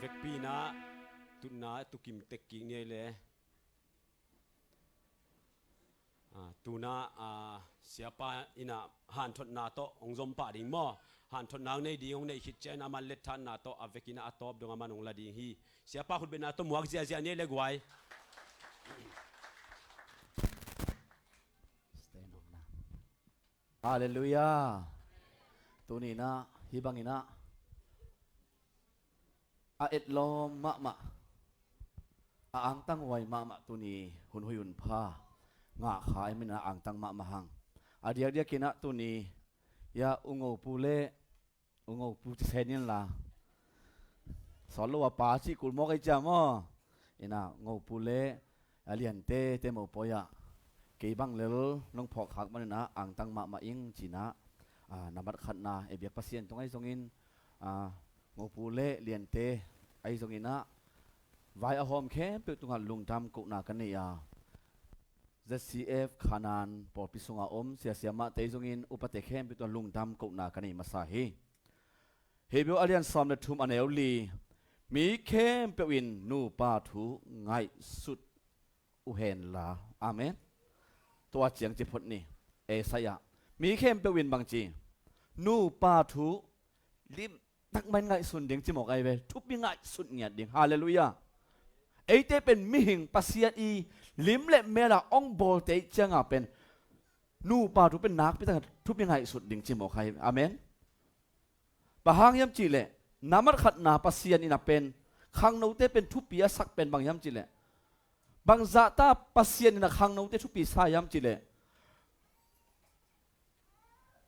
vek pi na tu na tu kim tek ki ngai le tu na siapa ina han thot na to ongzom pa ding mo han thot nang nei ding ong nei hit chen aman let than na to avekina atop dong aman ong la ding hi siapa khut be na to muak zia zia ne le gwai Hallelujah. Tu ni na hibang ina. Aet lom ma. Ang tang wai ma tu ni hun huyun pa. Nga khai mina ang tang ma mahang. Dia kina tu ni ya ungo pule ungo pu senin la. Solo wa pa si kul mo kai jamo. Ina ngo pule alian te mo poya. Kay bang lel nong phok hak man na ang tang ma ing china namat khat na e biak pasien tong ai zongin ngo pule lian te ai zongina vai a hom khe pe tunga lungtam ku na kan ya ZCF khanan por pisunga sia siama te zongin upate khem pe tunga lungtam ku na kan ma sa hi hebio alian som na thum aneu li mi khem pe win nu pa thu ngai sut u hen la amenตัวเจียงจิพดนี่เอสยะมีเข้มเปวินบางจีนูปาทูลิมตักมันไงสุดเดียงจิมอกไอเวทุบยังไงสุดเงียดเดียงฮาเลลูยาไอเตเป็นมิหิงปัสยาอีลิมเละเมล่าองโบเตเจียงอ่ะเป็นนูปาทูเป็นนักพิจารณาทุบยังไงสุดเดียงจิมอกไออาเมนปะหางยำจีเละน้ำมันขัดนาปัสยานี่นะเป็นขังนูเตเป็นทุบปียสักเป็นบางยำจีเละบางจัตตาปัสยานินักขังนู้เตทุปีสายามจิเล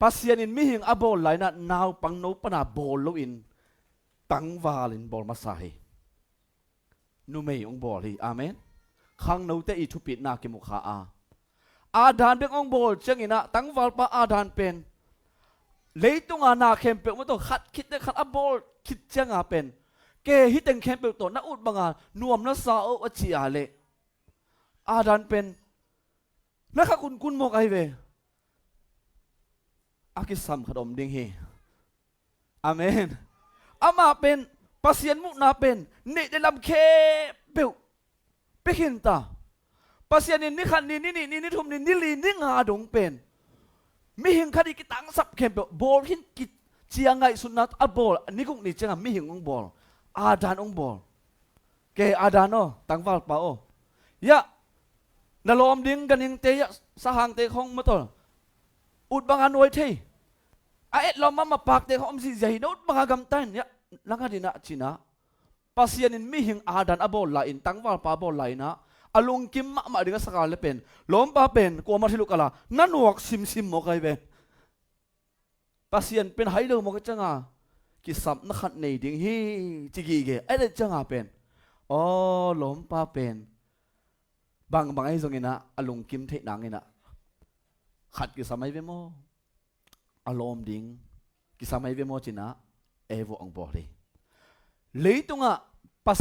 ปัสยานินมิหิงอบอลไหลนะนาวปังนู้ปนาบอลลูอินตังวาลินบอลมาใส่นูไม่องบอลฮีอาเมนขังนู้เตอีทุปีนาเกมุขาอาดานเป็นองบอลเชิงอินะตังวาลปะอาดานเป็นเลยตุงอานาเข้มเปมันต้องขัดคิดได้ขัดอบอลคิดเชิงอาเป็นเกฮิตังเข้มเปตัวนักอุดบางานวมนัสซาโอวัชิอาเลอาดันเป็นนะคะคุณมองไอเวอากิสัมขดมดิ่งเฮอาเมนอามาเป็นปัสยันมุนาเป็นเนเดลัมเคเปิวเปขินตาปัสยันนี่ขันนี่ทุ่มนี่ลีนี่งาดงเป็นมิหิงคดีกิตังสับเข้มเปิวบอลหินกิเจียงไงสุนัตอับบอลนี่กุนี่เจียงมิหิงองบอลอาดันองบอลเกอาดานโอตังวัลปาโอยะนลอมดิ้งกันยิงเตยสหางเตของมาตัวอุดบางอันไว้ที่ไอ้ลอมมาปากเตของสิใจนุดบางกำตันเนี่ยลังดินะจีนะปัสยานินมิหิงอาดันอบอลไลน์ตั้งว่าปาบอลไลน์นะอลุงกิมมาดึงสักการเลยเป็นล้มปาเป็นกลัวมาที่ลูกกะลานั่นหวกซิมโมกไอเวปัสยานเป็นไฮโลโมกจังอ่ะกิสับนักขัดในดิ้งฮีจิกีเกไอ้เด็กจังอ่ะเป็นอ๋อล้มปาเป็นบางไอ้ตรงนี้นะอารมณ์กิมเทนังนี่นะขัดกิสมัยเวโมอารมณ์ดิ้งกิสมัยเวโมจีนะเอวองบอดีเลยตรงอ่ะปัส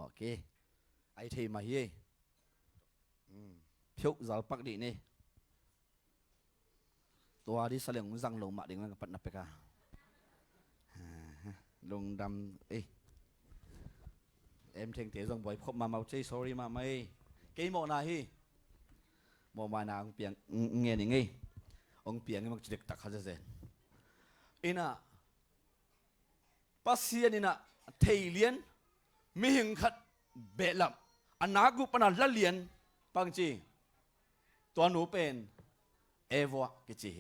โอเคไอเทมาเย่พิวจะปักดีนี่ตัวที่เสลียงจังลงมาดิ่งมันปัดนับไปกันลงดำเอ็มเทงเตะส่งบ่อยพบมาเมาใจ sorry มาไม่เกี่ยมนาฮีโมมานาองเปียงเงี้ยนี่ไงองเปียงมันจะเด็กตักเขาจะเซนอินะปัสยานินะเทเลียนมิหิงขัดเบลัมอันนักกุปนัดละเลียนปังจีตัวหนูเป็นเอวะกิจี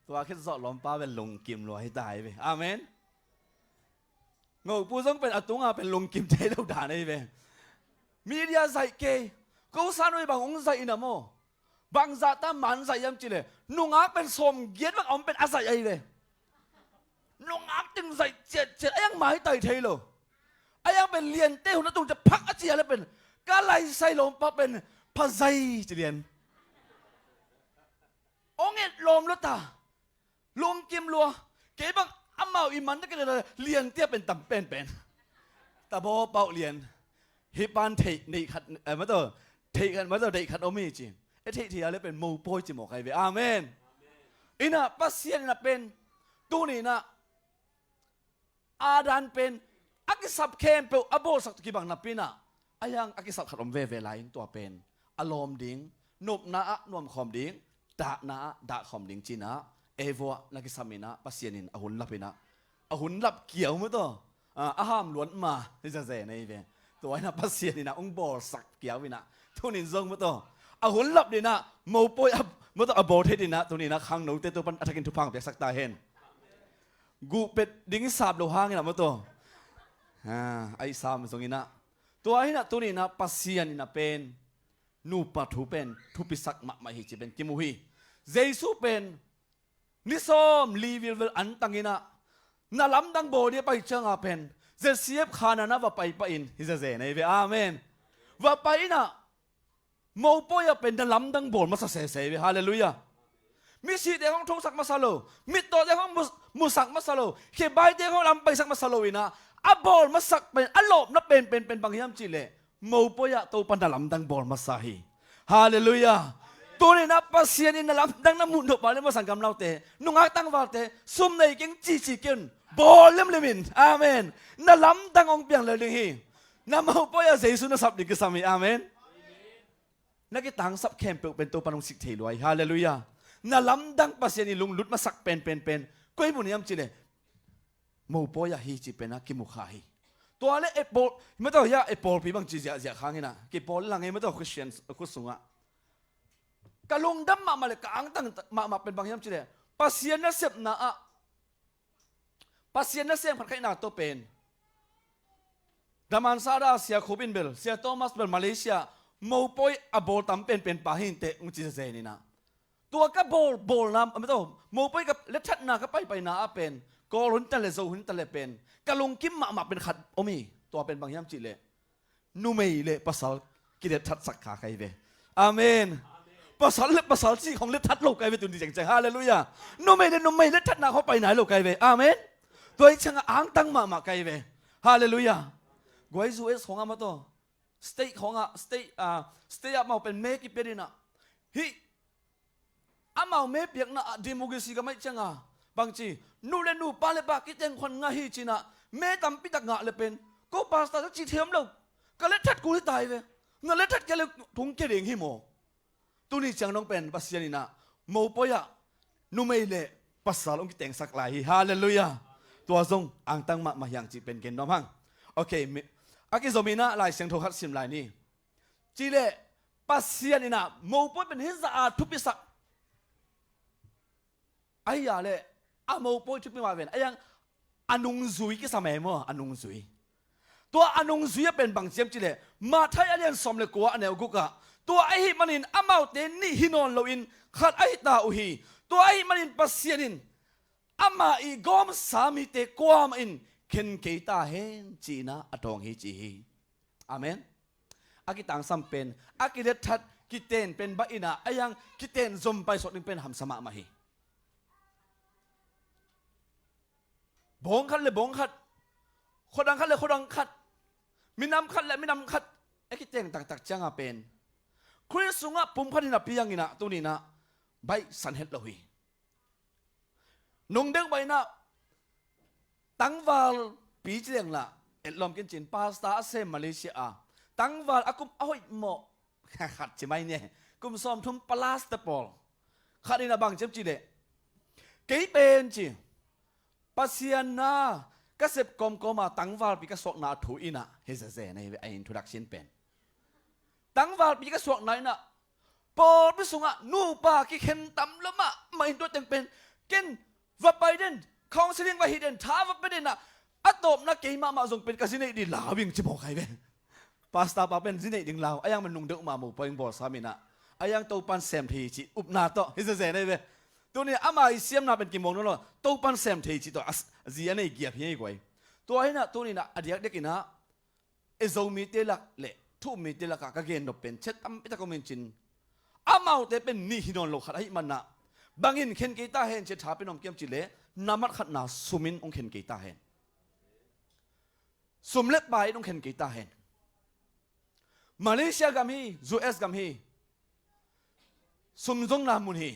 ตัวคิดสอดล้อมป้าเป็นลงกิมรัวให้ตายไปอาเมนงูปูซงเป็นอตุงาเป็นลงกิมใจเราด่าได้ไปมีเดียใส่เกย์กูสานไว้บางองค์ใส่อินาโมบางจัตตามันใส่ยำจีเลยนุ่งอาเป็นสมเกียรติบางองค์เป็นอาศัยไอเลยนุ่งอาจึงใส่เจ็ดไอ้ยังหมายไต่เทโลไอ้ยังเป็นเรียนเต้หุ่นตุงจะพักอาเจียแล้วเป็นกาไลใส่ลมปะเป็นพะไซจะเรียนองเอ็ดลมแล้วตาลงกิมลัวเก็บบัง อามาอิมันนั่นก็เลยเลียนเตี้ยเป็นตำเป็นแต่พอเป่าเลียนฮิปันเทในขัดมาตัวเทกันมาตัวเด็กขัดอมีจริงไอ้เทที่อะไรเป็นมูโปยจิโมใครเวอาเมนอินะปัสเซียนนะเป็นตัวนี้นะอาดันเป็นอักษับเข้มเปออโบสักกี่บังนับปีน่ะอายังอักษับขัดอมเวไลน์ตัวเป็นอารมณ์ดิ้งนุบนาอนวมคอมดิ้งด่านาด่าคอมดิ้งจีน่าเอวัวนักษับมินะปัสเซียนินอาหุนลับปีน่ะอาหุนลับเกี่ยวมั้ยตัวอาหามล้วนมาที่จะเสในเวตัวนั้นปัสเซียนินะองค์บอสักเกี่ยววินะทุนินซงมั้ยตัวอาหุนลับดีนะโมปอยมั้ยตัวอโบเทดินะตัวนี้นะขังหนูเตตัวปันอัฐกินทุพังเปียกสักตาเห็นกูเป็ดดิ้งสาบโลหะงี้นะมั้ยตัวไอ้สามตรงนี้นะตัวไอ้นะตัวนี้นะปัสเซียนนี่นะเป็นนูปัทุเป็นทุปิสักมะมาฮิจิเป็นกิมุฮีเจสุเป็นนิสอมลีวิลอันตังอินะนาลำดังโบเดียไปจังอาเป็นเจเสียบขานานะว่าไปอินฮิซาเซในเวอาเมนว่าไปนะโมปอยเป็นนาลำดังโบมาสเสเสเวฮาเลลูยามิสิเดของทงสักมาซาโลมิโตเดของมุสักมาซาโลเขบายเดของลำไปสักมาซาโลอินะอับบอลมาสักเป็นอัลลบนับเป็นบางอย่างจิเลโมปอยตัวปันนาลำดังบอลมาซาฮีฮาเลลูยาตัวนี้นะปัสเซียนินลำดังน้ำมุนดอกบาลเลยมาสังกำเราเตะนุ่งอาตั้งวาเตะซุ่มในเก่งจีเกินบอลเล่มเลมินอาเมนนั่นลำดังองเปียงเลยเลยฮีน้ำเอาไปอาศัยสุนทรัพย์ดิกสามีอาเมนนักกีฬาสับแคมเปเป็นตัวปนุสิกเทลวยฮาเลลูยานั่นลำดังปัสเซียนินลุงลุดมาสักเป็นก็ให้บุญยามจิเลโมปอยฮีจิเป็นนักกิมุขาฮีตัวเล็กเอปอลไม่ต้องยาเอปอลพี่บางจีเสียข้างนี่นะกิปอลหลังไงไม่ต้องคริสเตียนคุสุงะกะลงดำมาเลยกางตั้งมาเป็นบางอย่างจีเลยปัสเซียนนั่นเสพนะปัสเซียนนั่นเสพผัดไข่หนาตัวเป็นดามันซาดาเสียโคบินเบลเสียโทมัสเบลมาเลเซียโมปอยอโบตัมเป็นปาหินเตอุจิเซนี่นะตัวก็โบลนะไม่ต้องโมปอยกับเล็ดชัดนาก็ไปนาเป็นกอลุนตะเลโซหุนตะเลเป็นกะลงกิมมาเป็นขัดโอมีตัวเป็นบางอย่างจีเลยนูไม่เลยภาษากิเลสทัดสักขาใครเวอาเมนภาษาที่ของเล็ดทัดโลกไกเวตุนดีจังใจฮาเลลูยานูไม่เล็ดทัดนาเขาไปไหนโลกไกเวอาเมนตัวไอ้ช่างอ่างตั้งมาไกเวฮาเลลูยากวยซูเอสของอามาโตสเตย์ของสเตย์มาเป็นเมกิเปดินะฮิอามาเมเปียกนะดิโมกรีซีก็ไม่จังบางทีนูเลนูปาเลปากิเตงคนง่ายจีน่ะเมตัมปิตักงะเลยเป็นก็ปาสตาร์จีเทียมเราก็เล็ดทัดกูเลยตายเว้ยงั้นเล็ดทัดแกเลยทุ่งเกลียงหิโมตัวนี้จังน้องเป็นปัสยานินะโมปอยะนูไม่เละปัสสาวะกิเตงสักลายฮาเลลูยาตัวทรงอ่างตั้งมาอย่างจีเป็นเกณฑ์น้องพังโอเคอากิโซมินะลายเสียงโทคัดซิมลายนี้จีเล่ปัสยานินะโมปอยเป็นฮิซาทุปิสักไอ้ยาเล่อาโมปอยทุปิมาเป็นไอ้ยังอนุงซุยก็สมัยมั้งอนุงซุยตัวอนุงซุยเป็นบางเสียงจีเล่มาไทยอันนี้สมเลกัวอันเนี้ยกุกะตัวไอ้มันอินอามาเตนี่ฮินอนโลอินขัดไอ้ตาอุฮีตัวไอ้มันอินปัสเซียนินอามาอีกอมสามีเตกัวมันอินเข็นเกตาเฮนจีน่าอตองฮิจีอาเมนอากิตังซัมเป็นอากิเดทัดกิเตนเป็นบะอินะไอ้ยังกิเตนซมไปสดนึงเป็นหัมสมะมาฮีบงคัดเลยบงคัดคนดังคัดเลยคนดังคัดมีน้ำคัดและมีน้ำคัดไอ้กิเตนต่างๆจังอาเป็นคริสสุงะปุ่มขันนับปียังอินะตัวนี้นะใบสันเฮตละหุยนุ่งเด็กใบนะตั้งวาลปีเจียงละเอ็ดลมกินจินปาสตาเซมาเลเซียตั้งวาลอากุมอ้อยหมอขัดใช่ไหมเนี่ยกุมซ้อมทุ่มปลาสเตปอลขัดอินะบางเจ็บจีเดเกยเป็นจีปัสยานาก็เสพกอมมาตั้งวาลปีก็สอกนาถูอินะเฮเซเซในไออินโทรดักชันเป็นตั้งวาลปีก็สวกไหนนะปอดพิสุงะนูปากิเข็นตำละมะไม่ตัวจังเป็นเกินว่าไปเด่นของสิริงว่าฮิเดนท้าว่าไปเด่นนะอัตโตมนักเกย์มาส่งเป็นกสิเนดีลาวิ่งจะบอกใครเป็นปาสตาปาเป็นสิเนดิงลาวไอ้ยังมันนุ่งเด็กมาหมู่ปอยบอสามินะไอ้ยังตัวปันเซมทีจิอุบนาโตฮิเซเซในเว้ตัวนี้อามาอิเซียมนาเป็นกี่โมงนั่นหรอตัวปันเซมทีจิตัวจีอันนี้เกียบเฮียกว่าตัวไอ้น่ะตัวนี้น่ะอดีตเด็กนะเอโซมีเตลักเละทุ่มมีเตลักกะเกนดเป็นเช็ดตั้มอิตาคอมเมนจินอามาเตเป็นนี่ฮินอนโลขัดให้มันนะ บางอินเข็นกีตาเห็นเจ็ดถาเป็นอมเกียมจิเลนามัดขัดนาสุมินองเข็นกีตาเห็นสุมเล็บใบองเข็นกีตาเห็นมาเลเซียกัมฮียูเอสกัมฮีสุมจงนามุนฮี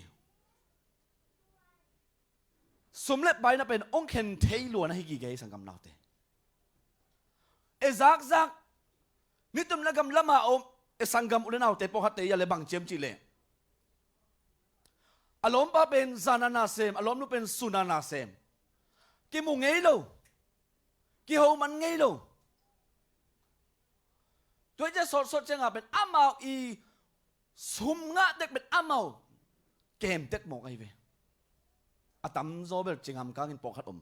สุมเล็บใบน่ะเป็นองเข็นเทยล้วนให้กี่เกยสังกัมนาเตซักนี่ตุมละกัมละมาอมสังกัมอุลนาเตปหัตเตยาเลบังเจมจิเลอารมณ์ป้าเป็นซานานาเซมอารมณ์นู้เป็นสุนานาเซมกิมุงไงโลกิโฮมันไงโลตัวจะสดจังอ่ะเป็นอามาอีสุมงะเด็กเป็นอามาเกมเด็กหมอกไอเวอาตัมโซเบลจิงหำกางกินปอกขัดอม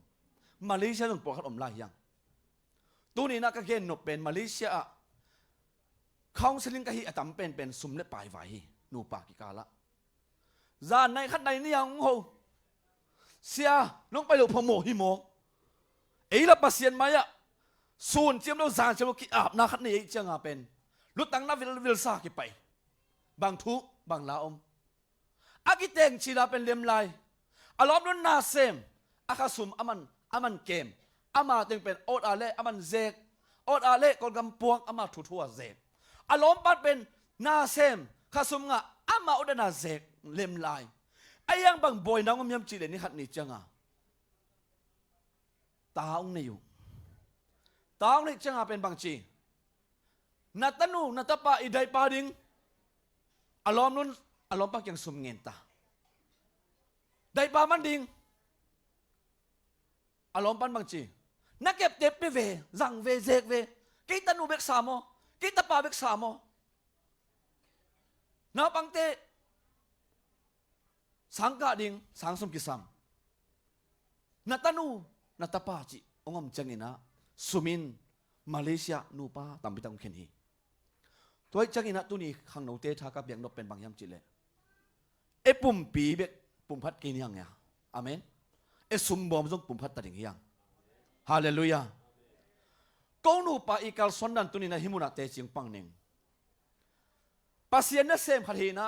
มาเลเซียต้องปอกขัดอมลายยังตัวนี้นักเกณฑ์นกเป็นมาเลเซียเขาสลิงกะฮีอาตัมเป็นสุมเล็บปลายไว้นูปากิกาละจานในขัดในนี่ยังโหเสียลงไปหลบพโมหิโมเอ้ยละปัสเซียนไหมอะส่วนเจียมเราจานเจียมเรากิอาบนาขัดนี่จังอาเป็นลุตังนาวิลซากิไปบางทุบางลาอมอากิเตงชีลาเป็นเลียมลายอารมณ์นั้นนาเซมอาคาสุมอามันเกมอามาตึงเป็นโอดอาเล่อามันเซกโอดอาเล่กอนกำปวงอามาทั่วเซกอารมณ์ปัดเป็นนาเซมคาสุมงะอามาอุดนาเซกเลียมลายไอ้ยังบางบอยน้องยำจีเลนี่ขัดนี่จังอ่ะตาองนี่อยู่ตาองนี่จังอ่ะเป็นบางจีนัตนูนัตปาอีไดปาดิงอารมณ์นู้นอารมณ์ปักยังสุมเงินตาไดปามันดิงอารมณ์ปันบางจีนักเก็บเต็บไปเวจังเวเซกเวกิตานูเบกสามโมกิตาปาเบกสามโมนาปังเตสังกาดิงสังสมกิสัมนัตนูนัตปาจิองอมจังอินะสุมินมาเลเซียนูปาตัมปิตังเคนฮีตัวจังอินะตัวนี้ขังโนเตทากับยังนกเป็นบางยามจิเลเอปุ่มปีเบกปุ่มพัดกินยังไงอาเมนเอสุมบอมจงปุ่มพัดตัดยังฮาเลลูยากูนูปาอีกัลสอนดันตัวนี้นะฮิมุนาเตจิงปังหนึ่งปัสเซียนนั่นเซมขัดฮีนะ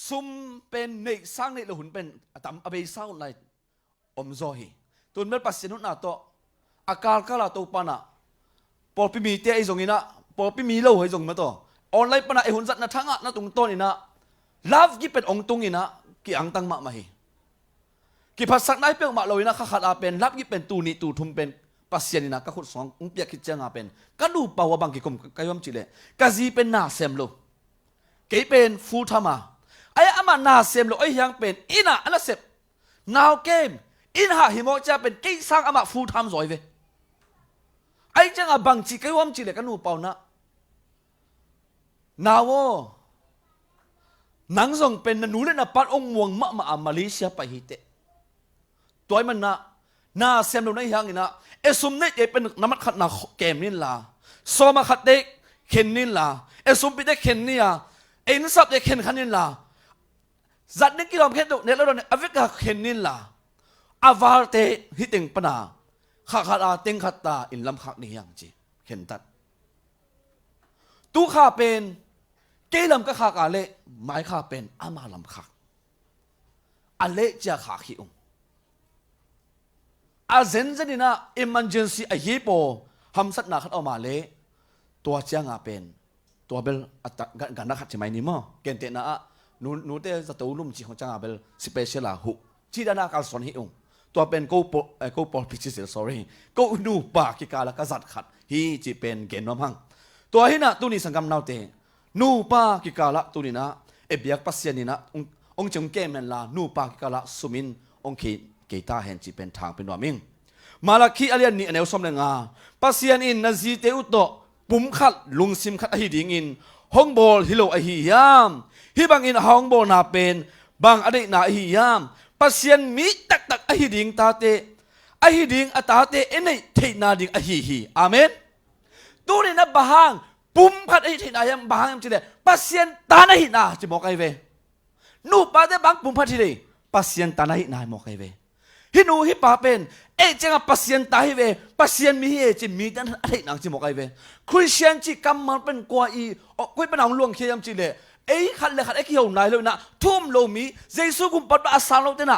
ซุมเป็นในสร้างในละหุ่นเป็นตามอเบซ่าในอมโซฮีตุนเมื่อปัสเซียนุนาโตอากาศก็ลาโตปานะพอพิมีเตะไอตรงนี้นะพอพิมีเล่าไอตรงมาโตออนไลน์ปานะไอหุ่นสัตว์นะทั้งอ่ะนะตรงต้นนี่นะลาฟกี่เป็นองตรงนี่นะกี่อังตังมามาฮีกี่ภาษาไหนเปียกมาเลยนะข้าขาดอาเป็นลาฟกี่เป็นตูนี่ตูทุมเป็นปัสเซียนี่นะก็ขุดสองอุ้งเปียกคิดจังอาเป็นก็ดูเปล่าว่าบางกี่กลมก็ยอมจิเลกะซีเป็นนาเซมโลกี่เป็นฟูทามาไอ้อามานาเซมโลไอ้ยังเป็นอินะอันละเสพนาวเกมอินหาหิมอจะเป็นกี่สร้างอามาฟูทามสอยเวไอ้จังอาบังจีก็ยอมจิเลกันนูเปล่านะนาวหนังส่งเป็นนูเล่นปัดองมวงมาเลเซียไปฮิเตตัวมันนาเซมโลในยังอินะเอสุมเนี่ยเป็นน้ำมันขัดนาเกมนี่ล่ะโซมาขัดเด็กเข็นนี่ล่ะเอสุมปิดเด็กเข็นนี่อ่ะเอ็นซับเด็กเข็นขันนี่ล่ะจัดนึกกิโลเมตรเนี่ยแล้วเนี่ยอเวกาเข็นนี่ล่ะอาวาร์เตฮิติงปนาข้าขาดเต็งขัดตาอินลำขักนี่ยังจีเข็นตัดตู้ข้าเป็นเกลำก็ข้ากาเล่ไม้ข้าเป็นอามาลำขักอเล่จะขาขี้องอาเซนจะนี่นะ emergency ไอ้ยี่ปอทำสัตว์หนักขัดออกมาเละตัวเจ้างาเป็นตัวเบลกันนักขัดใช่ไหมนี่มั้งเกณฑ์เตนะนูเตจะตัวลุ่มจีของจ้างาเบลสเปเชียลหุจีดานาการสอนให้องตัวเป็นกูปอพิชิต sorry กูนูปากิกาละกษัตริย์ขัดฮีจีเป็นเกณฑ์น้องพังตัวฮีนะตัวนี้สังกัมนาวเตนูปากิกาละตัวนี้นะเอเบียกปัสเซียนี่นะองจงเกมเมนลานูปากิกาละสุมินองขีเกตาเห็นจีเป็นทางเป็นว่ามิงมาลักขี้อะไรนี่อันเอวสมเลงาปัสเซียนอินนาซีเตอุโตปุ่มขัดลุงซิมขัดอหิดิงอินห้องบอลฮิโลอหิยามฮิบังอินห้องบอลนาเป็นบางอดีนาอหิยามปัสเซียนมีตักอหิดิงตาเตอหิดิงตาเตเอ็นไอเทนาดิงอหิฮีอาเมนตัวนี้นะบางปุ่มขัดอหิเทนายามบางยามจีเลปัสเซียนตาอหินาจะบอกไอเวนูปาเตบางปุ่มพัดทีเดปัสเซียนตาอหินาบอกไอเวฮินูฮิปาเป็นเอจังปัสเซียนตายเวปัสเซียนมีเอจิมีดันอะไรหนังจิมอกไอเวคริสเตียนจิกำมันเป็นกว่าอีคุยเป็นหนังลวงเคียมจิเล ไอ้ขัดเลยขัดไอ้เกี่ยวนายเลยนะทุ่มโลมีเยซูกุมปัดอาสาเราเตนะ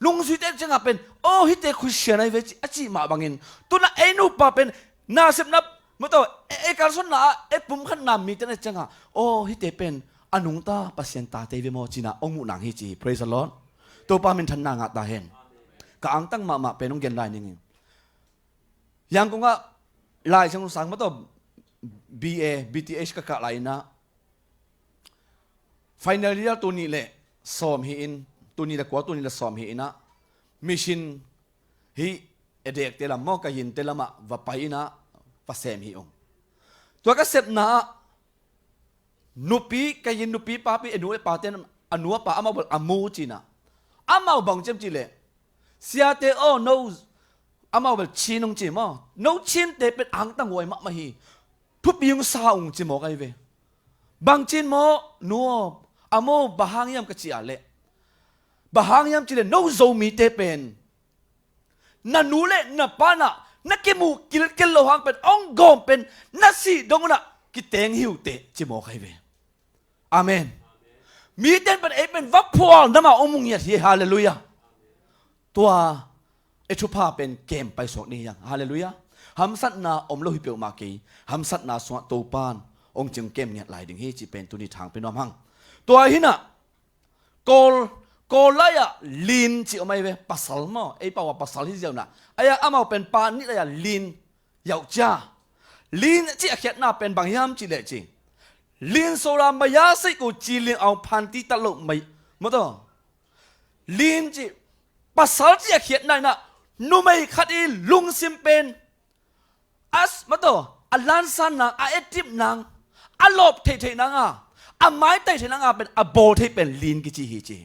ลุงสุดเอ็จังเป็นโอ้ฮิตเตคุเชียนไอ้เวจิอาจิมาบังอินตัวน่ะไอ้นูปะเป็นนาเสพนับเมื่อตัวไอ้การสนนะไอ้ปุ่มขันนามีเตนะจังโอ้ฮิตเตเป็นอนุงตาปัสยันตาเตวิโมจินะองมุนังฮิจิ praise the Lord ตัวปามินทันนางตาเห็นกางตั้งมาเป็นองเกนไลนี่ยังคงก็ลายช่างสังมาตัว BA BTH ก็กะไลนะ final year ตัวนี้แหละสอมฮีอินตัวนี้ละกว่าตัวนี้ละสอมฮีอินะมิชชันฮีเด็กเตละมอกยินเตละมาว่าไปนะว่าเซมฮีองตัวก็เสพนะนุปีกยินนุปีป้าปีอนุเอป้าเตนอนุป้าอามาบอกอามูจีนะอามาบังเจมจีเลยเสียเตโอโนอามาบอกชินงจีมาโนชินเตเป็นอังตั้งไว้มามาฮีทุบยิงสาวงจีมอกไอเวบางจินโมนัวอาโมบะฮังยามกะจีอาเลบะฮังยามจีเลโนโซมีเตเป็นนันนูเลนับปานะนักเกมูกิลโลหังเป็นองกอมเป็นนัสีดงนะกิเตงหิวเตจีมอกไอเวอาเมนมีเต้นเป็นเอเป็นวับพวงน้ำมาอมุงเงียที่ฮาเลลูยาตัวเอชุภาเป็นเกมไปสองนี้ยังฮาเลลูยาฮัมสัตนาอมโลหิเปียวมากีฮัมสัตนาสวะตูปานองจึงเกมเนี่ยหลายดึงให้จีเป็นตัวนี้ทางเป็นน้อมหังตัวหินะโกลายะลินจีออกมาเวปัสสัลมอไอป่าวปัสสัลที่เจ้าน่ะไอ้อามาเป็นปานนี่เลยลินยาวจ้าลินจีเขียนหน้าเป็นบางยามจีเละจีลินโซรามายาสิกูจีลินเอาพันตีตลกไม่มาต่อลินจีปัสสัลจีเขียนหน้าน่ะนุ่มไม่ขัดอีลุงซิมเป็นอัสมาต่ออัลลันซันนางอาเอติบนางอัลลบเทนางอาไม้เทนางเป็นอโบเทเป็นลินกิจิฮิจิ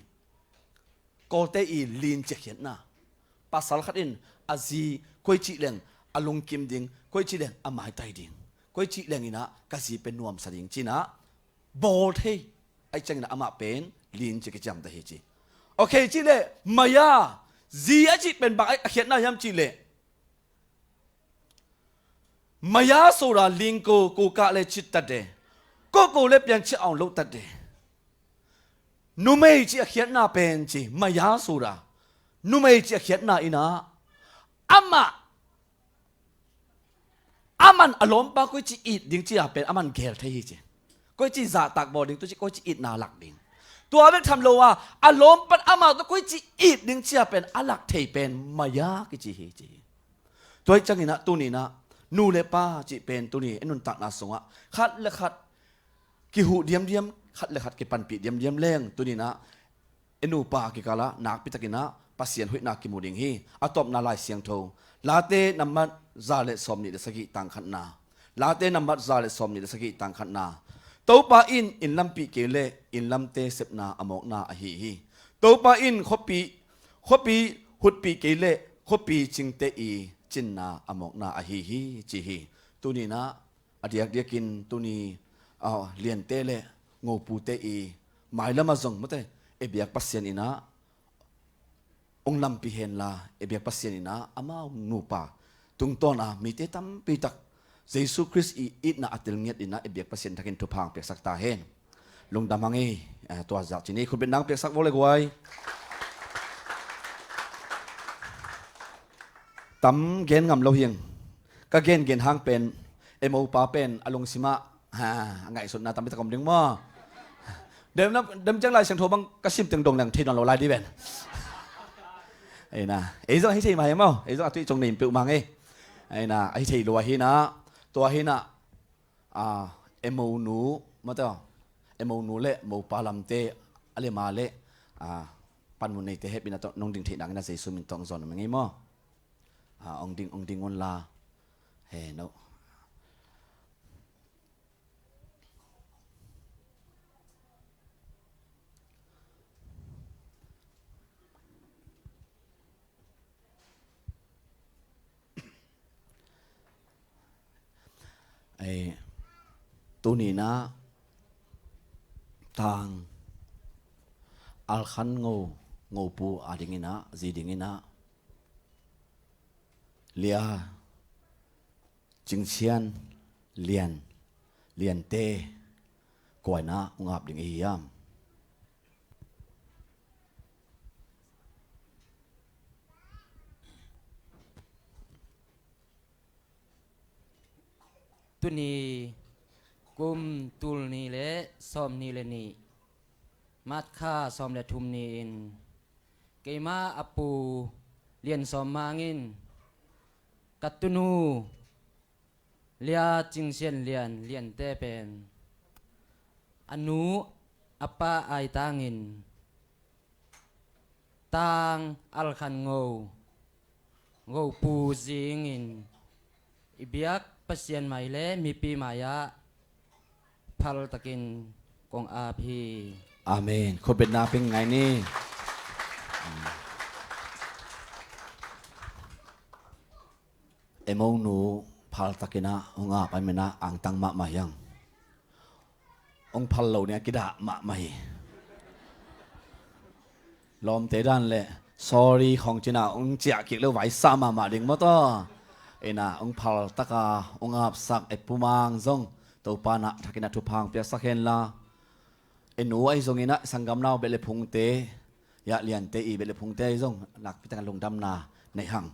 โกเตอีลินจะเขียนนะปัสสัลขัดอินอาซีคุยจิเลงอลุงกิมดิงคุยจิเลงอาไม้ไตดิงคุยจิเลงอินะกษีเป็นนวมสดิงจีนะโบเทไอจังนะอามาเป็นลินจะกิจามเตฮิจิโอเคจิเลมายาซีอาจิเป็นบางไอเขียนนะยามจิเลมายาสุราลิงกูกะเลจิตตัดเดก็เลเปลี่ยนชื่อเอาลุตัดเดนุ่มไม่จีเขียนหน้าเป็นจีมายาสุรานุ่มไม่จีเขียนหน้าอินะอามันอารมณ์ปะก็จีอิดดิ้งจีเป็นอามันเกลเทียจีก็จีจ่าตักบอดิ้งตัวจีก็จีอิดนาหลักดิ้งตัวเวกทำโลว่าอารมณ์เป็นอามันตัวก็จีอิดดิ้งจีเป็นอาหลักเทียเป็นมายากิจีเฮจีตัวจังอินะตัวนี้นะนูเลป้าจีเป็นตัวนี้ไอ้นุนตักนาสงะขัดเลขัดกิหูเดียมขัดเลขัดกิปันปีเดียมแรงตัวนี้นะไอ้นูป้ากิกาละนักพิตากินะปัสเซียนหุยนักกิมูดิงฮีอะตบนาลายเสียงโทลาเตนัมมัดซาเลสอมนี่เดสกิตังขัดนาลาเตนัมมัดซาเลสอมนี่เดสกิตังขัดนาตัวป้าอินลำปีเกเลอินลำเตเสพนาอมอกนาอหิฮีตัวป้าอินขปีหุดปีเกเลขปีจิงเตอีจินนาอมอกนาอหิฮีจีฮีตัวนี้นะอดียกเดียกินตัวนี้เลียนเตเลงูปูเตอีหมายละมาจงมั้งแต่เอเบียกปัสเซียนอินะองลำปีเห็นละเอเบียกปัสเซียนอินะอามานูปาตุงตอนมีเตตัมปีตักเยซูคริสต์อิดนาอัตลเงียดอินะเอเบียกปัสเซียนทักินทุพังเปียกสักตาเห็นลงดามังเอตัวจากที่นี่คุณเป็นนางเปียกสักวอลเลยกวยตั้มเกณฑ์งำเราเฮียงก็เกณฑ์หางเป็นเอโมปาเป็นอลงสิมาไงสุดนะตั้มไปตะกอมดึงมั่วเดิมจังไรเสียงโทบังกระซิบตึงดงหลังที่นอนเราไล่ดิเวนไอ้นะไอ้เจ้าให้ที่มาเห็นมั้งไอ้เจ้าที่จงหนิมปิวมังไอ้นะไอ้ที่รัวหินะตัวหินะเอโมนูมาต่อเอโมนูเละโมปาลัมเตอะไรมาเละปันมุนในเตเฮปินะน้องดิ่งที่ดังนะเสียสุมินตองซอนมันไงมั้งองดิ่งวันลาเฮ้เนาะตัวนี้นะทางอัลขันงูปูอาดิ่งนะจีดิ่งนะเลียจิงเชียนเลียนเต กวยนะองอาบดิ่งยามตุนีกุมตุลนีและซอมนีเลนีมัดค่าซอมและทุมนีอินเกมาอปูเลียนซอมมางินกัตตุนูเลียจิงเซียนเลียนเตเป็นอนุอปาไอตางินตางอัลคันโงปูซิงินอิเบียกpasien mai le mi pi maya phal takin kong a phi อาเมนคนเป็นนาเป็นไงนี่เอโมนูพาลตะกินะองอาไปเมนะอังตังมะมายังองพัลเหล่านี้กิดะมะไม่ลอมเตดันเลย sorry ของจีน่าองเจียกิเลไหวสามาดิ่งมาต่อเอ็นะองพัลตะกาองอาบสักเอปุมังซงตัวปานะทักินะทุพังเปียสักเห็นละเอ็นูไอซงอินะสังกำนาวเบลพุงเตยะเลียนเตอีเบลพุงเตซงหลักพิจารณาลงดำนาในหัง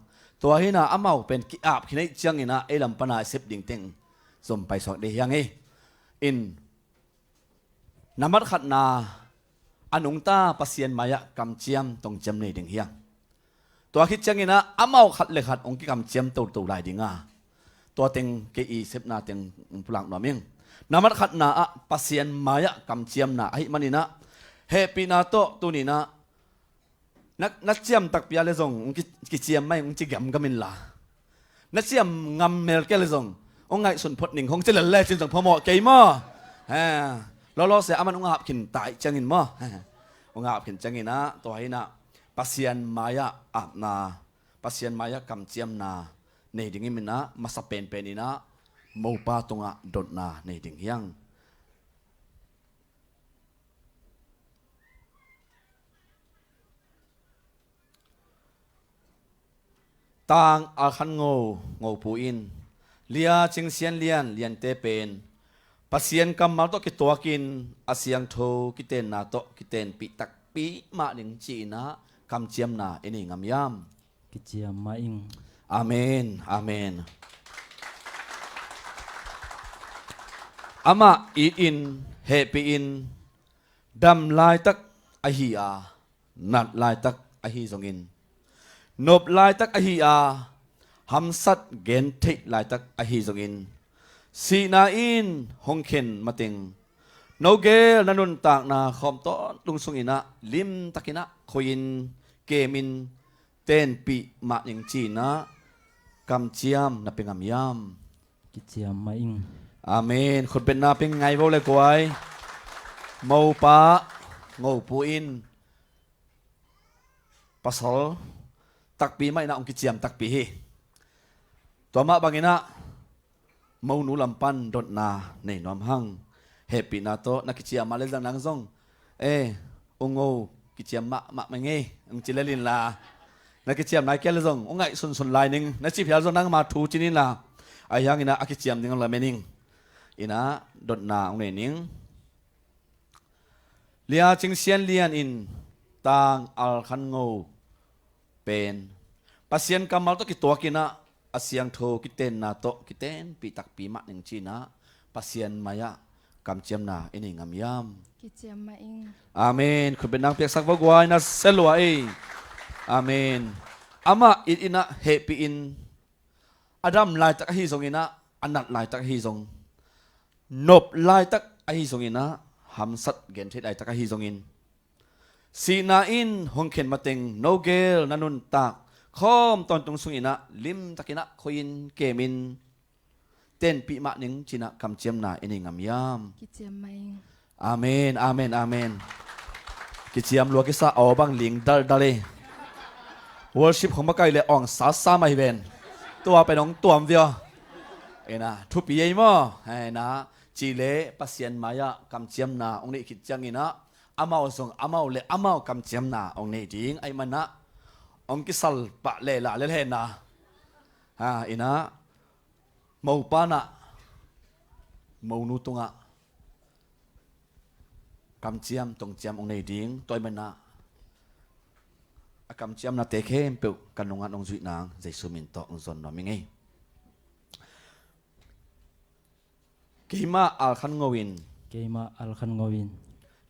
ตัวหินะอาเมาเป็นกิอาบขี้ในเจียงอินะเอลัมปนาเซฟดิ่งเต็งสมไปสอดเดียงอินนามัดขัดนาอนุงตาปัสเซียนมายะกำเจียมตรงเจียมในดิ่งเฮียงตัวคิดเจียงอินะอาเมาขัดเลยขัดองค์กิกำเจียมตัวลายดิ่งตัวเต็งเกอีเซฟนาเต็งพลังหน่อมิงนามัดขัดนาปัสเซียนมายะกำเจียมนาไอ้มันนี่นะเฮปีนาโตตัวนี้นะนักเจียมตักเปียเลยส่งกิเจียมไม่องจิกยำก็มินละนักเจียมงำเมลแกเลยส่งองไงส่วนพดหนึ่งของเจริญเล่จินส่งพอเหมาะเกยมั่วล้อเสียอามันองอาบขินตายจังหินมั่วองอาบขินจังหินนะตัวให้นะปัสเซียนมายะอาบนาปัสเซียนมายะกำเจียมนาในดิ่งมินนะมาสเปนเป็นนี่นะโมปาตรงอ่ะดดนาในดิ่งยังตางอาคันโง่ปูอินเลียจิงเซียนเลียนเตเป็นปัสเซียนกำมาโตกิตัวกินอาเซียงโทกิเตนนาโตกิเตนปีตักปีมาหนึ่งจีนะคำเจียมนาเอนี่งามยาม กิเจียมมาอิง อาเมนอาเมนอามาอีอินเฮปีอินดำลายตักอหิอานัดลายตักอหิสงอินนบลายตักอหิอาหัมสัดเกนเทลายตักอหิสงอินสีนาอินฮงเข็นมาติงโนเกลนันุนตากนาคอมต้นลุงสงอินะลิมตักินะคยินเกมินเต้นปีมาหยังจีนะกำเจียมนับเป็นงามยาม กิเจียมมาอิง อาเมนคนเป็นนาเป็นไงบ่เลยกวยเมาปะโง่ปูอินปัสสาวตักปีไม่นะองกิเจียมตักปีตัวมาบางอินะเมาหนูลำปันดดนาในน้อมหังเฮปีนาโตนักกิเจียมมาเล่นดังๆซงองโง่กิเจียมมะไม่เงี้ยองจิเลลินลานักกิเจียมนายแก่เลยซงองไงส่วนลายหนึ่งนักจีพิอาร์ซงนั่งมาทูจินินลาไอ้ยังอินะอากิเจียมดึงละเมนิงอินะดดนาองเนนิงเลียจิงเซียนเลียนอินตางอัลคันโงเป็นปัสเซียนกำมัลตกิตัวกินะอาเซียงโทกิเตนนาโตกิเตนปีตักปีมะหนึ่งจีนะปัสเซียนมายะกำเจียมนาเอนิงามยาม กิเจียมมาอิง อาเมนคุณเป็นนางเปียกสักวกวายนะเซลวะอาเมนอามาอินะเฮปีอินอาดัมลายตักฮีทรงอินะอนัดลายตักฮีทรงนบลายตักฮีทรงอินะหัมสัดเกนเทดลายตักฮีทรงอินสีนาอินฮงเข็นมาเต็งโนเกลนันุนตากคอมตอนตรงสุงอินะลิมตักินะคยินเกมินเต้นปีมะหนึ่งจินะคำเจียมนาเอนิงามยาม กิเจียมมาอิง อาเมนอาเมนอาเมนกิจยามลัวกิสาเอาบังลิงดัลเลวอร์ชิปของมะไก่เลยอ่องสาไม่เวนตัวไปน้องตัวมเดียวนะทุบปีเยี่ยมนะจีเล่ปัสเซียนมายะกำเจียมนาองค์นี้คิดจังอินะอามาส่งอามาเล่อามาคำเจียมนาองค์นี้ดิ้งไอ้มันนะองค์กิสัลปะเล่ละเล่เห็นนะอินะมูปานะมูนูตุงะ กำเจียมตรงเจียมองในดิ้งตัวมันนะกำเจียมนาเตะเข้มเปิวกันลงงานองจุยนางใจสุมินโตองซนนอมิงไงกิมาอัลคันโงวิน Keima al khan ngowin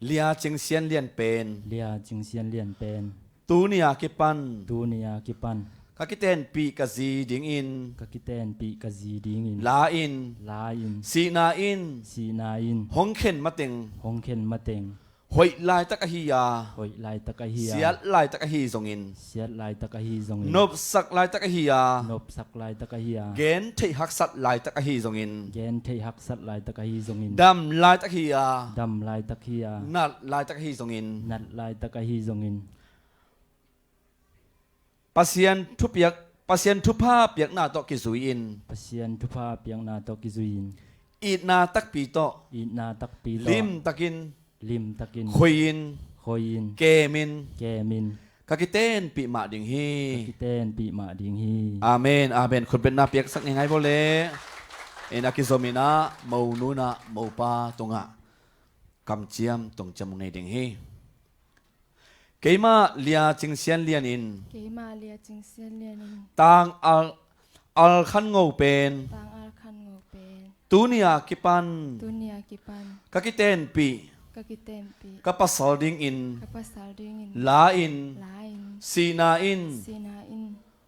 เลียจิงเซียนเลียนเป็น lia jingsian lian pen ตูเนียกิปัน tunia kipan กากิเตนปีกะซีดิงอิน kakiten pi kazi dingin ลาอิน la in สีนาอิน si na in ฮงเข็นมาเต็ง hongkhen mateng หอยลายตะกะฮียา hoi lai เสีย takahia ลายตะกะฮีทรงอิน siat lai takahi zong นบสักลายตะกะฮียา nop sak lai takahia เกณฑ์ที่หักสัตลายตะกะฮีทรงอิน gen thei hak sat lai takahi zong in ดำลายตะกะฮียา dam lai takhia นัดลายตะกะฮีทรงอิน nat lai takahi zong in ปัสยันทุเปียกปัสยันทุภาพเปียกหน้าโตกิสุอิน pasian thupa piang na to kizuin อีดนาตักปีโต i na tak pi to ลิมตะกิน lim takin คุยอิน khoin เกมิน kemin กากิเตนปีมาดิงฮี kakiten pi ma ding hi อาเมนอาเมนคุณเป็นนาเปียกสักยังไงบ่เลเอ็นอากิโซมินะเมานูนะเมาปาตงะกำเจียมตรงจมูกในดิงฮีเกยมาเลียจิงเซียนเลียนอิน Keima lia jingsian lian in ตางอัลคันโงเป็น tang al khan ngo pen ตูเนียกิปัน dunia kipan กากิเตนปี kakiten pi กาปัสสอลดิงอิน kapasal dingin ลาอิน lain ซีนาอิน sina in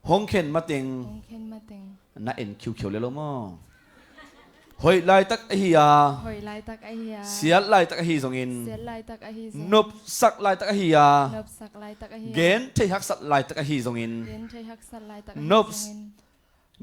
ฮงเข็นมาเต็ง hongkhen mateng นาเอ็นคิวเขียวเลยละมั้งหอยลายตักอหิยา hoi lai tak ahia เสียลายตักอหิสงอิน siat lai tak ahi zong นบสักลายตักอหิยา nop sak lai tak ahia เกณฑ์ที่หักสักลายตักอหิสงอิน gen thei hak sat lai tak Nop ahi zong in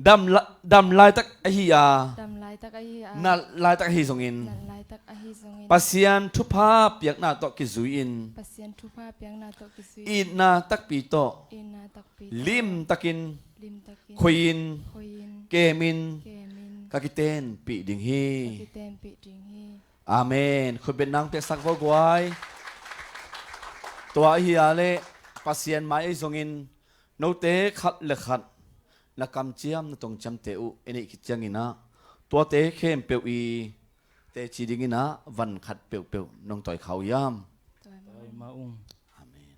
ดำลายตักอหิยา dam lai tak ahia นาลายตักอหิสงอิน nat lai tak ahi zong in ปัสยันทุภาพเปียกหน้าโตกิซุยอิน pasian thupa piang na to kisui อีนาตักปีโต ina tak pi ลิมตักิน lim takin คุยิน khoin เกมิน kemin กากิเตนปีดิงฮี kakiten pi ding hi อาเมนคุณเป็นนางเปียกสักวกไว้ตัวเฮียเลปัสยันไม้สงอินโนเตขัดเลขัดนักกำเจียมนตรงจำเตอุเอนิคิดจังอินะตัวเตเข้มเปียวอีเตจีดิงอินะวันขัดเปียวเปียวน้องต่อยเขายาม toy ma toy ma ung อาเมน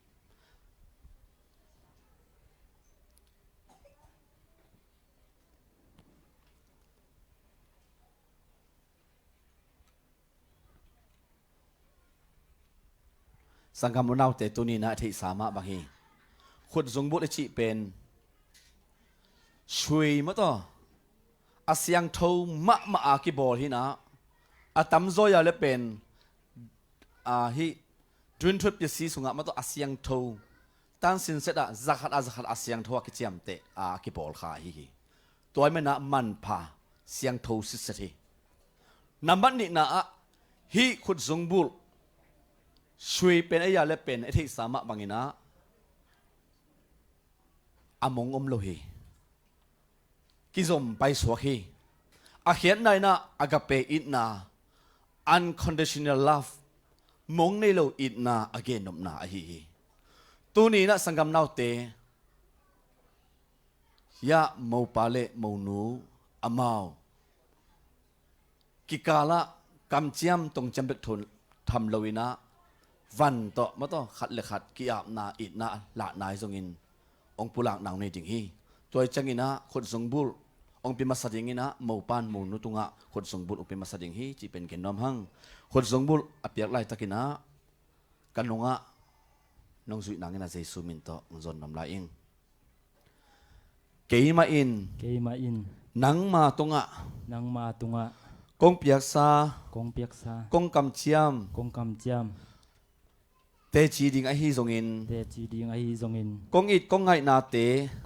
สังคมเราเตตุนีนะที่สามารถบางทีขุดสงบุตรจิเป็นช่วยมาต่ออาเซียงทูมะอากิบอลที่นะอาตัมโซยาเลเป็นฮิดุนทุบยสีสุงะมาต่ออาเซียงทูตั้งสินเสดะจักหัดอาเซียงทูกิจยมเตอากิบอลขาฮิตัวไม่นะมันพาเซียงทูสิสตินับบันนี้นะฮิขุดสงบุตรช่วยเป็นไอ้ยาและเป็นไอ้ที่สามารถบางนะอามงโลหีกิจมไปสวกีอาเขียนในนะอากาเปอินนา unconditional love มงในโลอินนาอเกนนมนาฮีตัวนี้นะสังกัมนาวเตยะโมปาเลโมนูอามาวกิกาละกำเจียมตรงจำเป็นทนทำโลวินะวันต่อมาต่อขัดเลขัดกิอาบนาอิดนาละนายทรงอินองปุลังนางในดิ่งฮีตัวจังอินะคนสงบุลองพิมาสดิ่งอินะหมู่ปานหมู่นุตุงะคนสงบุลองพิมาสดิ่งฮีจีเป็นเกณฑ์น้อมหังคนสงบุลอภิยกไล่ตะกินะกันนงะน้องสุยนางอินะเจสุมินโตองจนน้ำลายอิงเกยมาอิน keima in นังมาตงะ nang ma tunga กงเปียกซา kong piaksa กงกำเจียม kong kam jam เตจีดิ่งไอฮีทรงอิน te chi ding ahi zong in กงอิดกงไงนาเต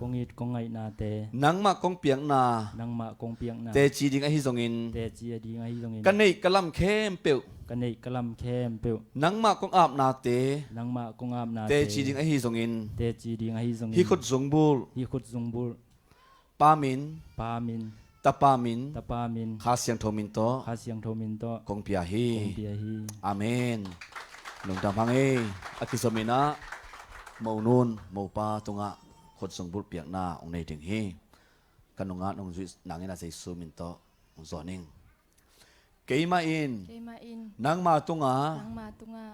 kong it kong ngai na te นังมากงเปียงนา nang ma kong piang na เตจีดิ่งไอฮีทรงอิน te chi ding ahi zong in กันนี่กะลำเข้มเปียว kanei kalam khem peu นังมากงอาบนาเต nang ma kong am na เตจีดิ่งไอฮีทรงอิน te chi ding ahi zong ฮี in ขุดสงบูล hi khut zung bul ปามิน pa min ตาปามิน ta pa min คาเสียงโทมินโต kha siang tho min to กงเปียฮี kong pia hi อาเมนหลวงตาพังเออากิสมินะโมนูนโมปาตงะขุดสงบูลเปียกนาองในถึงฮีกันนงะนงจุนางอินาเซซูมินโตองซอนิง เกยมาอิน เกมาอิน นังมาตุงา นังมาตุงะ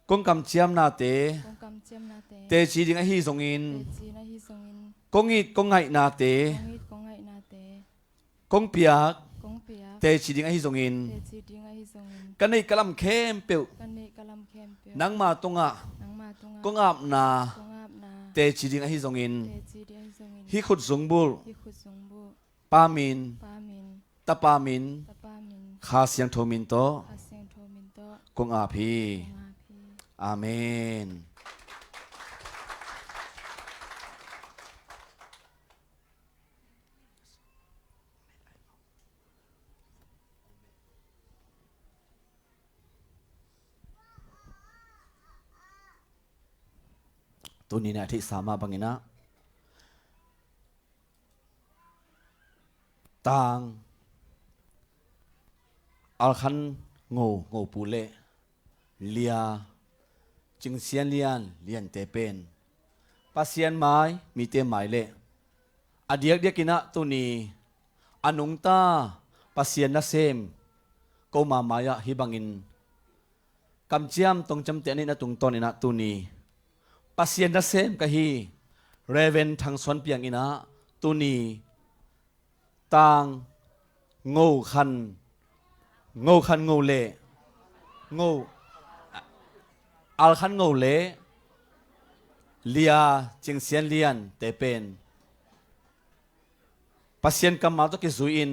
กงกำเจียมนาเต กงกำเจียมนาเต เตจีดิงฮีทรงอิน เตจีนาฮิทรงอิน กงอิดกงไงนาเต กงฮิตกงไงนาเต กงเปียก กงเปียก เตจีดิงฮีทรงอิน เตจีดิงาฮิทรงอิน กันนี่กะลำเข้มเปียว กันเนกะลำเข้มเปียว นังมาตุงา นังมาตุงะ กงอาบนาก งอาบนา เตจีดิงฮีทรงอิน เตจีดิงาฮิทรงอิน ฮิขุดสงบุล ฮิคุสงบุ ปามิน ปามิน ตะปามิน ตะปามิน คาเสียงโทมินโต อาเซงโทมินโต กงอาพี กงอาพี อาเมนตัวนี้นะที่สามารถบังเงินะต่างอัลคันงูปูเล่เลียจึงเสียนเลียนเตเป็นปัสเซียนไม้มีเตไม้เล่อเดียกกินะตัวนี้อนุงตาปัสเซียนนะเซมก็มามายะฮิบังอินกำเจียมตรงจำเตนี่นะตรงตอนนี่นะตัวนี้ปัสเซียนนะเซมกะฮีเรเวนทางสวนเปียงอินะตัวนี้ต่างงูคันงูเล่งูอัลคันงูเล่เลียจึงเสียนเลียนเตเป็นปัสเซียนกำมาตกิสุอิน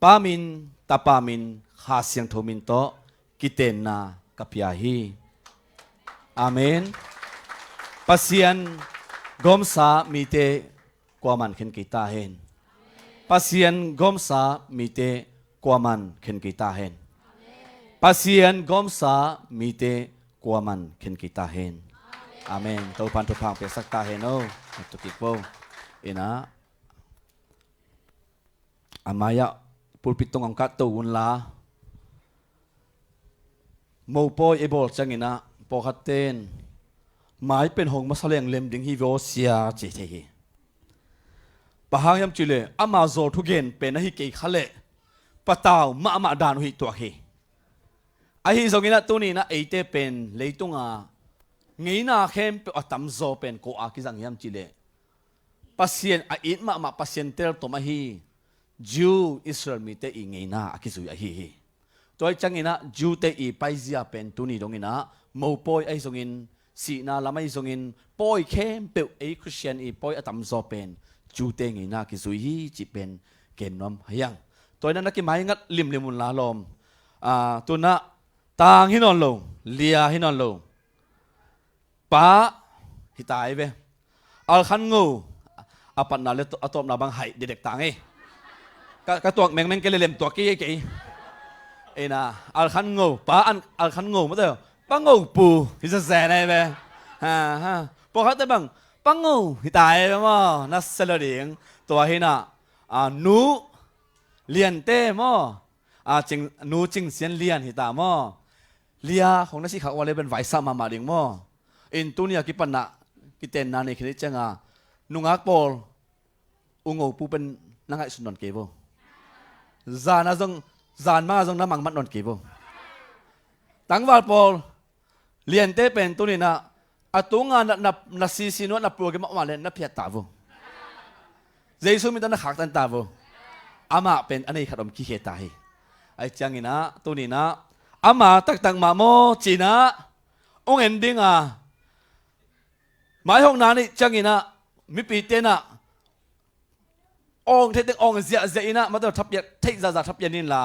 ปามินตาปามินขาเสียงโทมินโตกิเตนนากับยาฮีอาเมนปัสเซียนกอมสามีเตกว่ามันเข็นกีตาเฮนปัสเซียนกอมสามีเตกว่ามันเข็นกีตาเฮนปัสเซียนกอมสามีเตกว่ามันเข็นกีตาเฮนอาเมนตัวพันตุพังเปียสักตาเฮนโอตุกิโกเอนะอามายะปุลปิตงองกัตตูนลาโมโปยเอบอลจังอินะปอคัตเตนหมายเป็นหงมาแสดงเล่มดิงฮิโวเซียเจเทฮีปะหางยำจุเลอามาโซทุเกนเป็นนหิเกยขเลปะตาวมาดานุหิตัวเฮไอฮิสกินะตัวนี้นะเอเตเป็นเลยตุงางี้นาเข้มเป็นอัตมโซเป็นโกอากิจังยำจุเลปัสเซียนอินมาปัสเซียนเตลตัวมาฮีจูอิสราเอลมีเตอีงี้นาอากิสุยอฮีตัวจังอินะจูเตอีไปเซียเป็นตัวนี้ตรงนี้นะโมปอยไอสกินสีนาลาไม่สกินปอยเข้มเป็นไอคริสเตียนอีปอยอัตมโซเป็นจูเตงี้นากิสุยฮีจิเป็นเกนนอมหยังตัวนั้นนักกิมายงัดลิมมุนลาลมตัวน่ะต่างหินอนลงเลียหินอนลงป้าหิตายเวอัลคันงูอาปันนาเลตอตอมนาบังไห้เด็กต่างเอกระตัวแมงเกลเลมตัวกี้เอนะอัลคันงูป้าอัลคันงูมั้งเถอะป้างูปูหิจะแสนไงเวฮะพอเขาแต่บังป้างูหิตายเวมั้งนัสเซลดิงตัวหินะนูเลียนเต้มั้งจิงนูจิงเสียนเลียนหิตามั้งเลียของนักศิษย์เขาว่าเลยเป็นไวซ่ามาดิงมั้งอินตุนี่กิปันนะกิเตนนาในคริสเตียนนุงอักปอลอุงโอปูเป็นนักไอสุนทรเก็บจานาจงจานมาจงน้ำมังมัดนนเก็บตั้งว่าปอลเลียนเตเป็นตัวนี้นะอัตุงานนับซีซีนวดนับโปรแกรมมาเลยนับเพียตาบุเจสุมิตันนักขักตันตาบุอามาเป็นอันนี้ขนมขี้เขตาให้ไอจังนี้นะตัวนี้นะอามาตักมาโมจีนะองเอ็นดิ้งหมายห้องนั้นนี่จังนี้นะมิปีเตนะองเทติองเสียนะมาตัวทับยัดเทซาทับยันนินลา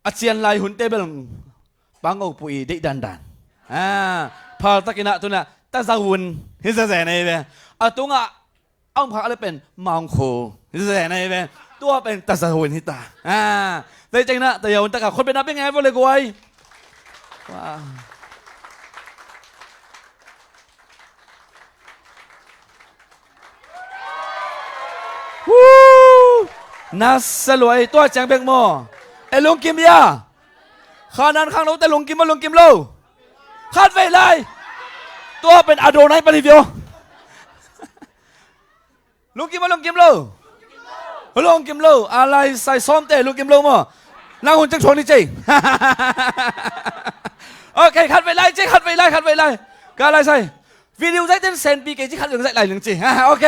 อาเจียนลายหุ่นเตเบลปังเอาปุยได้ดันพอตะกินะตัวน่ะตาซาวุนฮิซาเซนไอเบตัวงะอ่างพักอะไรเป็นมังโคฮิซาเซนไอเบตัวเป็นตาซาวุนฮิตาแต่จังนะแต่อย่าวันตะกับคนเป็นนับเป็นไงวะเลยกวยว้าน่าสลวยตัวจังเบกโมไอ้ลุงกิมยาข้านั้นข้างนู้นแต่ลุงกิมมาลุงกิมโลคาดไว้เลยตัวเป็นอโดไนปาริวิโอลุงกิมมาลุงกิมโลลุงกิมโลอะไรใส่ซ้อมเตะลุงกิมโลมั้ง นางหุ่นจังชวนนี่เจ๊โอเคขัดเวลาเจ๊ขัดเวลาก็อะไรใส่วิดีโอใส่เต้นเซนปีเกจิขัดเหลืองใส่ไหลเหลืองจีโอเค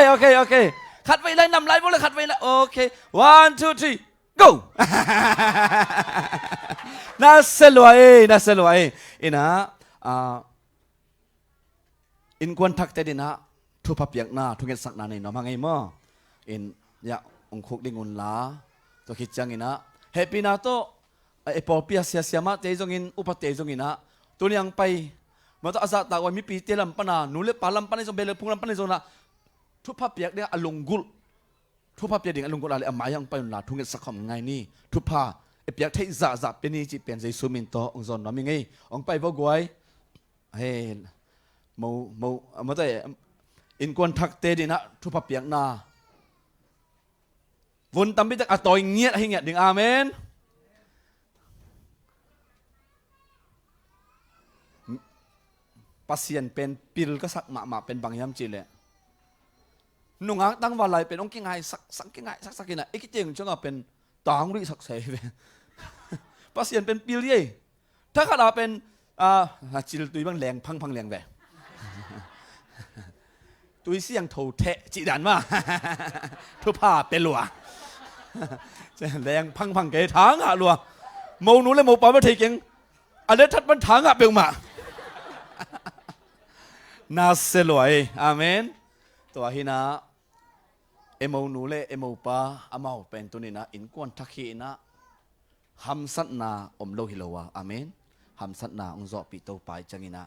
ขัดเวลานำไหลพวกเราขัดเวลาโอเค one two three go น่าสลวยอินะอินกวนทักเตดินะทุบพับยักหน้าทุกเงินสักนานี่น้องมาไงมั่งอินยาองคุกดิงุนลาตัวคิดจังอินะเฮปีนาโตไอปอเปียเสียมาเตจงอินอุปเตจงอินะตัวนี้ยังไปมาตัวอาซาตากว่ามีปีเตลัมปนาหนูเล็บปาลัมปนาจงเบลพุงลัมปนาจงนะทุบพับยักเนี่ยอลงกุลทุบพับยักดิ่งอลงกุลอะไรอามายังไปนุ่นลาทุกเงินสักคำไงนี่ทุบผ้าไอเปียกเทจ่าเป็นนี่จีเป็นใจซูมินโตองซอนน้องมีไงองไปบ่กวยเฮ้มาแต่อินกวนทักเตดินะทุบพับยักนาวนตามไปจากอัตอยเงียให้เงียดิ่งอาเมนปัสยันเป็นปิลก็สักมาเป็นบางยามจีเลยนุ่งตั้งวันไรเป็นองค์กิงไงสักกิงไงสักกิงไงไอ้กิจเจงจังเป็นตางริสักเสยเป็นปัสยันเป็นปิลยี่ถ้าขนาดเป็นจิลตุยบางแรงพังแรงแบบตุยเสียงโถเทะจีดันมาทุผ้าเป็นหลัวแรงพังเกยทางอ่ะหลัวโมนูเลยโมปาไม่เทกิงอันนี้ทัดมันทางอ่ะเปล่ามาน่าเสลวยอาเมนตัวหินะเอโมนูเลเอโมปาอามาเป็นตัวนี้นะอินกวนทักขีนะฮัมสัตนาอมโลหิโลวาอาเมนฮัมสัตนาองค์จอปีโตไปจังอินะ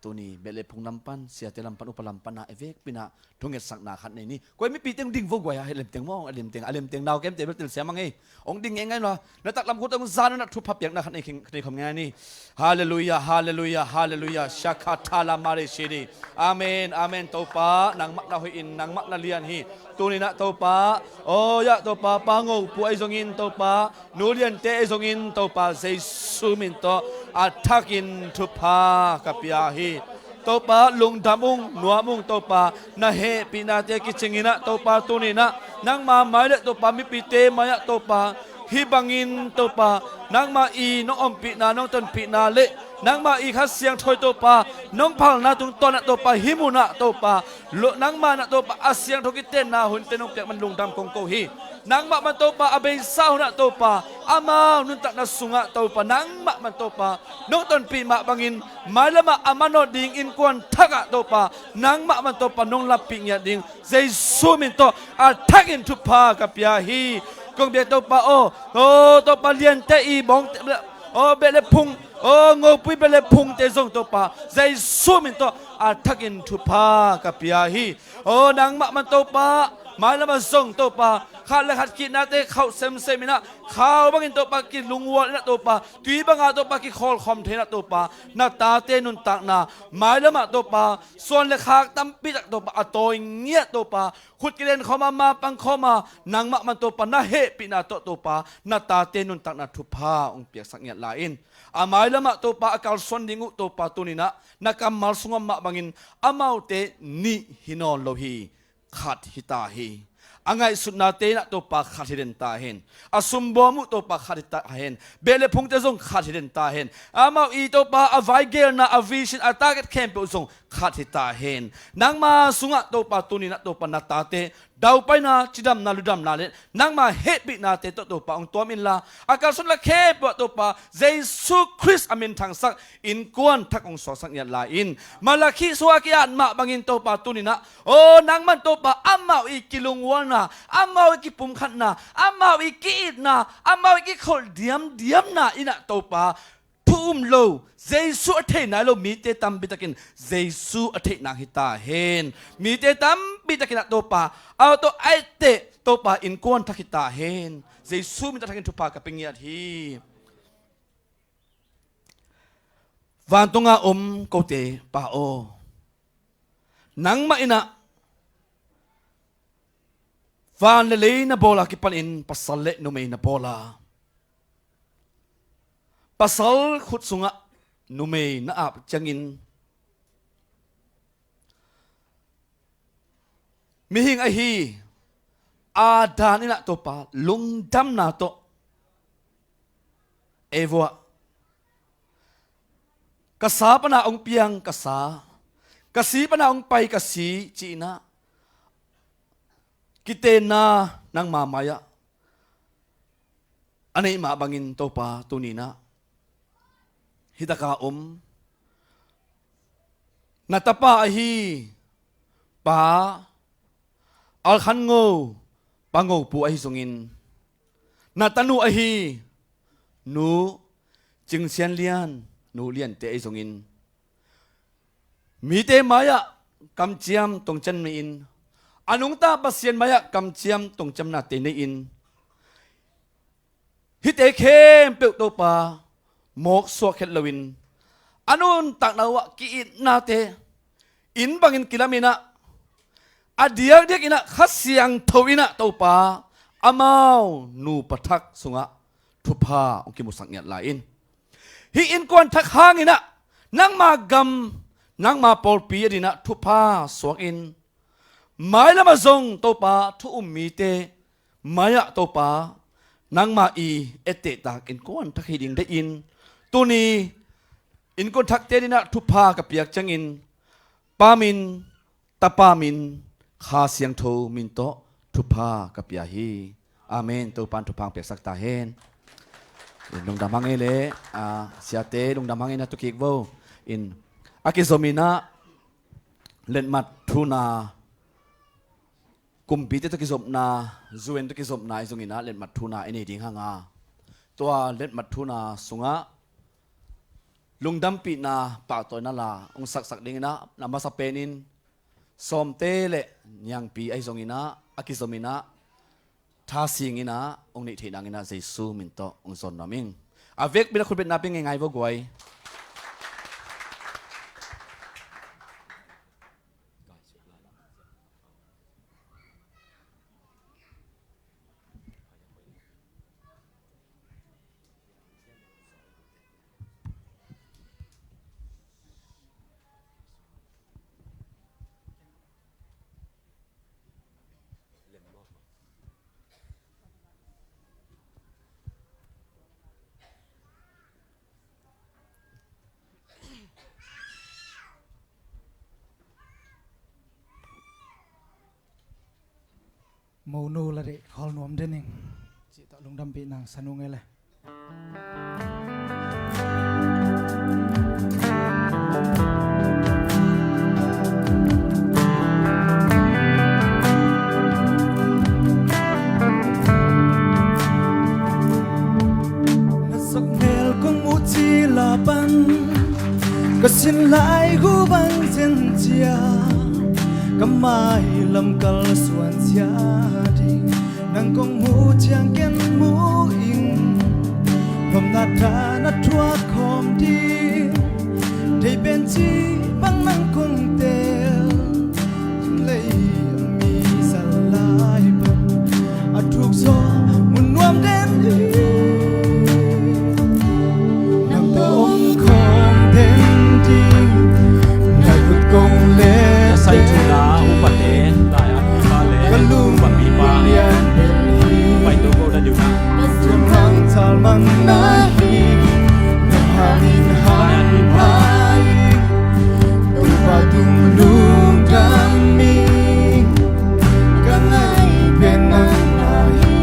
ตัวนี้เบลพุงลำปันเสียเตลำปันอุปลำปันนะเอเวกปีนะทุงเงสักนาขัดในนี้ก็ไม่ปีเตียงดิ่งวงกวยให้เล่มเตียงมองเล่มเตียงดาวเกมเตะเบลเสียมังไงองค์ดิ่งเองไงเนาะแล้วตักลำกุตองซานะทุบพับอย่างนะขัดในคำงานนี้ฮาเลลูยาชักคาทาลามาเรชิดีอาเมนโตปานางมักนาหุอินนางมักนาเลียนฮีตัวนี้นะโตปาโอ้ยะโตปาปางงูผู้ไอซงอินโตปานูเลียนเตไอซงอินโตปาเซซูมินโตอัตทักินทุพากับยาฮีโตปาลุงดามุงนัวมุงโตปานาเฮปีนาเตกิจิงินะโตปาตัวนี้นะนางมาหมายเลโตปามิปีเตมายะโตปาฮิบังอินโตปานางมาอีน้องอมปีนาน้องต้นปีนาเลนางมาอีคัสเสียงถอยโตปาน้องพังนาตุงตอนนะโตปาฮิมุนะโตปาโลนางมานะโตปาอาเสียงทกิเตนาหุ่นเตนงเตมันลุงดำกงโกฮีนางมามันโตปาอเบยสาวนะโตปาอามานุนตักนะสุงะโตปานางมามันโตปาน้องต้นปีมาบังอินหมายละมาอามาโนดิงอินกวนทักะโตปานางมามันโตปาน้องลับปีเงียดิงเจซูมินโตอาทักอินทุพากับยาฮีกงเบียโตปาโอโตปาเลียนเตอีบองโอเบเลพุงโอ้งอปุยเบลพุงเตซงตัวปาใจสู้มินตัวอาทักินทุพากับยาฮีโอ้นางมันตัวปามาแล้วมาส่งตัวปาข้าเลยขัดกินนาเตเข้าเซมินะข้าวบางอินตัวปากินลุงวัวนะตัวปาตุยบางอาตัวปากิคอลคอมเทนะตัวปาหน้าตาเตนุนตักนามาแล้วมาตัวปาส่วนเลยขากตั้มปีจากตัวปาอตัวเงี้ยตัวปาขุดกิเลนเข้ามาปังเข้ามานางมันตัวปาหน้าเฮปีนาตัวปาหน้าตาเตนุนตักนาทุพาองเปียกสักเงียลาอินอามาลมาตัวปาอากาศส่วนดิ่งอุตัวปาตัวนี้นะนักมาลสุงมาบังอินอามาเตนิฮินอลโลฮีขัดฮิตาฮีอังไงสุดนาเตนะตัวปาขัดฮิเดนตาเห็นอาสุมบอมุตัวปาขัดฮิตาเห็นเบลพุงเตซงขัดฮิเดนตาเห็นอามาอีตัวปาอวัยเกลนะอวิชินอาตาเกตแคมเปซงขัดฮิตาเห็นนางมาสุงะตัวปาตัวนี้นะตัวปานาตาเตดาวไปนะจิดำนาลุดำนาเลนางมาเฮบินาเตตัวปาองตัวมินลาอากาศสุดละเคปตัวปาเยซูคริสต์อามินทางสักอินกวนทักองสอสักยันลาอินมาลาคิสวากิอันมาบังอินตัวปาตัวนี้นะโอ้นางมันตัวปาอามาอีกิลุงวนะอามาอีกิปุ่มขันนะอามาอีกิอิดนะอามาอีกิขลเดียมนะอินะตัวปาทุ่มโลเยซูอเทนาโลมีเตตัมบิตากินเยซูอเทนาฮิตาเฮนมีเตตัมบิตากินตัวปาเอาตัวไอเตตัวปาอินกวนทักฮิตาเฮนเยซูมีตาทักินทุปากับเป็นเงียทีวันตงอาโกเตปาโอนังมาอินะวันเลนะโบลากิปันอินปัสสเลนุเมนะโบลาpasal khut sunga nume na ap changin mihing ahi adan ina to pa lungdam na to เอวะกษาปนาองเปียงกษากสีปนาองไปกสีจีนะกิเตนานังมามายะอันนี้มาบังอินโตปาตุนีนะฮิตากานาตาปาฮีปาอัลขันโงปังโงปูอหิสงินนาตานูอฮีนูจึงเซียนเลียนนูเลียนเตอหิสงินมีเตมายะกำเจียมตรงจันมีอินอนุงตาปัสเซียนมายะกำเจียมตรงจำนาเตนอินฮิเตเข้มเปิลโตปาหมกสวกเขตลวินอนุนตักนาวะกีอินนาเตอินบังอินกิลามินะอเดียกเดียกอินะขัดเสียงทวินะโตปาอามาวนูปทักสุงะทุพาองคิมุสังเงียลาอินฮิอินกวนทักหางอินะนังมากำนังมาปอลปีดินะทุพาสวกอินหมายละมาซงโตปาทุอุมมีเตมายะโตปานังมาอีเอเตตากอินกวนทักฮิดิงได้อินตัวนี้อินกวนทักเตดินะทุพากับเปียกจังอินปามินตาปามินคาเสียงโทมินโตทุพากับเปียฮีอาเมนตัวปันทุพังเปียกสักตาเฮนลงดำมังเอเลเสียเตลงดำมังเอนะตุกิกโวอินอากิโซมินะเล่นมัดทุนากุมปีเตตุกิสมนาจูเอนตุกิสมนาไอซุงินะเล่นมัดทุนาไอนี่ดิ้งหางาตัวเล่นมัดทุนาสุงะลุงดำปีนาปากตัวนั่นละองสักดิ้งนะนำมาสเปนินสมเตเลยังปีไอซุงินะอากิสมินะท่าสิงินะองนี่ที่นังอินะเจซูมินโตองซอนนามิงอาเวกบิลคุณเป็นนาเป็นไงวะกวยโมนูละเดคอลนวมเดนิงจิตลุงดำปีนางสนุงไงเลยสักเมลคงอุจิลาบันก็สิ้นหลายกูบังเจนเจียก็ไม่ลำกัลส่วนเสียดีนังคงหูเจียงเก็นมูอิงผมนาดานัดทัวคอมดีได้เป็นจีบังนังคงเตลเลยมีสลายบันอาทุกโซมุนวมเด่นนังตมคอมเด่นดีนักกงเล่ใส่ทุนาอุปเตได้อันมีบาเลอุปปีบาไปตัวโกดันอยู่นะจนทั้งทามังนาฮีนาฮามินฮามินฮายตุบาตุมลูกามีกันไงเป็นนาฮี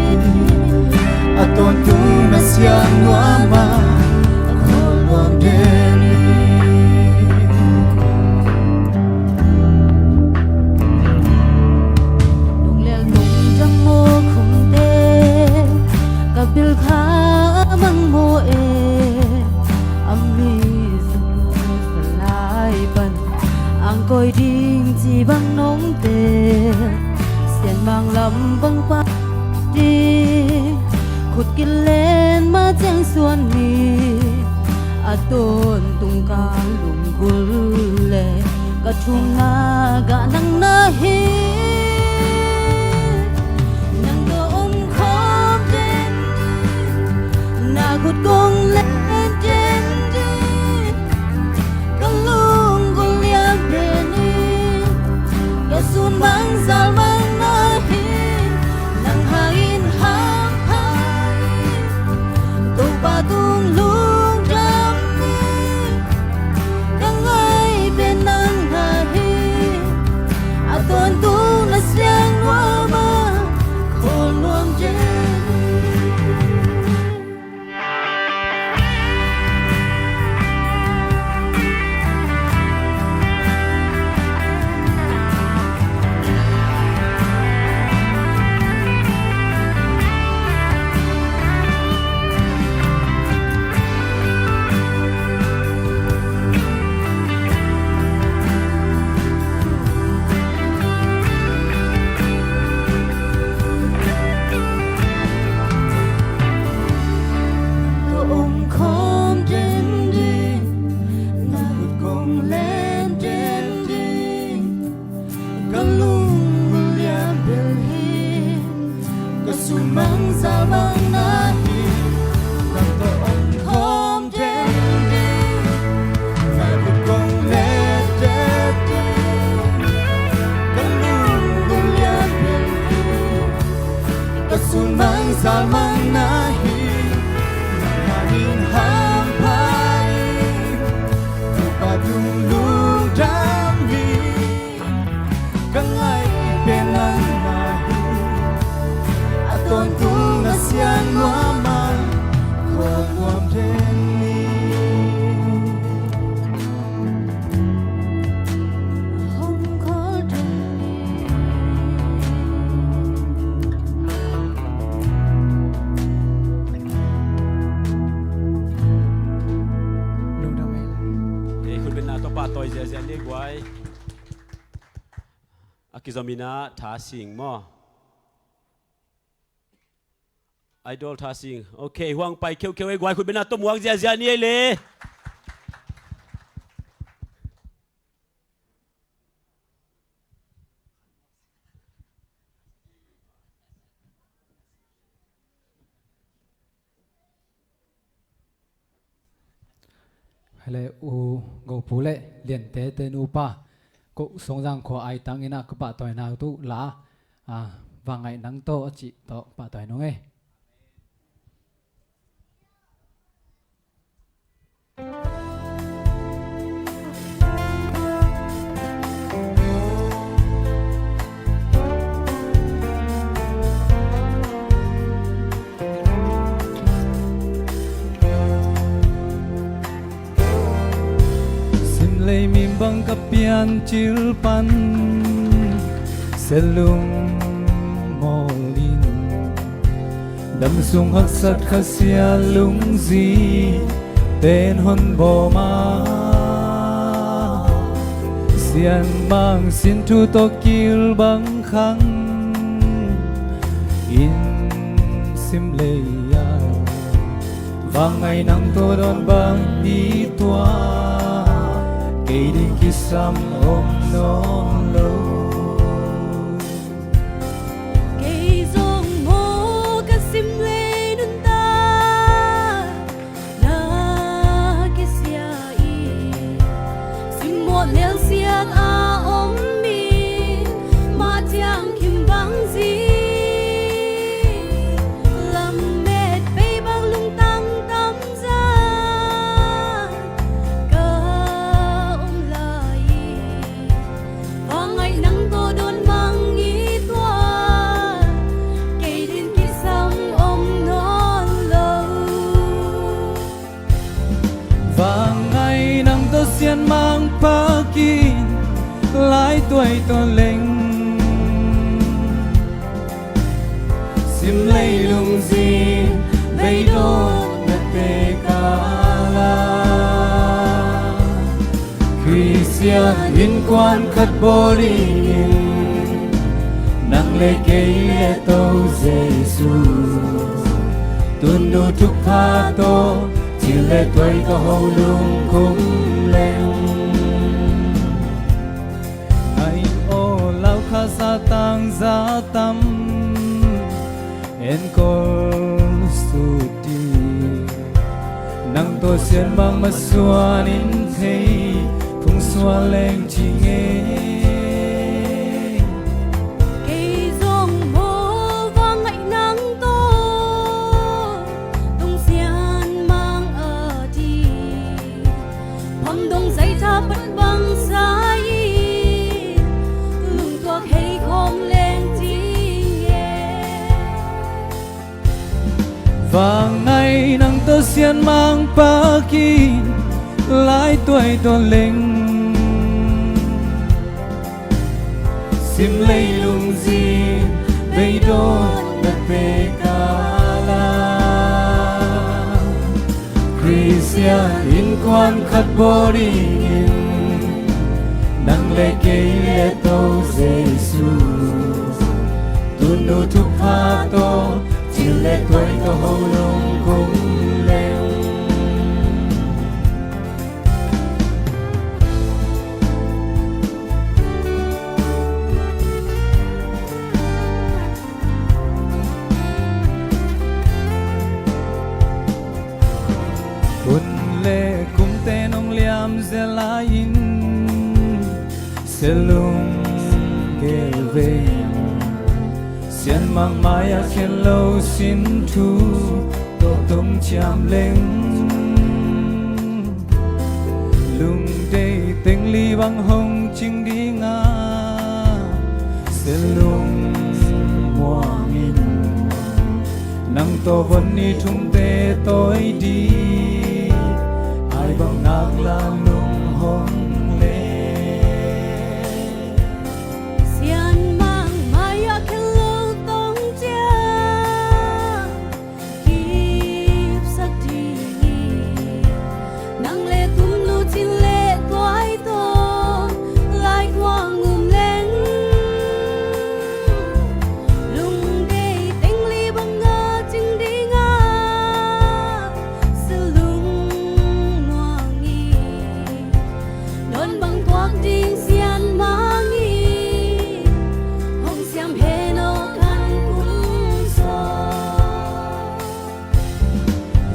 อาตอนตุนัสยานัวมาขอลวงเดนีbil kha mang mo e ami salai ban ang koi ding chi bang nong te sian bang lam bang pa di khut kin len ma chang suan ni aton tung ka lung gul le ka thung na ga nang na hi khut gong lên trên đi cả lung gong liang bên đi cả sun băng zal băng nahi nang hain ham hai tu ba tung pa toi zia ni guai akizomina tha sing mo idol tha sing okay huang pai kêu kêu ai guai khun bena tom huang zia ni le hele u go pule lian te te nu pa ko song jang kho ai tang ina ka pa toy na tu la wa ngai nang to chi to pa toy no nge lấy mìm băng cặp pian chill pan selung molin đâm sung hắc sát khasia lung gì tên hôn bò ma xian mang xin thu to kill băng khang in sim leya và ngày nắng tô đón băng đi toa cây đi kisam ôm non lâu cây rong mô cả sim lê nun ta la cái xia y sim một liang xiang a ôm mi mà chẳng kim băng gì làm mệt bay băng lung tăng tâm ra xiên mang pa kin lái tuổi to linh sim lấy lung gì vây đốt đất tê cala khi xia liên quan khát bồ đi nang lê cây lê tâu Giêsu tuôn đô thúc tha tô chỉ lê tuổi to hậu lung cũng ai ô lao kha sa tang za tam en kol su ti nang to xiên mang ma xuan in thei phung xua leng chi nghe cây rong mô vang ngại nắng to tung xiên mang ở đi hầm đông dây tha bất băng sai lùng tuộc hay không lên tiếng và ngày nắng tơ xiên mang pa kin lái tuổi to linh sim lấy lung gì vây đốt đất về cala Christia in quan khát bồ đi nang lê cây lê tâu Giêsu tuôn nô thúc pha tô chỉ lê tuổi to hậu lung cũng lên lê cung tên ông liam dè la in sẽ lung kề về xiên mang mai a khen lâu xin thu tổ tung chạm lên lung đây tình ly băng hồng chinh đi ngã sẽ lung mùa nghìn nắng to vẫn đi trung tê tối đi ai bằng nang la nung hong lê xiên mang mai a khen lâu tông cha kịp sắc đi nang lê tum nu chin lê toái to bạc đình xiên mang đi hồng xiêm hê nô khăn cung so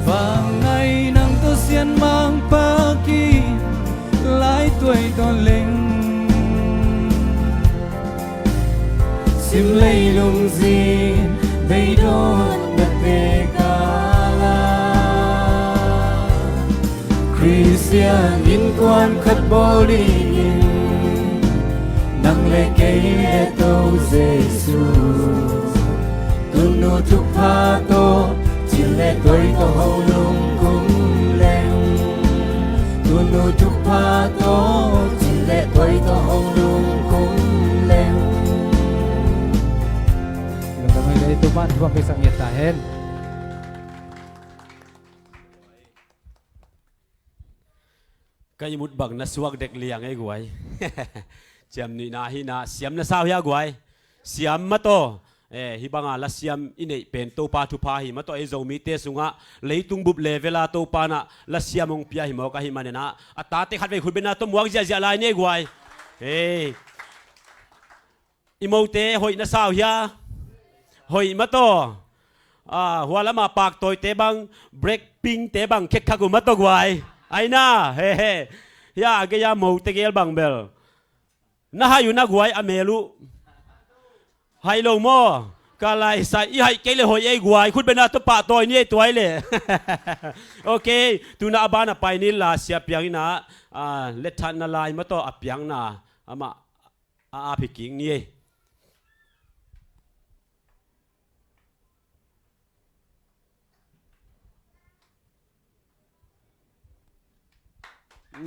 và ngày nắng tôi xiên mang ba kỳ lái tuổi còn linh sim lấy lung gì bây đón bật về gala Christian in quan khát bồ đi nắng lệ cây lệ tâu Giêsu tu nô thúc pha tô chỉ lệ tuổi tô hậu lung cung lên tu nô thúc pha tô chỉ lệ tuổi tô hậu lung cung lên Lung damay le tuman tuam pe sang yet ta hen. cái mút bằng nó suộc đẹp liang ấy guai chém ni na hi na xiêm nó sao ya guai xiêm mà to hi banga la xiêm inei pen to pa thu pa hi mà to ezo mi te sunga leitung bup levela to pa na la xiêm ong pia hi mo ka hi manena ata te khat ve khut bena to muang zia zia lai ne guai imote hoi na sao ya hoi mà to huala ma pak toy te bang break ping te bang khek khagu ma to guai ai na he ya ke ya mo te gel bang bel na hayu na guai amelu hai lo mo ka lai sai i hai ke le hoi ai guai khut bena to pa toy ni toy le okay tu na abana pai ni la sia piang na let than na lai ma to apyang na ama a phiking ni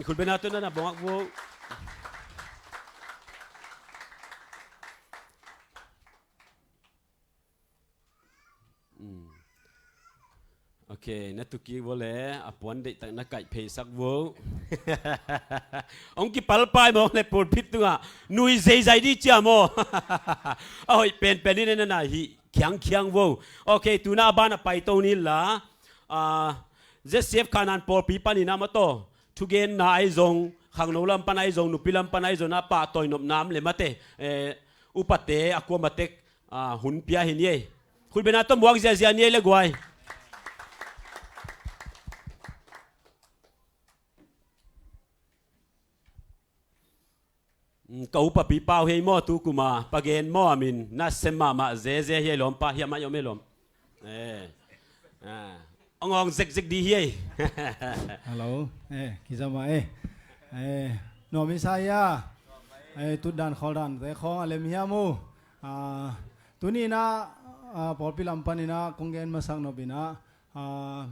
คุณเป็นอะไรตัวนั้นบอกว่าโอเคนัตุกี้ว่าเลยอปวนเด็กตั้งนักไก่เพสักวัวองค์กิปัลปายมองเลยปวดพิษตัวนุยใจดีเจ้าโมโอ้ยเป็นนี่นั่นน่ะฮิเขียงวัวโอเคตัวน่าบ้านไปตรงนี้ละเจสเซฟขนาดปอปีปานี่นะมาโตทุกเย็นนายจงขังโนลัมปนายจงนุปิลัมปนายจงนะป่าต่อยนบน้ำเลยมาเตอุปเตอควมาเตกหุ่นเปียหินเย่คุณเป็นอะไรต้องบวกเสียเนี่ยเลยกวยก็อุปปีเป้าเฮมอตุกุมาปะเกนมอมินนัสเซมาเซเฮลอมปะเฮียมาโยเมลอมองเซ็กดีเฮ้ย Hello kisama no misaya tudan khodan te khong alem hiamu tuni na porpilam panina kongen masang no bina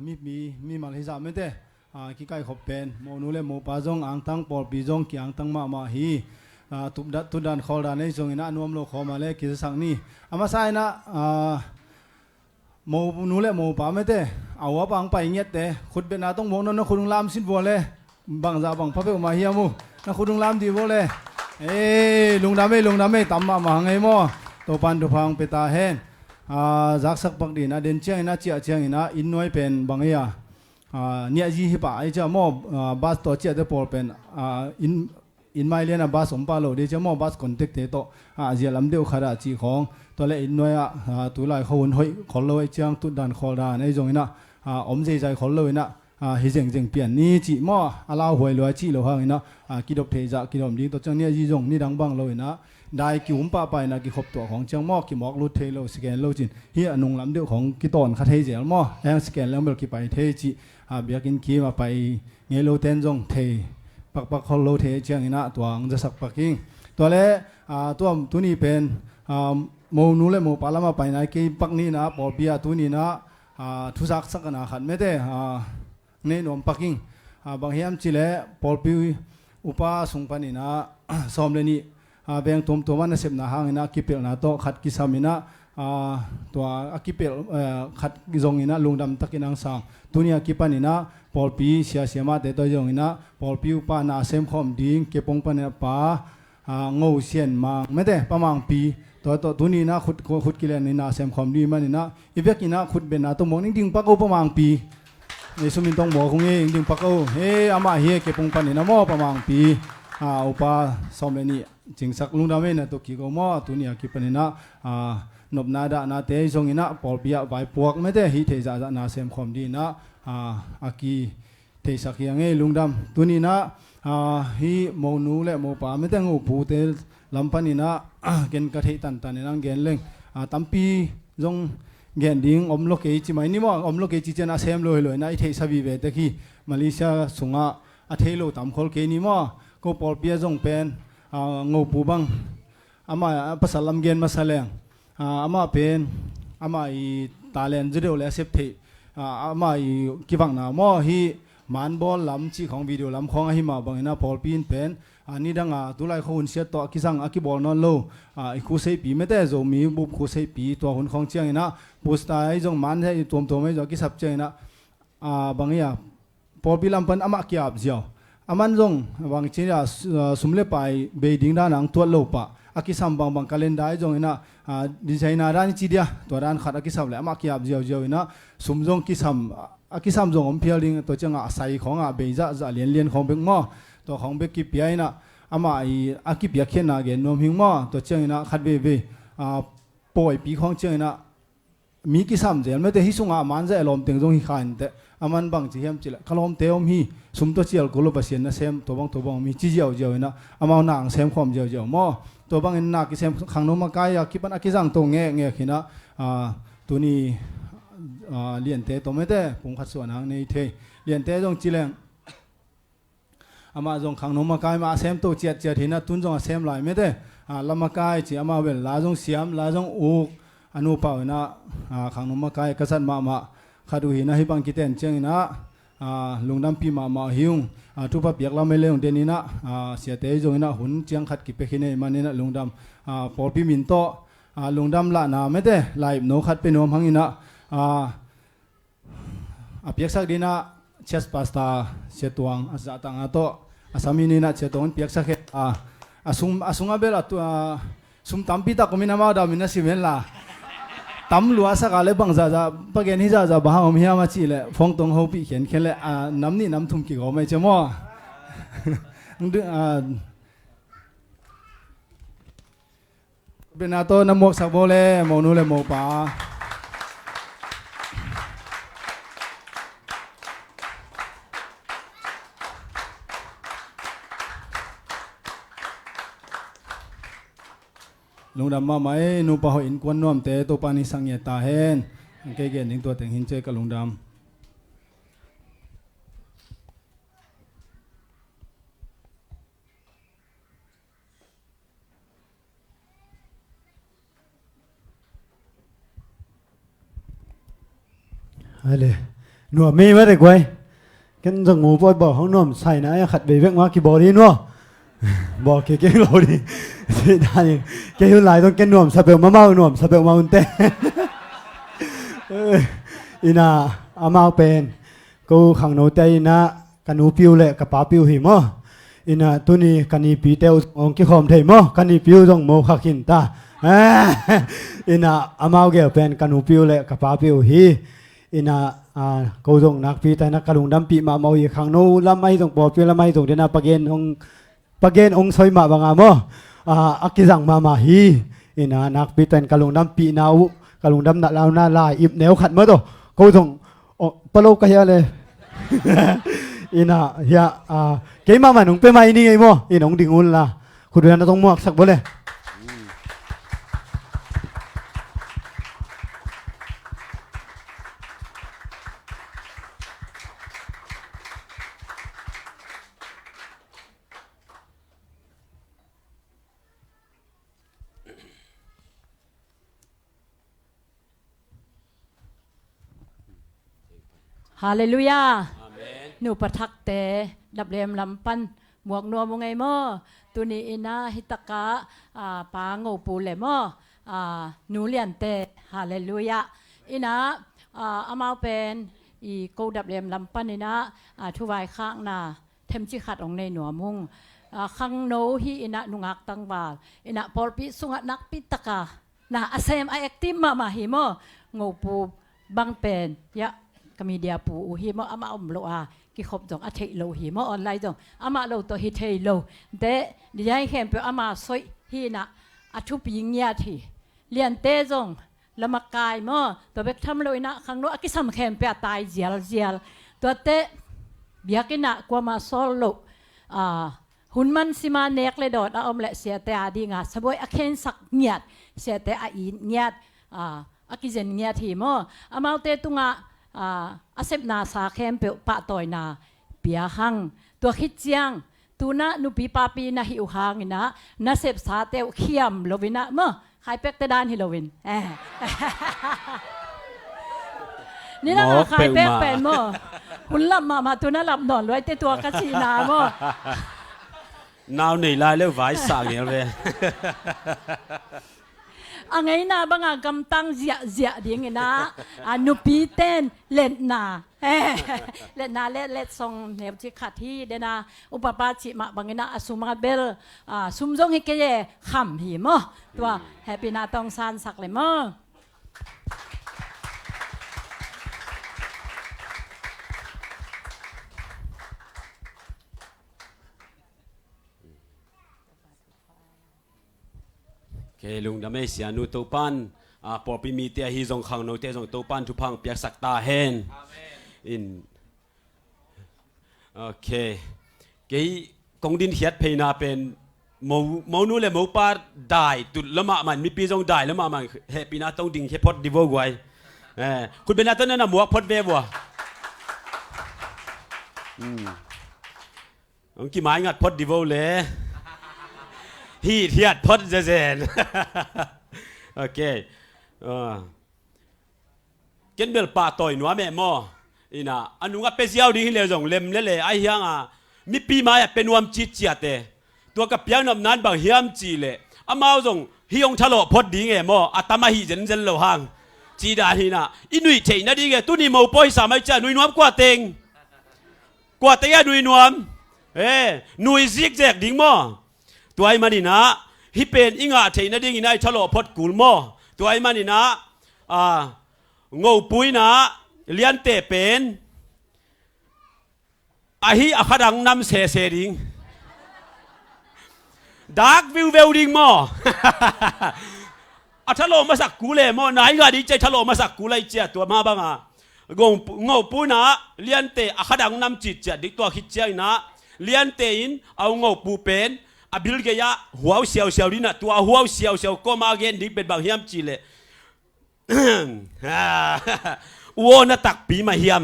mi malhiza mete ki kai khopen mo nule mo pa jong ang tang porpi jong ki ang tang ma hi tudan khodan nei jong ina nuam lo khoma le ki sang ni ama sai na mô nú lệ mô pa mê tê áo bằng phải nhét tê khut bên nào tông mông nó khut làm xin vô lệ bằng giá bằng pháp mà hiam mu nó khut làm thì vô lệ lùng đam mê tắm mà hàng ấy mò tổ pan tổ phang peta hen giác sắc bằng đi na đến chiang na chia chiang na in nuôi pen bằng ấy nia gì hi pa ấy cho mò bas tổ chia để por pen in mai lên bas om pa lo đi cho mò bas contact thế to giờ làm điều khá chỉ khongตัวเล่นน้อยตัวลายเขาหุ่นหอยขอเลยเชียงตุดันขอดานไอ้ตรงนี้นะอมใจขอเลยนะเฮเจงเปลี่ยนนี่จีมั่วอาลาหวยลอยจีเราหางนะกิดดเทจะกิดดดีตัวจังเนี่ยยี่จงนี่ดังบังเลยนะได้กิวมป้าไปนะกิขบตัวของเชียงมั่วกิหมอกรุดเทโลสแกนโลจินเฮียนุ่งลำเดียวของกิตอนคาเทเจลมั่วแองสแกนแล้วเบลกิไปเทจีเบียกินกีมาไปเงโลเทนจงเทปักขอโลเทเชียงนี่นะตัวจะสักปักกิ้งตัวเล่ตัวนี้เป็นโมนูเลโมปาลามาไปไหนกี่ปักนี้นะปอเปียตัวนี้นะทุสักสักนะขันไม่ได้เนนอมปักกิ้งบางเฮียมจิเลปอปีอุปาสงปนินะซ้อมเลนี่เบียงตัวมันเสพนะหางนะกิเปลนะโตขัดกิสามินะตัวกิเปลขัดกิจงนะลุงดำตะกินังสังตัวนี้กิปันินะปอปีเสียมาเตตัวจงนะปอปีอุปานาเซมคอมดิ้งเก็บปงปนินะป้างูเสียนมาไม่ได้ประมาณปีตัวนี้นะขุดกิเลนนี่นะเซมคอมดีมันนี่นะอีเวกินะขุดเป็นนะตัวมองนิ่งดิ่งปักเอาประมาณปีในสมินต้องบอกคงเองดิ่งปักเอาเฮ้อามาเฮเก็บปงปันนี่นะมอประมาณปี อุปาสมเลนี่จิงสักลุงดำเองนะตัวกี่ก็มอตัวนี้กี่ปนินะนบนาดานาเตยทรงอินะปอลเปียใบปวกไม่ได้ฮิเทจานาเซมคอมดีนะอากีเทสักยังไงลุงดำตัวนี้นะฮีโมนูและโมปาไม่ได้งูปูเตลำพันนี่นะเกณฑ์กระเทตันตันนี่นั่งเกณฑ์เล่งตั้มปีจงเกณฑ์ดิ้งอมโลกเอจิไม่นี่มั้งอมโลกเอจิเจนะเซมเลยนะไอเทสบีเวตะกี้มาเลเซียสุงอาเทโลตั้มคอลเกนี่มั้งก็ปอลเปียจงเป็นงูปูบังอามาภาษาลำเกณฑ์มาแสดงอามาเป็นอามาอีตาเลนจุดเดียวเลยเซฟทีอามาอีกี่บังนะมั้งฮีมันบอลลำชีของวิดีโอลำของหิมาบังนะพอลปีนเป็นอันนี้ดังตุลายเขาหุ่นเสียตัวกิสังอากิบอลนอนโลอีคู่เซปีไม่ได้จะมีบุบคู่เซปีตัวหุ่นของเชียงนะบุสตาไอจงมันให้ตัวไม่จะกิสับเชียงนะบางอย่างพอลปีลำเป็นอามาเกียบเจียวอามันจงบางทีสมเล็ไปเบดิ้งด้านหลังตัวโลปะอากิสัมบางกาเลนได้จงนะดีใจนาด้านจีเดียตัวด้านขัดอากิสัมเลยอามาเกียบเจียวนะสมจงกิสัมอากิสัมจงอมเพียริงตัวจังใส่ของเบย์จะเลียนของเบงม้อตัวของเบกิเปียนะอามาอากิเปียเขียนนาเกนนมหิงม้อตัวจังนะขัดเบป่วยปีของจังนะมีกิสัมเจนไม่ได้ฮิสุงมันจะลมตึงจงฮิขันแต่อามันบางจีเฮมจิละขลมเตอมฮีสมตัวเจียวกุลบเสียนนะเซมตัวบางมีจีเจียวนะอามาหนังเซมความเจียวม้อตัวบางนักกิเซมขังนมกายกิปันอากิสังตัวเงี้ยขินะตัวนี้เลียนเตะตัวไม่ได้ผมขัดส่วนหางในเทเลียนเตะจงจีแรงอามาจงขังนมกายมาเซมตัวเจียดหินะตุนจงเซมหลายไม่ได้ลำมกายจีอามาเวลลาจงเสียมลาจงอุกอนุภาเวนะขังนมกายกษัตริย์มาขัดูหินะให้บังกิเตนเจงนะลุงดำปีมาหิวทุบเปียกเราไม่เลี้ยงเดนินะเสียเตะจงนะหุ่นเจียงขัดกิเปขินในมันนี่นะลุงดำปอปีมินโตลุงดำละนาไม่ได้ไล่โนขัดเป็นนวมหังอินะเปียกสักดีนะเชสพาสต้าเชตวงจะตั้งโต๊ะสามีนี่นะเชตวงเปียกสักสุงเบลตัวสุมตั้มปีตาก็มีน้ำมาดามินะสิเวลล่ะตั้มลัวสักอะไรบางจะปะเกนี่จะบ้าอมเฮียมาจีเลยฟงตรงเขาปีเขียนแค่เลยน้ำนี่น้ำทุ่มกี่ก็ไม่เจอมั้งเป็นอาโต้น้ำหมกสักโบเลยโมนูเลยโมปาลุงดำมาไหมนูปะหอยอินกวนน่วมเตะตัวปานิสังเยตาเฮนเกเกนถึงตัวแต่งหินเจกับลุงดำอะไรหนูมีไหมเด็กไว้กันจะงูปล่อยบอกเขาหนุ่มใส่นะขัดเบรกมากี่บอดีนัวบอกเก่งๆเราดิสิได้เก่งหลายต้องแกหนุ่มสเปลมาเมาหนุ่มสเปลมาอุ่นเต้อีน่าอามาเป็นกูขังโนเตอีน่ากันอูปิวเละกับป้าปิวหิมะอีน่าตัวนี้กันอีปีเตอองกิคอมเทมะกันอีปิวต้องโมขักินตาอีน่าอามาเกี่ยวเป็นกันอูปิวเละกับป้าปิวฮีอีน่ากูต้องนักปีแต่นักกระดุงดำปีมาเมาอีขังโนลำไม่ต้องปอดเปลี่ยนลำไม่ต้องเดน่าปะเกนองซอยมาบางอ่ะอากิจังมาฮีอินานักปีแต่กระดุงดำปีนาวกระดุงดำหน้าลาวหน้าลายอิบแนวขัดมาตัวกูต้องปลอกกันเฮียเลยอินาเฮียเกี่ยมาหนุ่มเป็นมาอีนี่ไงมั้งอีน้องดิ่งอุ่นล่ะคุณเรียนต้องมวกสักบ่เลยฮาเลลูยาหนูประทักเตดับเรียมลำปันหมวกนัวมงไงมอตุนีอินาฮิตกะปาโงปูเลมอหนูเลียนเตฮาเลลูยาอินาอามาเป็นอีกูดับเรียมลำปันอินาทุวายข้างนาเทมจิขัดองในหนัวมุงขังโนฮีอินานุงักตังบาอินาปอลปิสุงนักปิตกะนาอาเซมไอเอ็กติมมาหิมโงปูบังเป็นยะkami dia pu uhi mo ama om lo กิขบจงอาเทโลหิมออนไลน์จงอามาโลตัวฮิเทโลเดดิยัยเข้มเปอามาสวยฮีนะอาทุบยิงยาทีเลียนเตจงละมากายมอตัวเบกทำเลยนะขังโนอากิสมเข้มเปตายเจียลตัวเตเบียกินะกว่ามาโซโลหุ่นมันสิมาเนกเลยดอดอมและเสียแต่อดีงาสบวยอเคนสักเงียดเสียแต่อีเงียดอากิเจนเงียดทีมออามาเตตุงอาเซบนาสาเข้มเปปะต่อยนาเปียหังตัวคิดเจียงตูน่ะนุปีปาปีนะหิวหางนะนาเซบสาเตวเขียมโลวินะมอใครเป็กแต่ดานฮิโลวินนี่นะใครเป็กเป็นมอหุ่นลับมาตัวน่ะลับนอนไว้แต่ตัวกระชีนามอnào nỉ lại lấy vải sạc nhiều về anh ấy na bang à cầm tăng dịa đi nghe na nupi ten lên let song nếp chỉ khát hi đây na upapa chỉ mà bang na asuma bel sum zong hi cái khăm hi mo tua happy na tong san sak le mo cái lùng đam mê xia nu tàu pan bỏ pi mi tia hi dòng khang nô tia dòng tàu pan thu phang piak sak ta hen in ok cái công din hiat phe na pen mau nu le mau pa dai tu lama man mi pi dòng dai lama man he pi na tong ding he pot divo guaiคุณเป็นอะไรนะหมวกพดเวบัวองกี่ไม้งัดพดดิโวเลยฮีเทียดพดเจนโอเคเก็นเบลป่าต่อยหนัวแม่หม้ออีน่ะอันนู้นก็เป็นเสี้ยวดีที่เลวส่งเล็มเล่ไอ้เฮียงมีปีไม้เป็นวมจีเจียเตตัวกับเปียงน้ำนั้นบางเฮียมจีเลยอามาส่งฮิยงทะเลาะพดดีไงหม้ออัตมาฮีเจนโลหังจีดาฮีน่ะอินุยเฉยนั่นดีไงตุนี่มาปอยสามไอ้เจ้าหนุ่ยนวมกว่าเต็งหนุ่ยนวมหนุ่ยซิกแจกดิ้งหม้อตัวไอ้มันนี่นะฮิเป็นอิงาเฉยนั่นดีไงทะเลาะพดกุลหม้อตัวไอ้มันนี่นะงูปุยนะเลียนเตเป็นอาฮีอาขัดังนำเสดิงดักวิวเวลดิงหม้อทะโลมาสักกูเลยมั้งไหนก็ดีใจทะโลมาสักกูเลยเจ้าตัวมาบ้างงูปูนะเลี้ยนเตะขัดังน้ำจิตเจ้าดิตัวคิดเจ้านะเลี้ยนเตอินเอางูปูเป็นบิลเกียหัวเสียวดินะตัวหัวเสียวก็มาเกนดิเป็นบางเฮียมจีเลยวัวน่ะตักปีมาเฮียม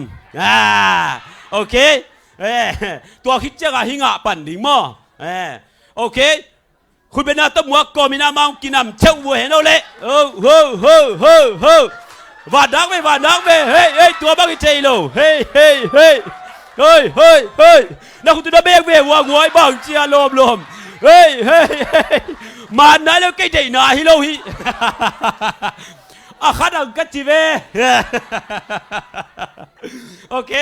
โอเคตัวคิดเจ้าก็หิงะปั่นดิมั้งโอเคคุณเป็นนาตมัวก็มีน้ำมังกินน้ำเช่าวัวเห็นเอาเลยวาดักไปเฮ้ยตัวบังเจโลเฮ้ยนักคุณตัวเบกวัวไอ้บังเจียลมเฮ้ยมาไหนแล้วแกใจหนาฮิโลฮิขัดอังกัดจีเวโอเค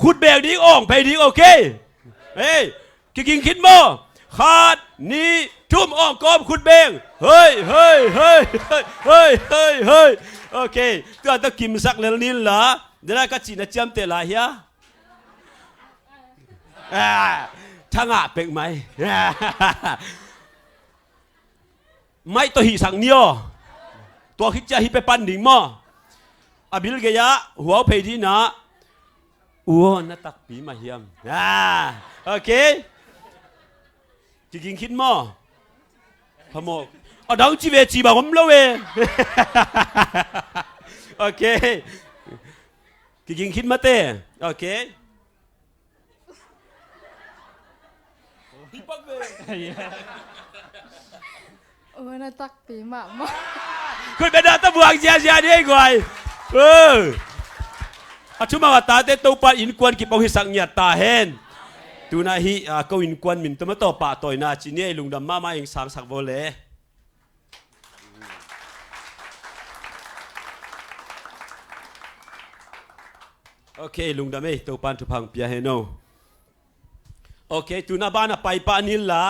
คุณเบกดิ้งอ่องไปดิ้งโอเคเฮ้ยกินคิดมั้งขาดนี่ทุ่มอ้อมกอมคุณเบงเฮ้ยโอเคตัวตะกิมสักเลนินละเดี๋ยวก็จีนจำเตลาเฮียทั้งอ่ะเป็นไหมไม่ตัวหีสังเนียตัวคิดจะหิไปปั้นดิ่งมั้งบิลเกียหัวเพดีนะอ้วนน่าตักปีมาเฮียมโอเคกินคิดมั้งพมกดังจีเวจีบ่ผมเล่าเองโอเคกินคิดมาเต้โอเคน่าตักปีมากมั้งคุณเป็นตาบวงเสียนี่ก่อนชุมาตาเตตัวปาอินควนกิปองหิสังเนียตาเห็นตูน่าฮีก็อินควนมินตัวมาต่อป่าต่อยนาจีนี่ลุงดำมาเองสักโวเล่โอเคลุงดำตัวปันทุพังเปียเฮโนโอเคตูน่าบ้านไปปานิลล่ะ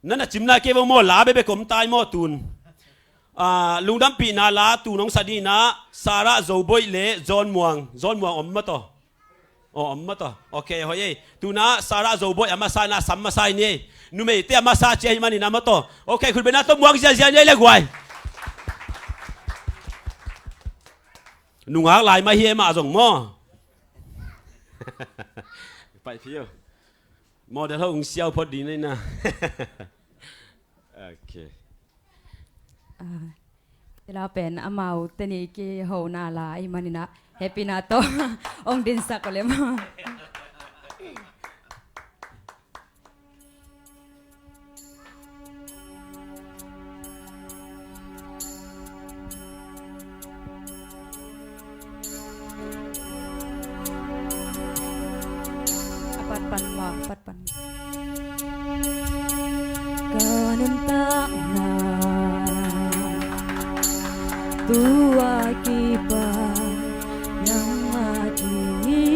นั่นน่ะจิมนาเก็บหม้อลาเบบกมตายหม้อตูนลุงดำปีนาลาตูน้องสดีนะสาระโจบอยเล่จอนม่วงอมมาต่อ oh amma to okay hoye tu na sara zo boy ama sana samma sai ni nu me te ama sa che mani na ma to okay kun bena to muang sia sia ni le gwai nu ngak lai ma hi ma zong mo pai phiêu mo de thong xiao phot di nei na okay เวลาเป็นอาเมาเตนีกีโหนาลายมันนี่นะแฮปปี้นาโตองดินสักเลยมั้งปัดปันว่าปัดปันกานันตานา Tua kipa nang adini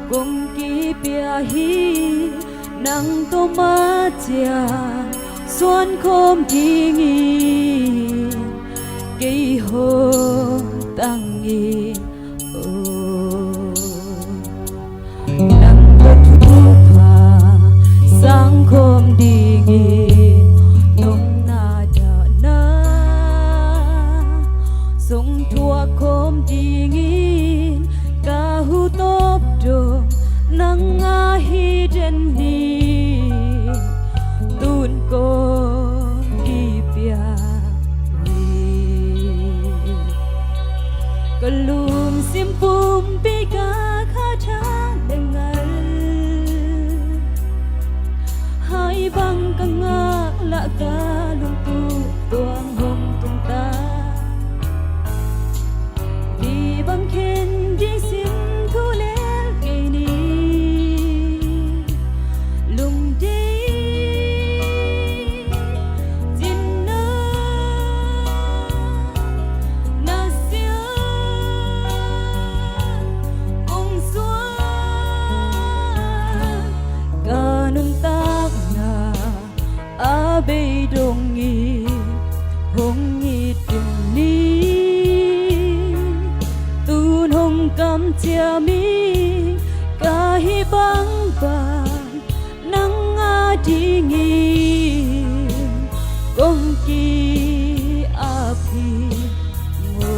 gong kipia hi nang tomatia suan khom dingi kei ho tangi o nang tu pa sang khom dingi sung thua khom dingin kahu top do nang a hi den ni tun ko ki pia kalum simpum pi ka kha tha dengal hai bang ka nga la ka lung tu tuang hom tung ta bang khen đi xin thu lên ngày ni lùng đi tin na na sia ông xóa cả nâng tác na a bê đông nghi hong nghi tình ni cầm chia mi cả hi băng vàng nắng a đi nghi công kỳ a phi ngô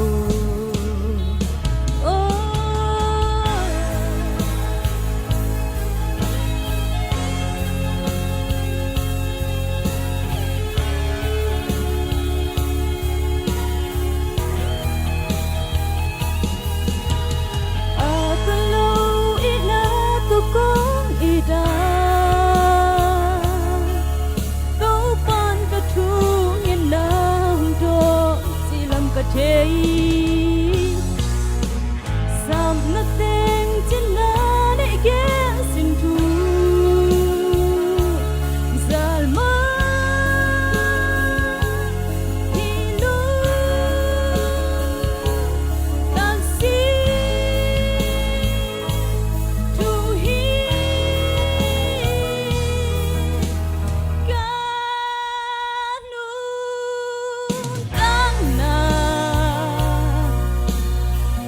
Sam na ten chin na ne ge sin tu zalma hinu taxi tu hi kanu tang na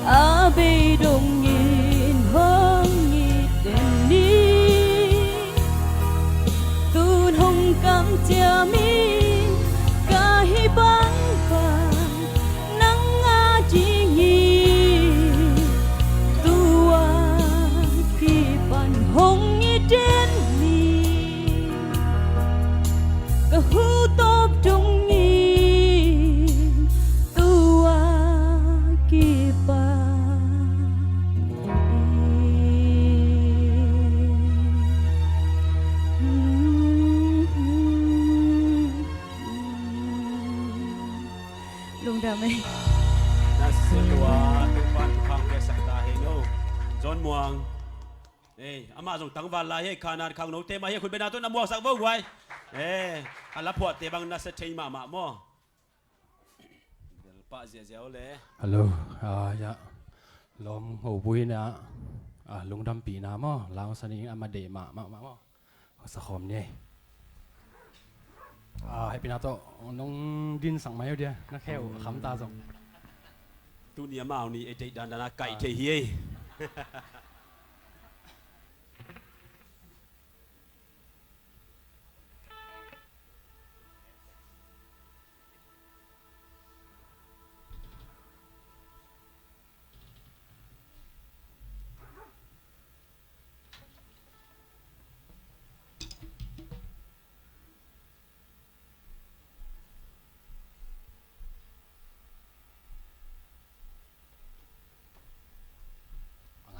a bê đông nghìn hong nghi tên ni tuôn hong cam chia mi cả hi băng vàng nắng a chi nghi tua khi bàn hong nghi tên ni cả hu top trong lung đam ấy na selua tu pan tu khang ke sakta he no John muang ama jong tang van la he khanan khang no te ma he kun bena to na muang sak bo gwai ala phot te bang na sa thei ma mo del pa zia zia le hello ya lom ho bui na lung dam pi na mo lao sani ama de ma mo sa khom niให้พี่นาโตน้องดินสั่งมาอยู่เดียวนักแค่ขำตาส่ง tu nia mau ni e te dana kai te hi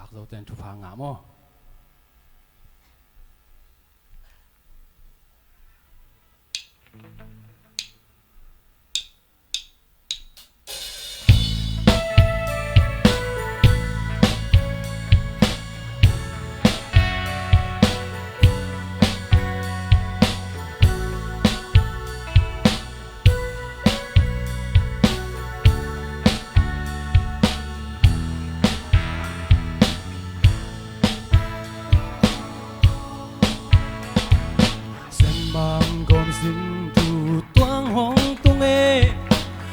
ngạc dấu tên chụp hàng ngã mò xin tu toang hong tung e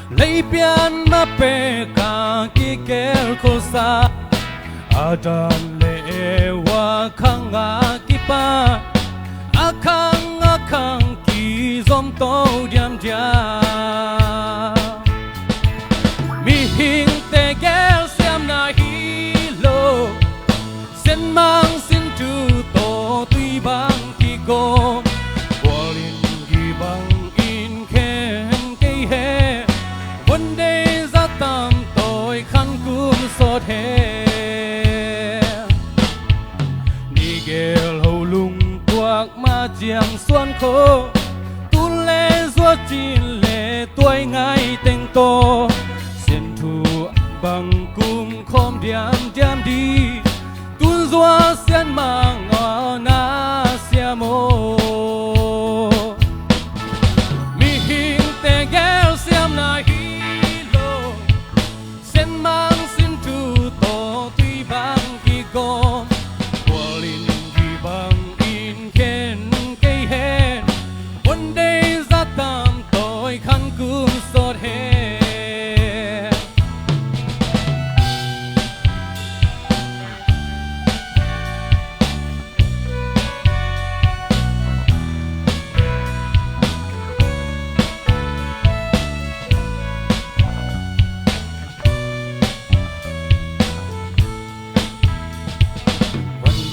lấy bian ma pe ka ki kel ko sa adan le wa khang a ki pa akang ki zom to diam dia mi hing te gel sem na hi lo sen mang xin tu to tui bang ki go so thế đi gel hầu lung quạc ma chiang xuân khô tu lê ruột chín lệ tuổi ngày tình tô xin thu bằng cung khom diam đi tu doa xiên mang ngõ na xia mô mi hình te gel xiêm na hi lo sen mang go Walin gi bang in ken kay hen one day za tam toy khan kum sot he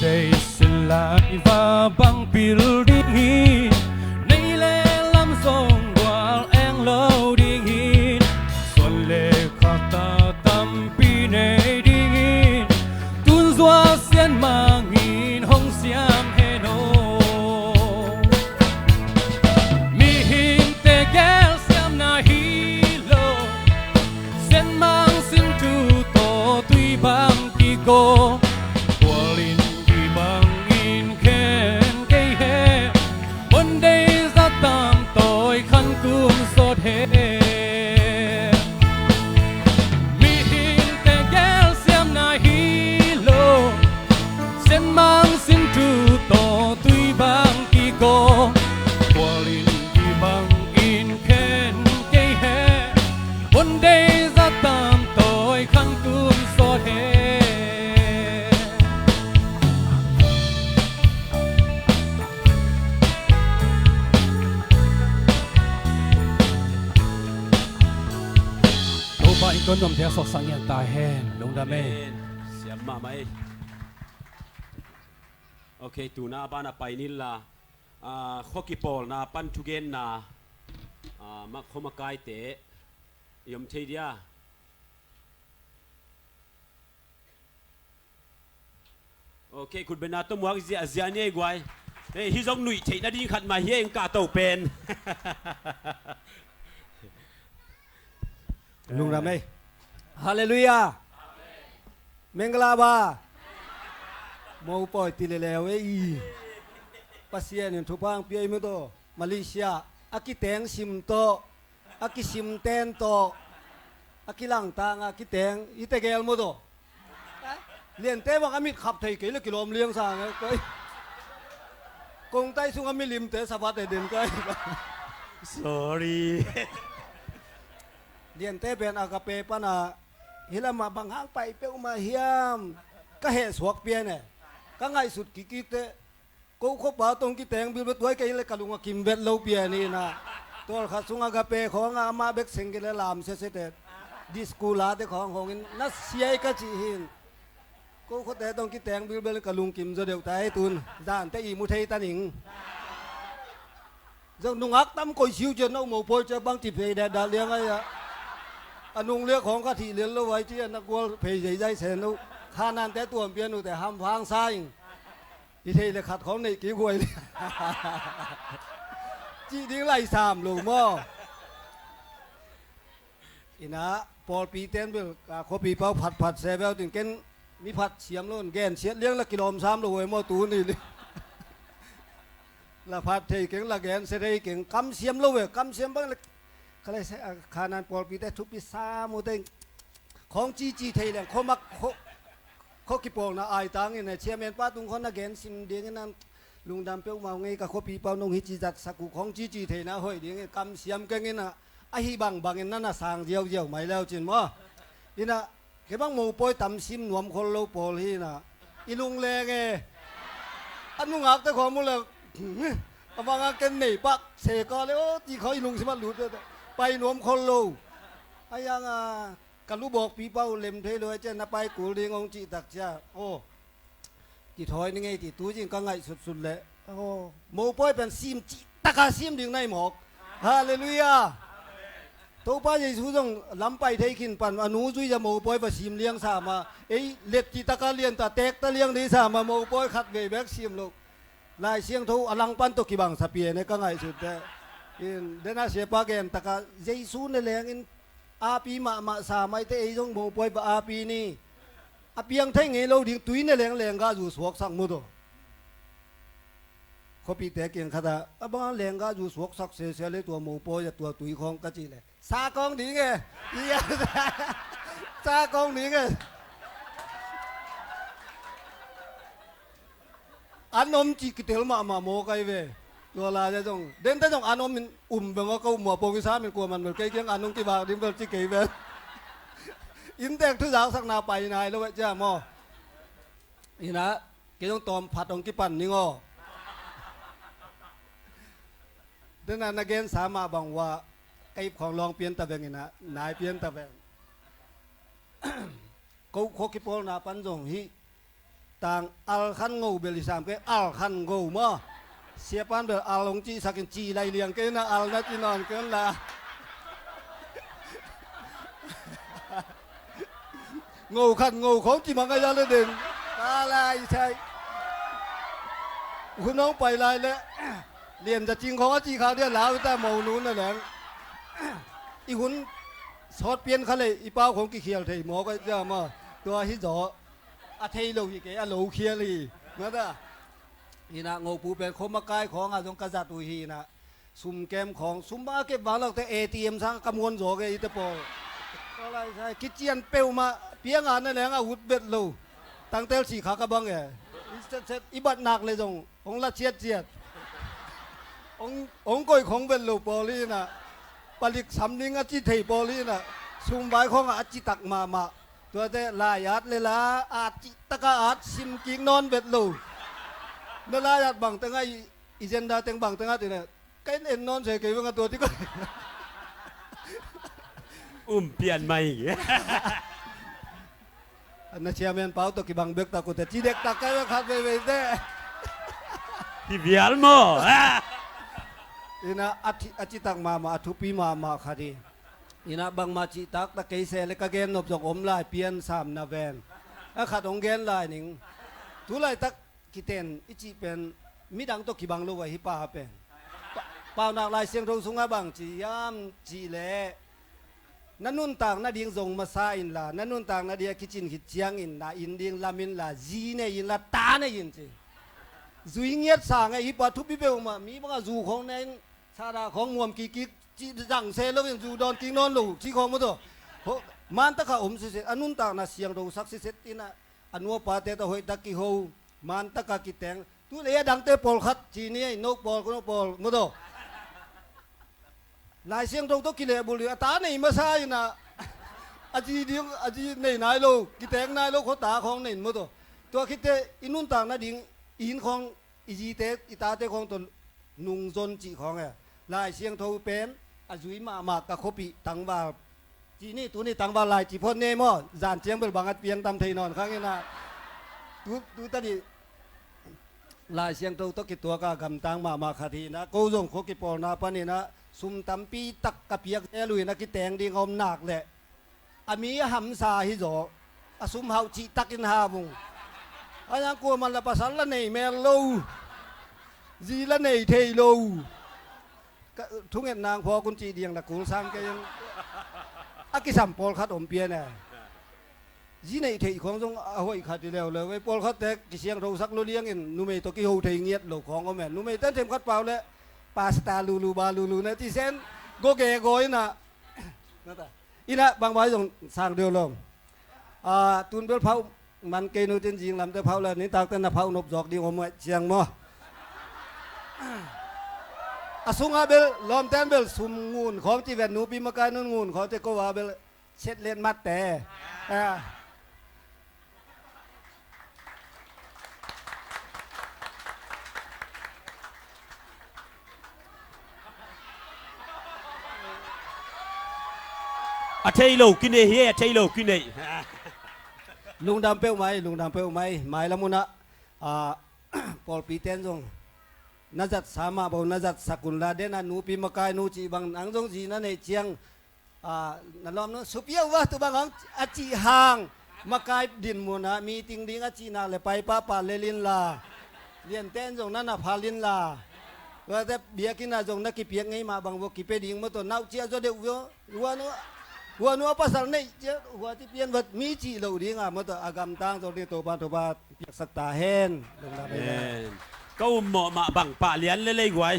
đây xin lại và băng building hi nay lê lâm sông qua em lâu đi hi xuân lê khata tâm pi này đi hi tuôn doa xiên mang hin hong xiam he no mi hin te gel xiam na hi lo xiên mang xin tu to tui bang ki go so thế mi hin te gel xiêm na hi lo sen mang xin tu to tui bang ki go walin ki bang in ken kay he one day za tam toy khan kum so thế bạn con nằm theo sọc sang hiện tại hen lung đam mê xiêm mà mày ok tu na ba na pai nil la hockey ball na pan tu gen na mak khoma kai te yom thei dia okคุณเป็นนาต้มวักเสียเสียเนี่ยกว่าเฮ้ยฮิซงหนุ่ยเทน่าดีขัดมาเฮียงกาโตเป็น lung ram đây hallelujah mengala ba mau poi ti le le i pasien in thupang pi me to Malaysia akiteng sim to akisim ten to akilang tang akiteng itegel mo to liền te bang amit khap thei ke le kilom liang sang cái kong tai sung ami lim te sabat de den kai sorry liền te ben agape pana เฮละมาบางหางไปเปียวมาเฮียมก็เหสวกเปียเนี่ยก็ง่ายสุดกิกิเตกูคบบ่าวตรงกิแตงบิลตัวไกเลยกะลุงกิมเวทโลเปียนี่นะตัวขัดสุงกาเปของอามาเบกเซงกิเลลามเสเสเตดิสกูลาเตของอินนัสเซียกะจีหินกูคบแต่ตรงกิแตงบิลกะลุงกิมจะเดียวแต่ตุนด้านแต่อีมุเทตันหิงจังนุ่งอักตั้มก่อยชิวจนเอาหมูโพจะบังจิเพยแดดเลี้ยงไอ้อนุงเลี้ยของกะทิเลี้ยงเราไว้ที่นักวัวเพยใหญ่ๆเสนุข้านั่นแต่ตัวเปียนุแต่ห้ามพังซ้ายอีเทเลยขัดของในกี่หวยเลยจีดิ้งไล่สามลูกม่ออีนะปอลปีเต้นเบลขอปีเป้าผัดเซเบลถึงเก้นมีผัดเสียมล้นแกนเสียเลี้ยงละกิโลสามลูกหวยม่อตูนี่เลยละผัดเทเก่งละแกนเสด็จเก่งกำเสียมลูกเว้ยกำเสียมบ้างเลยเขาเลยขานันปอลปีเต้ทุบปีสามโมเตงของจีเทเลยเขามักเขาคิดปองนะไอตังเนี่ยเชียร์แมนป้าตุงคนนักเกนซิมเดียงนั้นลุงดำเปียวมาไงกับเขาปีเป้านงฮิจิจักสักุของจีเทนะเฮ้ยเดียงกำเสียมกันงี้นะไอฮีบังนั่นน่ะสางเดียวไม่แล้วจินมั้งนี่นะแค่บางหมู่ปอยตำซิมหนวมคนเราปอลฮีนะอีลุงแรงไงอันนุ่งอักแต่ของมุเลยบางอันเกนนี่ปักเสกเลยโอ้จีเขาอีลุงสิมันหลุดไปหนวมคนเราไอยังกันรู้บอกปีเป้าเล็มเทเลยเจ้าหน้าไปกูเรียงองจีตักจ้าโอ้จีถอยนี่ไงจีตู้จริงก็ไงสุดๆเลยโอ้โมป่วยเป็นซิมจีตะกาซิมดึงในหมอกฮาเลลูยาตัวป้าเยซูต้องล้ำไปเทกินปั่นอนุจุยจะโมป่วยเป็นซิมเลี้ยงสามาเอ้ยเล็ดจีตะกาเลี้ยงตาเต็กตะเลี้ยงดีสามาโมป่วยขัดเกยแบกซิมลูกลายเสียงทูอลังปันตกิบังสเปียเนี่ยก็ไงสุดแต่เดน่าเสียปาเกนตะกาเยซูในแรงอินอาปีมาสาไม่เตยจงโมป่วยปอาปีนี่อาเปียงเท่งเงเราดิ้งตุยในแรงก็อยู่สวกสักมุดเขาปีแต่เกียงขดาบ้านแรงก็อยู่สวกสักเสียเลยตัวโมป่วยตัวตุยของกะจีเลยซากองดิ้งไงซากองดิ้งไงอันนมจีกิเตลมาโมไกเวตัวลาจะจงเดินแต่จงอันนมมันแบบว่าเขาหมัวโปงกิซามันกลัวมันเหมือนเกี่ยงอันนมกี่บาทดิ้งแบบจีเกยเวอินแตกทุกอย่างสักนาไปนายแล้วเจ้าหม้อนี่นะเกี่ยงตอมผัดองกิปั่นนี่งอเดินนักเกณฑ์สามารถบังว่าไอ้ของลองเปลี่ยนตะเบงนี่นะนายเปลี่ยนตะเบงเขาโคกิโปลนาปันจงฮีต่างอัลคันงูเบลิสามเกอัลคันงูมั้งเสียปันเบลอัลลงจีสักจีไรเลียงเกนะอัลนัจีนอนเกินละงูขันงูของจีมังกรยาเลยเด่นตาลายใช่คุณน้องไปลายแล้วเรียนจะจริงของจีเขาเดียวหลาวแต่หมูนู้นนั่นแหละอีหุ่นสอดเปลี่ยนเขาเลยอีเป้าของกี่เขียวเทหมอก็จะมาตัวฮิจออาเทโลอีกอาโลเคียรีนั่นแหละนี่นะงูปูเป็นคมกายของอาจงกษัตริย์ตุฮีนะซุ่มแกมของซุ่มมาเก็บวางเราแต่ATMสังกำมวลโจกอีตะโปอะไรใช่คิดเจียนเปียวมาเปียงานนั่นแหละอาวุธเบ็ดโลตั้งเตลสีขากระบังเอ๋อีบัดหนักเลยจงองละเจียดองก้อยของเบ็ดโลปอลีนะผลิตสำนิงอจิเทปอลีนะซุ่มใบของอจิตักมาตัวแต่ลายอัดเลยละอาจิตกะอัดซิมกิงนอนเบ็ดโลเวลาอยากบังตั้งไงอีเจนดาตั้งบังตั้งไงตัวเนี่ยใครเอ็นนอนเฉยเกยว่าตัวที่ก็เปลี่ยนใหม่นั่นเชียร์แมนเป้าตัวกี่บังเบิกตากูแต่จีเด็กตาใครว่าขาดไปเด้ที่เบียลโมนี่นะอาจิตักมาทุปีมาคดีนี่นะบังมาจิตักตะเกยเสเลกเกนนบจงอมลายเปลี่ยนสามนาเวนขาดองเกนลายหนึ่งทุไลตักกิเตนอิจิเป็นมิดังตัวกี่บังรู้ไว้ฮิป้าเป็นเป่าหนักลายเสียงทงสุงอาบังจียามจีเล่นั่นนุ่นต่างนาดิงส่งมาซาอินละนั่นนุ่นต่างนาเดียคิจินคิดเจียงอินละอินดิงลามินละจีเนอินละตาเนอินจีจุยเงียบสางไอฮิปาทุบปิเปลมามีบางจูของเนงชาดาของมวมกิกิจีจังเซลแล้วยังจูดอนกิงนอนลูจีของมันตัวมันตะขาอมเสร็จอันนุ่นต่างนาเสียงเราสักเสร็จอินะอันวัวปาเตตะหอยตะกิโฮมันตะกากิแตงตุเลียดังเตปอลขัดจีนี่นกปอลก็นกปอลมันตัวลายเสียงตรงตัวกิเลบุรีตาในมาซาอยู่นะ อาจีดิ้งอาจีในนายโลกิแตงนายโลเขาตาของในหมดตัวคิดเตอินุ่นต่างนาดิ้งอินของอีจีเตอีตาเตของตัวนุงจนจีของลายเสียงโทเป็นอาจุยมามากกะคบิตังว่าจีนี่ตัวนี้ตังว่าลายจีพ่นเนมอจานเจียงเปิลบังอัดเปียงตำไทยนอนข้างนี้นะดูตาดิลายเสียงโทตกิตัวกะกำตังมาคดีนะกูจงโคกิปอนาปนี่นะซุมตำปีตักกะเปียกเอลุยนะกิแตงดิ้งอมหนักแหละอามีหำซาฮิโจอาซุมเฮาจีตักอินฮาบุงอายังกลัวมันละภาษาละในแมลโลจีละในเทโลทุกเงินนางพอคุณจีเดียงละกูสร้างแกยังอากิสัมปอลคัดอมเปียเนี่ยจีในเทของจงเอาไว้ขัดอยู่แล้วเลยไว้ปอลคัดแต่กิเสียงเราสักลุเลี้ยงอินนุ่มตัวกิโฮเทเงียดหลอกของก็แม่นุ่มเต้นเต็มคัดเปล่าเลยปาสตาลูบาลูนะที่เซนโกเกโกยนะนั่นแต่อีน่ะบางวันจงสร้างเดียวลงตุนเบลเผามันเกนูจริงๆลำแต่เผาแล้วนี่ตากแต่น่ะเผานบจอกดีอมเชียงมั้งสุงอาเบลลอมแตนเบลสุมงูนของจีเวนนูปีมากายนุ่นงูนของเจโกวาเบลเช็ดเล่นมัดแต่อาเทโลกินเอเฮอาเทโลกินเอลุงดำเป้าไหมลุงดำเป้าไหมหมายละมุนะปอลปีเตนจงนัจัดสามาบ่นัจัดสกุลลาเดนันูปีมากายนูจีบังอังจงจีนั่นในเชียงนั่นล้อมนู้สุเปียววะตัวบางอังอาจีหางมากายดินมุนะมีติงดิงอาจีนาเลยไปป้าเลลินลาเรียนเต้นจงนั่นน่ะพาลินลาว่าแต่เบียกินน่ะจงนักกิเปียงไงมาบางวกิเปดิงมาตัวน่าเจียจะเดือดวัวนัวภาษาในเจ้าวัวที่เปลี่ยนวัดมีจีเหล่าดีงามมาตัวอากรรมตั้งตัวนี้ตัวบ้านเปียกสักตาเห็นลงดาไปก็เหมาะมาบังป่าเลี้ยนเลยไว้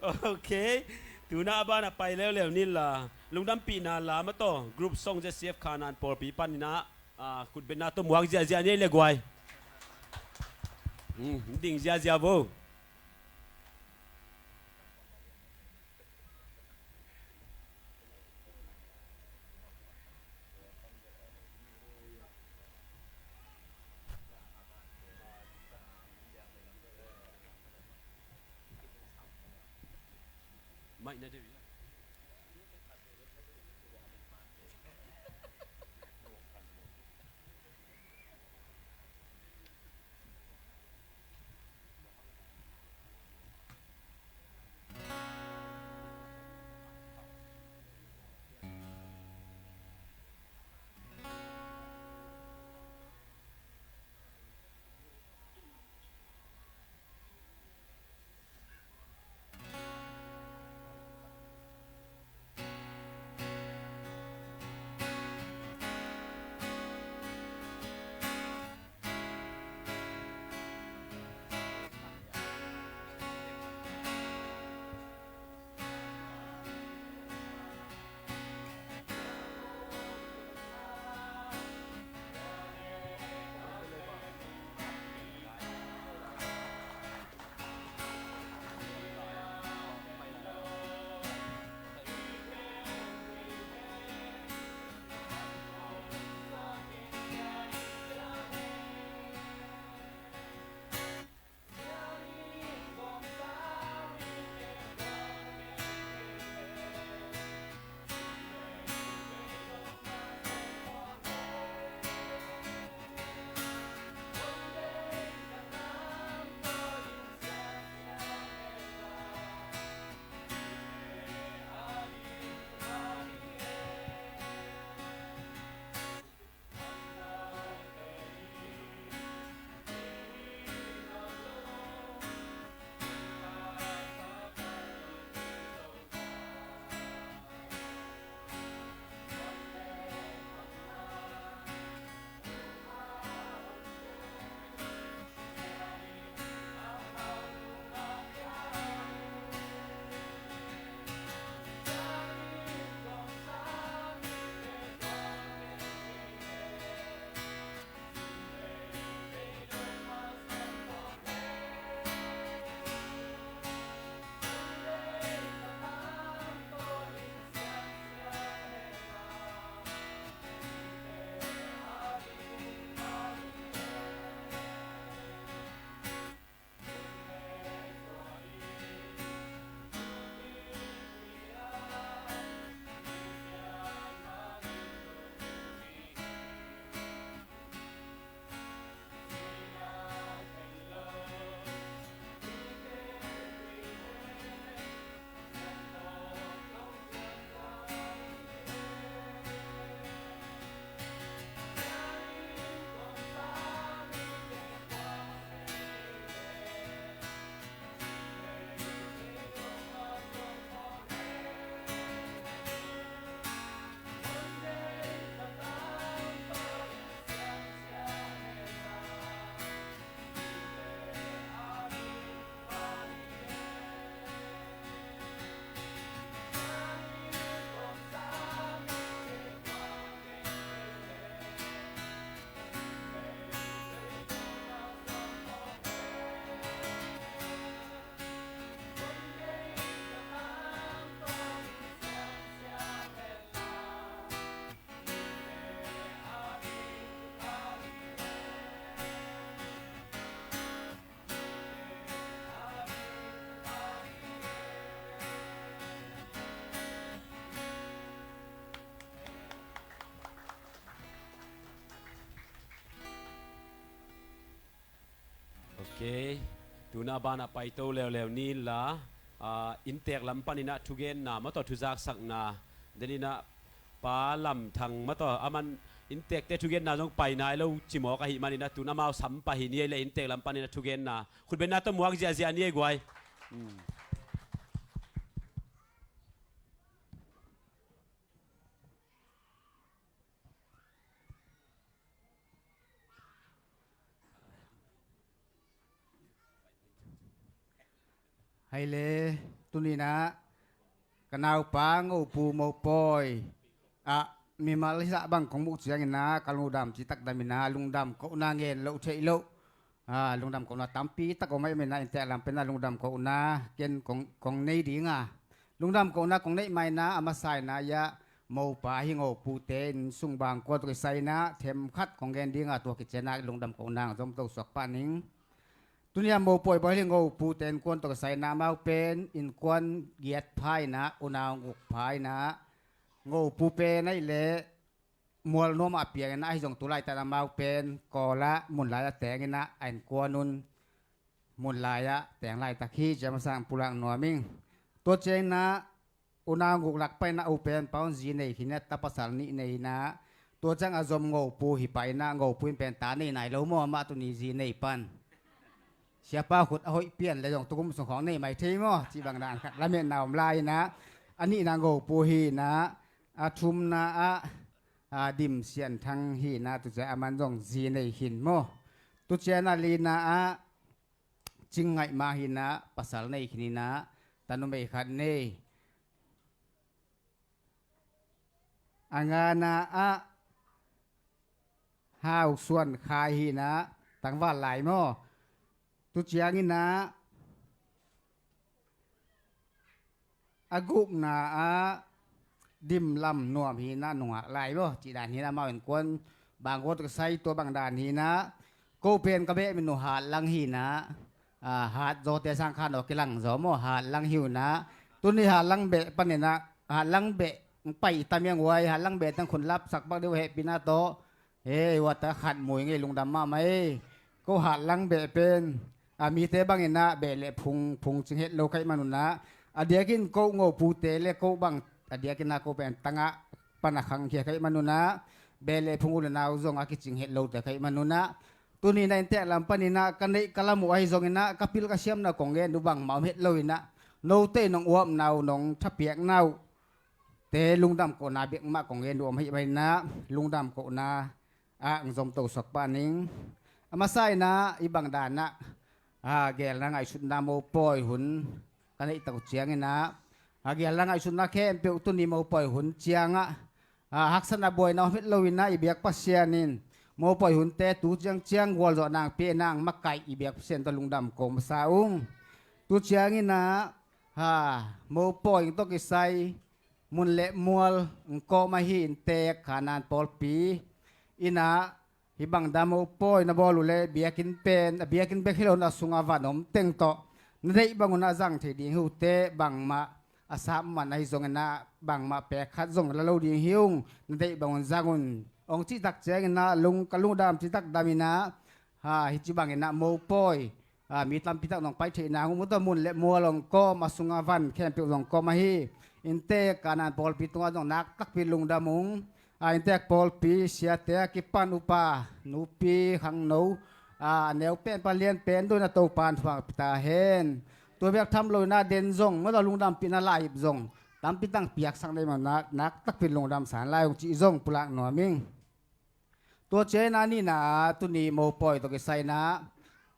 โอเคตูน่าบ้านไปแล้วนี่ล่ะลุงดำปีนาลามาต่อกรุ๊ปส่งจะเสียบขานานปอปีปันนี่นะคุณเป็นนาตัวหมวกเจียนี่เลยไว้ดิ่งเจียโวไม่นะเดี๋ยว เคตูน่าบ้านไปโตแล้วนี่ละอินเตกลำปันนี่นะทุเกนนะมาต่อทุจากสักนะเดนี่นะปาลำทางมาต่ออามันอินเตกแต่ทุเกนนะต้องไปนะแล้วจิมอกะหิมันนี่นะตูน่ามาสัมปะหินี่เลยอินเตกลำปันนี่นะทุเกนนะคุณเป็นนักต้มวักเจียนี่กวยให้เลตุนีนะกันเอาปางเอาปูมาปอยมีมาลิสะบังของมุกเสียงนะกาลุงดำจิตักดามินาลุงดำก็นาเงินเราเชยโลลุงดำก็นาตั้มปีตักก็ไม่เป็นนาอินเตอร์ลำเป็นนาลุงดำก็นาเกณฑ์ของในดีงาลุงดำก็นาของในไม่นะอามาใส่นายะมูป่าหิงโอปูเตนสุงบางก็ตัวใส่นะเทมคัดของเกณฑ์ดีงาตัวกิจนาลุงดำก็นางสมตัวสกปานิงตุนียโมป่วยบ่อยเรื่องงูปูเตนควนตัวใส่น้ำเอาเป็นอินควนเกียดพายนะอุณาอุกพายนะงูปูเปนนั่นแหละมัวน้อมอาเปียงนะให้ส่งตัวไล่แต่น้ำเอาเป็นก่อละมุนลายแต่งนะไอ้กวนนุนมุนลายแต่งลายตะขี้จะมาสร้างปุรังหนัวมิงตัวเจนนะอุณาอุกหลักไปนะอุเป็นป้อนจีในหินตะปัสสานิในนะตัวจังอาจมงูปูหิไปนะงูปูเป็นตาในไหนเรามัวมาตัวนี้จีในปันเสียป้าขุดเอาเปลี่ยนเลยส่งตุ้มส่งของในใหม่เทมั้งจีบางด่านครับแล้วเมียนาวลายนะอันนี้นางโกปูฮีนะอาทุมนะดิมเสียนทางฮีนะตุเจอามันส่งจีในหินมั้งตุเจนาลีนะจิงไงมาฮีนะภาษาในหินนะตันุไม่ขัดเนอางานะห้าวส่วนคายฮีนะตั้งว่าหลายมั้งตุเจียงินะอากุกนาดิมลำนัวพีนะหนัวไหลบ่จีดานฮีนะมาเป็นคนบางคนก็ใส่ตัวบางด่านฮีนะโกเป็นกระเบะเป็นหนูหาดลังฮีนะหาดโจเตสังขารออกกิลังโจโมหาดลังหิวนะตัวนี้หาดลังเบะปนนะหาดลังเบะไปตามยังไวหาดลังเบะทั้งคนรับสักบักเดียวเหตุปีนาโตเฮ้ว่าแต่ขัดมวยไงลุงดำมาไหมก็หาดลังเบะเป็นมีเตบังเงินนะเบลเล่พุงจึงเห็ดโลกให้มนุษย์นะเดียกินโกงปูเตเล่โกบังเดียกินนาโกเป็นตั้งปนักขังเขียให้มนุษย์นะเบลเล่พุงอุลนาอุจงอากิจึงเห็ดโลแต่ให้มนุษย์นะตัวนี้ในเตะลำปนินะกันในกะละมัวให้จงนะกับพิลกเสียมนะของเงินดูบังมาเห็ดโลนะโนเตนองอ้วมนาวน้องทับเปียกนาวเตลุงดำโกนาเบียกมาของเงินดูให้ไปนะลุงดำโกนาสมโตสกปานิงมาใส่นะอีบังดานนะเกลนังไอชุดนาโมปอยหุนกันไอตะกุเจียงนะเกลนังไอชุดนาเข้มเปียวตุนีโมปอยหุนเจียงฮักษณะบอยน้องเฮ็ดโลวินะอีเบียกปัสเซียนินโมปอยหุนเตตูเจียงเจียงวอลจอนางเปียนางมักไก่อีเบียกเซนตะลุงดำโกมสาอุงตูเจียงนี่นะโมปอยต้องกิไซมุนเละมัวก็มาหินเตกขานานปอลปีอินะฮิบังดามปอยนาบอลุเลเบียกินเป็นเบียกินเบคิโลนาสุงอาวานอมเต็งโตนั่นได้บังอุนาจังที่ดีหิวเตบังมาอาสามันให้ทรงนะบังมาเปะขัดทรงแล้วเราดีหิวนั่นได้บังอุนจังอุนองที่ตักเจงนะลุงกะลุงดามที่ตักดามินะฮิจิบังนะโมปอยมีตามพิทักษ์น้องไปเทนามุตมุนเละมัวลงก็มาสุงอาวานแค่เปียวลงก็มาฮีอินเตการนานปอลปิตัวจงนักตักพิลุงดามุงอินเตกปอลปีเสียเตะกิปันอุปานูปีขังนูแนวเป็นปลาเลียนเป็นด้วยนะตัวปานฝั่งตาเห็นตัวเบียกทำโรยนาเด่นซงเมื่อเราลุงดำปีนาลายซงตามปีตั้งเปียกสังได้มานักตักเป็นลุงดำสารลายของจีซงปลักหน่อมิงตัวเจนานี่นะตุนีโมปอยตัวกิไซนะ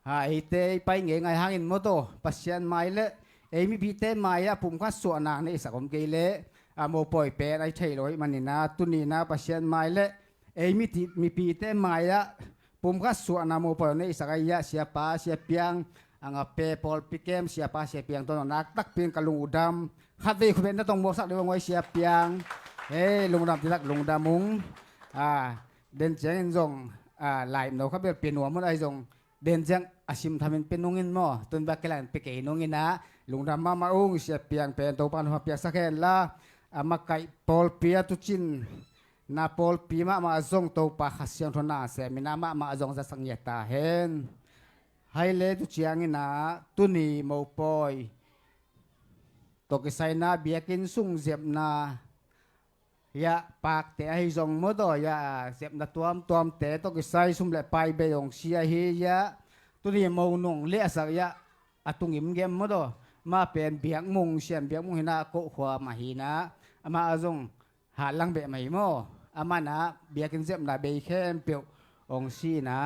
ไอเตไปเงี้ยไงหางอินโมโตปัสเซียนไม้เละมีพีเตไม้ปุ่มข้าส่วนนางในสังคมเกเละโมปอยเปรไอเทลอยมันนี่นะตุนีนะปัสเซียนไม้เละมีพีเตไม้ปุ่มข้าส่วนนางโมปอยในสักยะเสียป้าเสียเปียงเปปอลปิเกมเสียป้าเสียเปียงตัวนักตักเปียงกับลุงดำขัดดีคุณเป็นต้องโมสักเดียวงไว้เสียเปียงลุงดำที่รักลุงดำมุงเดินเจียงจงหลายเราเขาเป็นหัวมันไอจงเดินเจียงอาชิมทำเป็นนงินมั้งต้นแบบกลางเป็นเกยนงินนะลุงดำมาอุ้งเสียเปียงเป็นตัวปันหัวเปียสักแค่ละมาไก่ปอลเปียตุจินนาปอลปีมาจงตัวปะขัดเสียงทนาเสมินามาจงจะสังเกตตาเห็น ให้เลตุเชียงนะตุนีโมปอยตกใส่นาเบียกินสุ่งเสียบนายะปากแต่ให้จงมดอยะเสียบนาตัวมแต่ตกใส่สุ่มเลยไปเบยองเสียเฮียะตุนีโมนงเลี้ยสักยะอตุงิมเกมมดอมาเป็นเบียกมุงเสียนเบียกมุงหินาโกขวามาหินะอามาจงหาลังเบะไม่โมอามานะเบียกินเสียบนาเบยแค่เปียวองสีนะ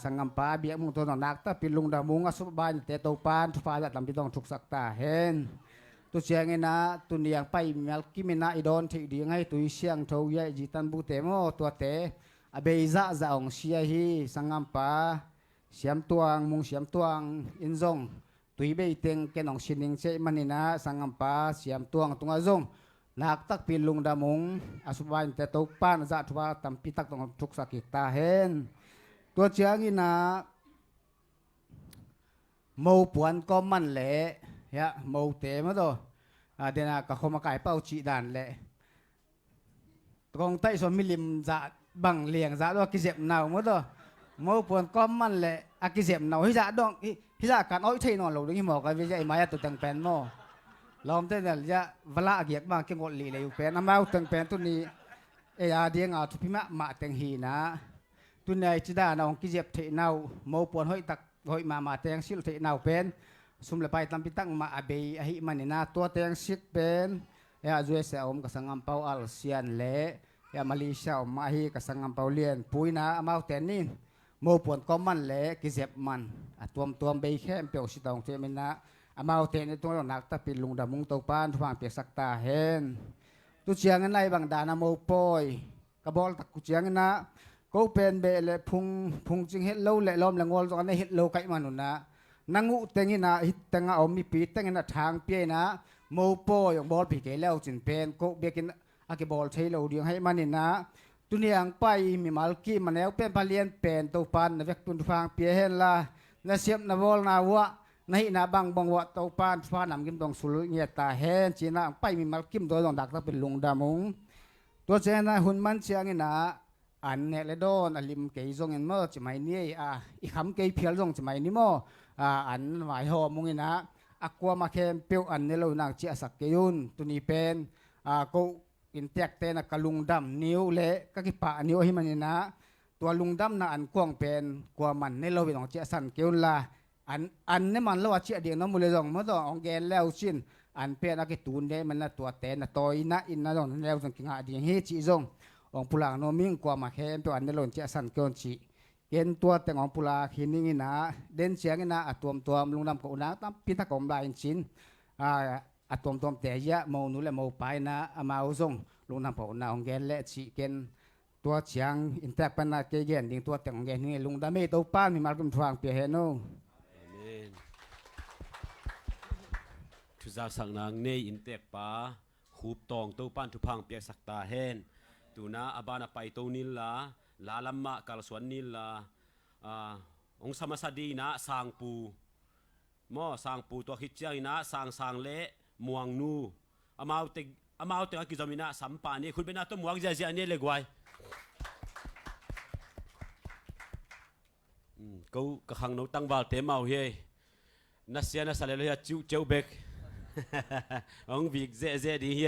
สังกัมปาเบียมุงตัวนักตาปิลุงดามุงอสุบานเตโตปานทุฟ้าจะทำพิธีทุกสักตาเห็นตุเชียงนะตุเนียงไปมีลกิมินาอิดอนที่ดีไงตุยเชียงทวียจิตันบุเตโมตัวเตอเบยซาองเชียฮีสังกัมปาเสียมตัวมุงเสียมตัวอินซงตุยเบยเต็งเกนองชินิงเชมันนี่นะสังกัมปาเสียมตัวตุงอซงนักตักปิลุงดามุงอสุบานเตโตปานจะทุฟ้าทำพิธีทุกสักตาเห็นตัวเชียงนี่นะโมปวนก็มันแหละฮะโมเตะมาตัวเดี๋ยวนะก็เขามาไก่เป้าจีด่านแหละตรงใต้ส่วนมิลิมจะบังเลียงจะด้วยกิเจ็บหนาวมาตัวโมปวนก็มันแหละอากิเจ็บหนาวฮิจะดองฮิจะการอ้อยใช่นอนหลงดึงหมอกกันวิจัยมายาตัวตังเป็นโมลองเต้นจะเวลาเกียกบางเกี่ยงกดลีเลยอยู่เป็นน้ำมาตังเป็นตัวนี้เดียงเอาทุพิมะมาตังหีนะตุนในจิดาน้องกิเจ็บเทนาวโมปวนห้อยตักห้อยมาเตียงสิลเทนาวเป็นสมเลไปตามพิตั้งมาอเบยอหิมันนี่นะตัวเตียงสิกเป็นจุเอสอมกับสังกัมเปาอัลเซียนเละมาเลเซียมาฮีกับสังกัมเปาเลียนปุยนะมาเอาแต่นี่โมปวนก็มันเละกิเจ็บมันตัวเบยแค่เปียวสิตองเทมินะมาเอาแต่ในตัวนักตะปิลุงดามุงตกปานทุกฝั่งเปียกสักตาเห็นตุเชียงอะไรบางดานาโมปอยกระบอกตะกุเชียงนะก็เป็นเบลพุงจึงเฮ็ดโลเละล้อมละงอลตอนนี้เฮ็ดโลไก่มันนุนะนังอุเตงินะฮิตตังเอามีปีตังนะทางเปียนะโมโปอย่างบอลผีเกล้าจินเป็นก็เบียกินอากิบอลใช้เราเดียงให้มันนี่นะตุนียงไปมีมาลกี้มันแล้วเป็นพาเลียนเป็นตัวปันนะเวกตุนฟางเปียเห็นละนะเสียบนะบอลนะวะนะฮินะบังวะตัวปันฟ้านำกิมตองสุลเงียตาเห็นจีน่าไปมีมาลกิมตัวต้องดักต้องเป็นลุงดามุงตัวเจนะหุ่นมันเชียงนี่นะอันเนี่ยเลยโดนอลิมเกยจงเงินเมื่อจะไม่นี่อีกคำเกยเพียรจงจะไม่นี่มั่วอันหมายหอมุงนะอักวามาเข้มเปียวอันเนี่ยเราหนักเจียสักเกยุนตัวนี้เป็นก็อินเตกเตนะกลุงดำนิ้วเละก็กิปะนิ้วให้มันนี่นะตัวลุงดำนะอันกว้างเป็นกว่ามันเนี่ยเราเป็นของเจียสันเกยุนละอันเนี่ยมันเราว่าเจียเดียงน้ำมือเลยจงเมื่อตอนองแกนแล้วชินอันเป็นอักตูนเนี่ยมันละตัวเตนะตัวอินะอินนะจงแล้วจงกินอาดีเฮจิจงองปุลาโนมิงกว่ามาแค่ตัวอันเดลอนเจสันเกินชีเห็นตัวแต่ของปุลาหินนี่นะเด่นเสียงนะตัวลุงดำกับอุณาตั้มพิทักษ์ของลายชินตัวแต่ยะโมนุและโมไปนะมาอุซงลุงดำกับอุณาของแกนและชีเกนตัวเสียงอินเตอร์ปันนาเกยนดิ่งตัวแต่ของแกนนี่ลุงดำไม่ตัวป้ามีมากุมทวางเปียเฮโนทุจาสังนางเนยอินเตกป้าคูบตองตัวป้านทุพังเปียสักตาเฮนตูน่าอบานาไปตัวนิลลาลาลัมมะกาลสวนนิลลาองสมาสดีนะสางปูหม้อสางปูตัวขิดเจียนะสางเละมวงนูอามาเอาเตกิจามินะสัมปานี่คุณเป็นนาตัวมวงเจียนี่เลยกวยกูกระหังนตั้งบาลเตมเอาเฮนัสเซียนัสเลเลยจิ้วเจ้าเบกองวิกเจดีเฮ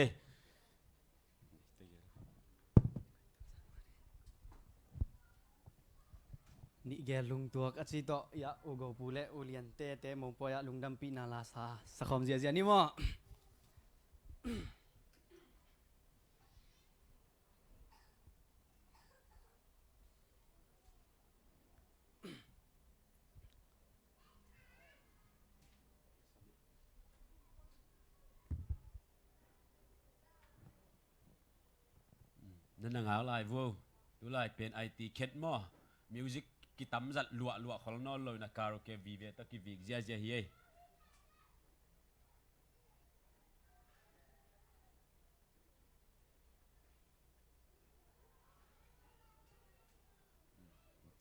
นี่แกลุงตัวก็สิโตยะอุโกปูเลอุเลียนเตมงปอยะลุงดำปีนาลาซาสะคอมเจียนี่มั้นั่นหาอะไรวูดูไลเป็นไอทีเคทมั้งมิวสิกกิตามจัดลัวของนอนเลยนะคาราโอเกะวีเวตะกี้วิกเจียเฮีย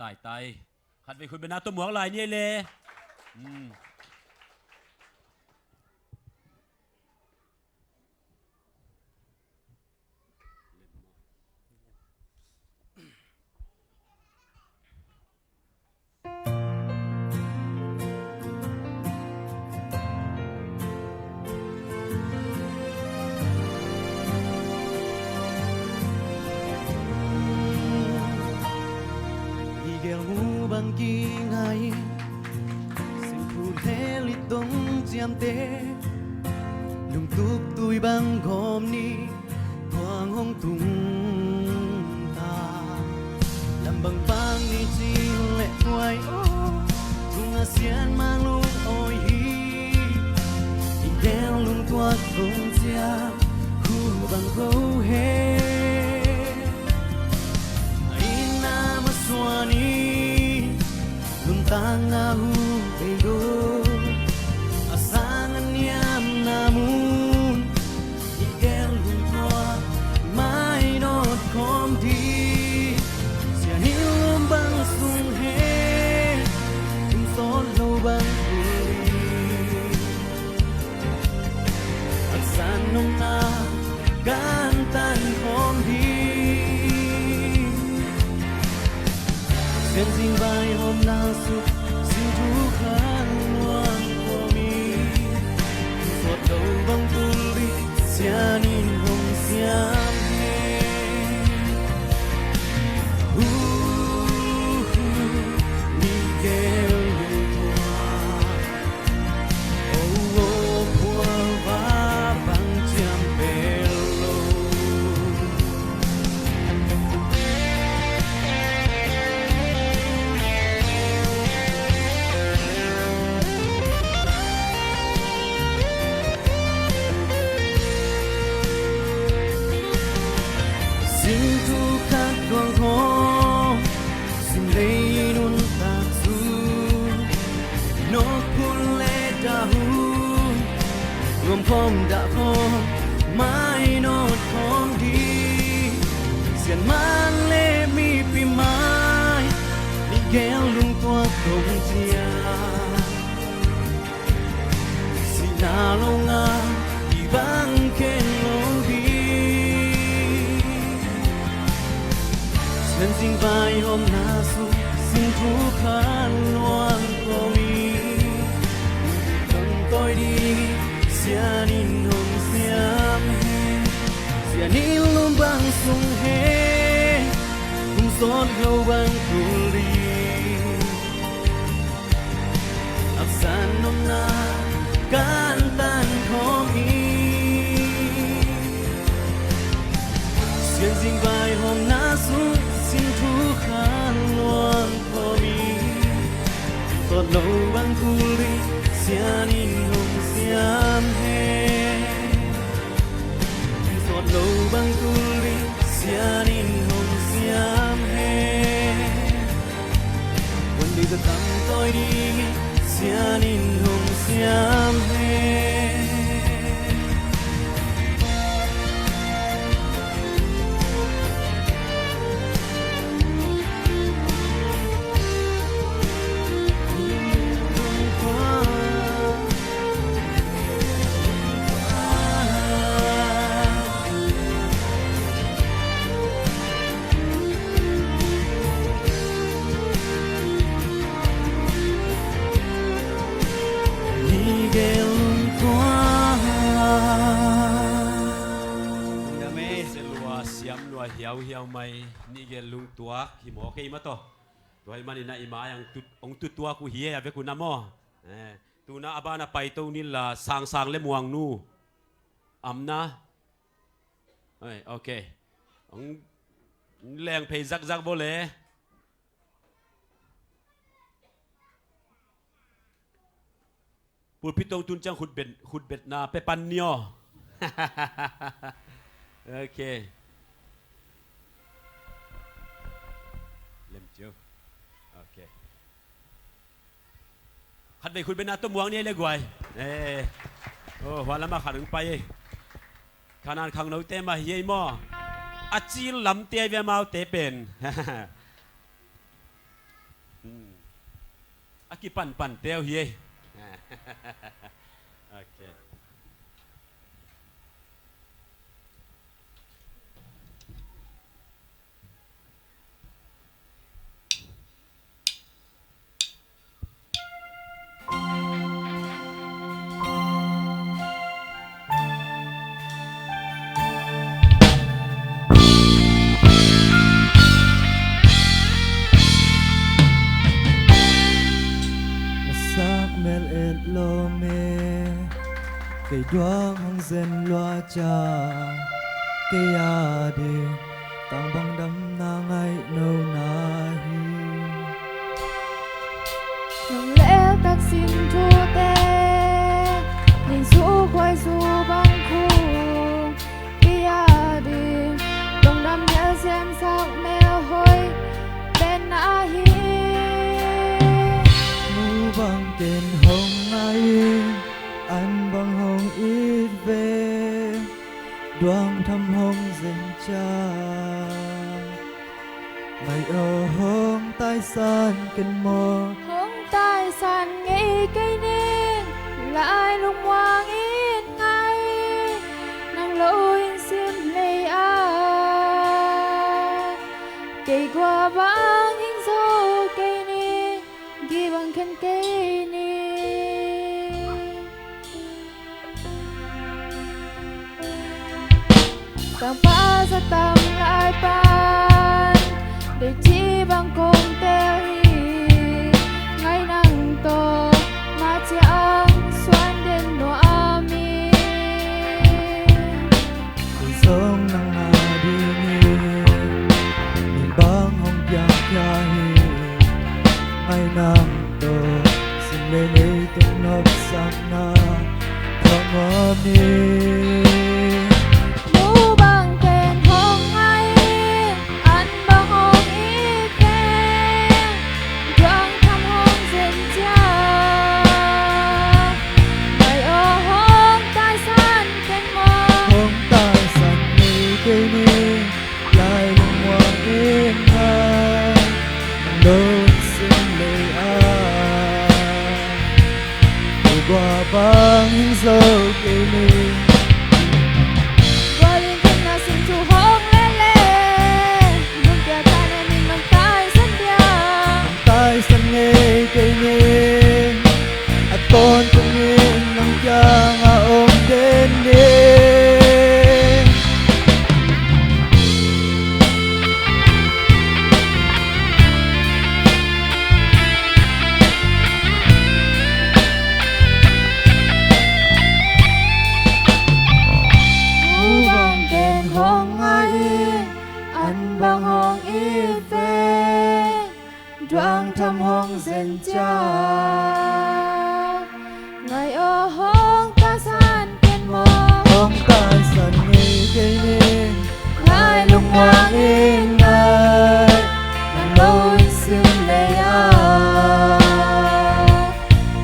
ตายขัดไปคุณเป็นนักตัวหมวกลายนี่เลย chiam te lung tup tui bang gom ni quang hong tung ta làm bằng bang ni chi lệ quay ô tung a xian mang lu oi hi in đeo lung tua tung chia khu bằng gấu he ina ma suani lung tang na hu be do asangan niam namun igel lung tua mai not kom di sia hilum bang sung he in son lo bang san nông na gan tan khom đi xem dinh vai hôm nào sụp xin thu khăn loan của mi giọt đầu băng tu đi xian in hồng xiam khom đã khom mai nốt khom đi xiên man lê mi pi mai đi kéo lung tua công chia xin na long a đi bang khen long đi xiên dinh vai hôm na su xin thu khăn loan của mi cùng tôi đi xian in hồng xiam he xian in lum bang sung he cùng son lâu bang tu ri ap san nom na gan tan khom i xian ding vai hôm na su xin thu khan loan ko mi son lâu bang tu ri xian in hồng xiam giọt lâu băng tu ri xian in hồng xiam he quên đi tôi tắm tôi đi xian in hồng xiam he hiao hiao mai ni gel lung tua hi mo ke ma to to hai mani na ima yang tut ong tut tua ku hi ya ve ku na mo tu na abana pai to ni la sang sang le muang nu amna okay ong leng phei zak zak bo le pul pitong tun chang khut bet na pe pan nio okay okay khát về khuôn bên nào tôi muốn đi lên quầy hoa lắm mà khát đứng bay khả năng khang nấu tem mà hiếm mò chi lắm tê về mau tê bền kí pan teo hiếm okay mel et lo me cây đoang hong zen loa cha cây a de tang bang đam na ngai no na hi Nông lẽ tắc xin thu tê nhìn su quay su băng khu kia đi đồng đam nhớ xem sắc mèo hôi bên na hi mu bang tên hong ai an bang hong ít về đoang thăm hong zen cha ngày ở hong tai san ken mo hướng tai sàn nghĩ cây nên lại lung hoang ít ngay nàng lối xiêm lây ai cây qua vắng hình dấu cây ni ghi bằng khen cây ni tạm phá ra tạm lại ban để chi bằng cùng teo hi ngày nắng to mà chẳng xoan đến nỗi ami sông nang na đi ni nhìn bang hong yang ya hi ngày nang to xin lên đây tung nấp sang na thong ami mu bằng kèn hong ai ăn bằng hong ít kèn quang thăm hong dần cha ngày ở hong tai san kèn mơ hong tai san ni cây ni lại lung hoàng yên ngay đôi xin lời ai đi qua bang dâu cây ni qua lên trên là xin thu hong lê lê buông kẻ ta nên mình bằng tai san bia tai san nghe cây ni à tôn tung nghe nang giang à ôm đến đi mu bằng kèn hong ai ăn bằng hong ít về đoan thăm hong dần cha ngày ở hong ta san kèn mơ hong tai san nghe cây ni lại lung hoang yên ngay nàng lối xiêm lệ ai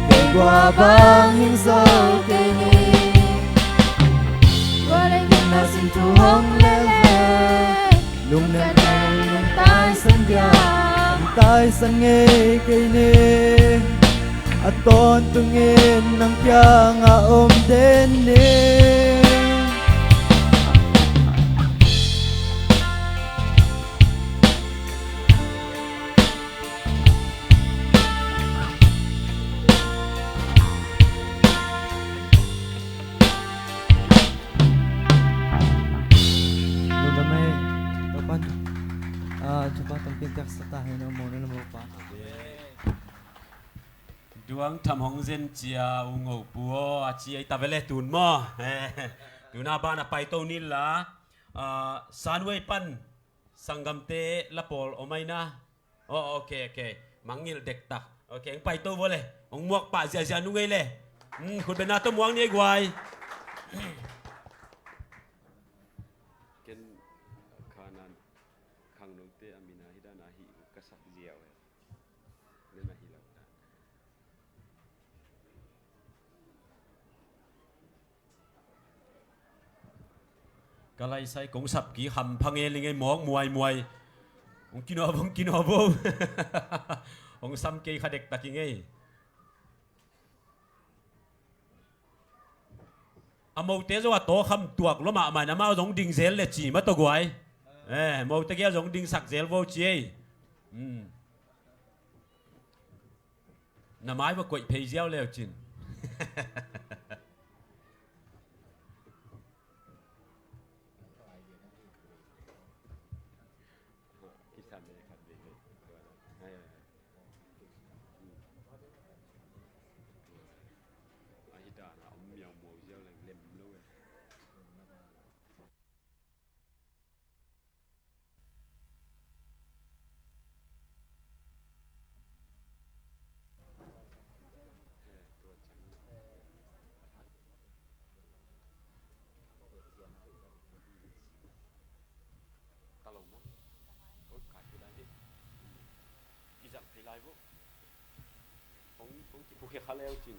đi qua bang những dâu cây ni qua đây nhìn là xin thu hong lê lê lung kẻ nang ta nên mình tai san bia tai san nghe cây ni à tôn tung nghe nang giang à ôm đến đi Lumamay, kapan? Coba tampil tak setahin mo muna mo pa. Duang tham hong zen chia u ngô bùa à chia ta về lệ tùn mò tu na ba na pai to ni la sanway pan sangam te la pol omai na okay mangil dek ta okay pai to vô lệ ông muak pa zia zia nu ngei lệ khut bên na to muang ni guai ken khanan khang nong te amina hidana hi kasak ziaw nên là hi la cái này sai cũng sập kỹ hầm phăng nghe linh món muay ông kino vô ông xăm cây khai địch tắc nghe màu té rồi to khăm tuộc lo mà nó mau giống đinh dẻo là chỉ mất tôi gọi màu té kia giống đinh sặc dẻo vô chi nó mái vào quậy phê dẻo leo chín ไลฟ์ผมที่ผู้เขียนเขาแล้วจริง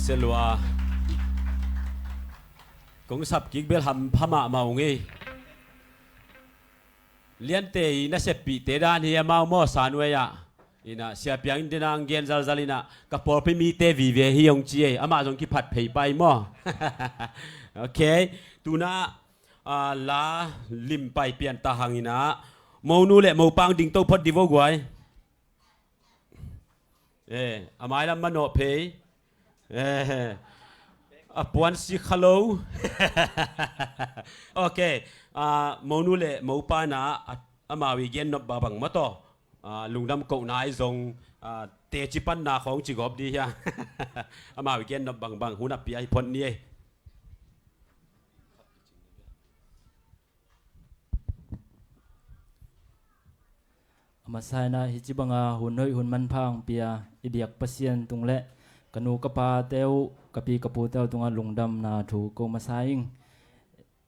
เซลัวกงสับกิกเบลหำพม่าเมาไงเลี้ยนเตยน่าเสพปีเตดานเฮียมาโมสานเวียอินะเสียเปียงดินางเกียนซาลินะกับพอไปมีเตวีเวฮิยงจีอามาจงคิดผัดเผยไปโมโอเคตูน่าลาลิมไปเปลี่ยนตาหังอินะโมนูเละโมปังดิ่งโตพอดีวกวยอามาลำมันโนเพย puan si khalo okay monu le mo pa na amawi gen no babang mato lungdam ko nai zong te chipan na khong chi gop di ya amawi gen no bang bang huna pi ai phon niมาใส่นะฮิจิบังอาหุ่นน้อยหุ่นมันพังเปียอิเดียกเปเซียนตรงเละกนูกปาเตวกปีกปูเตวตรงลุงดำนาถูกโกมาใส่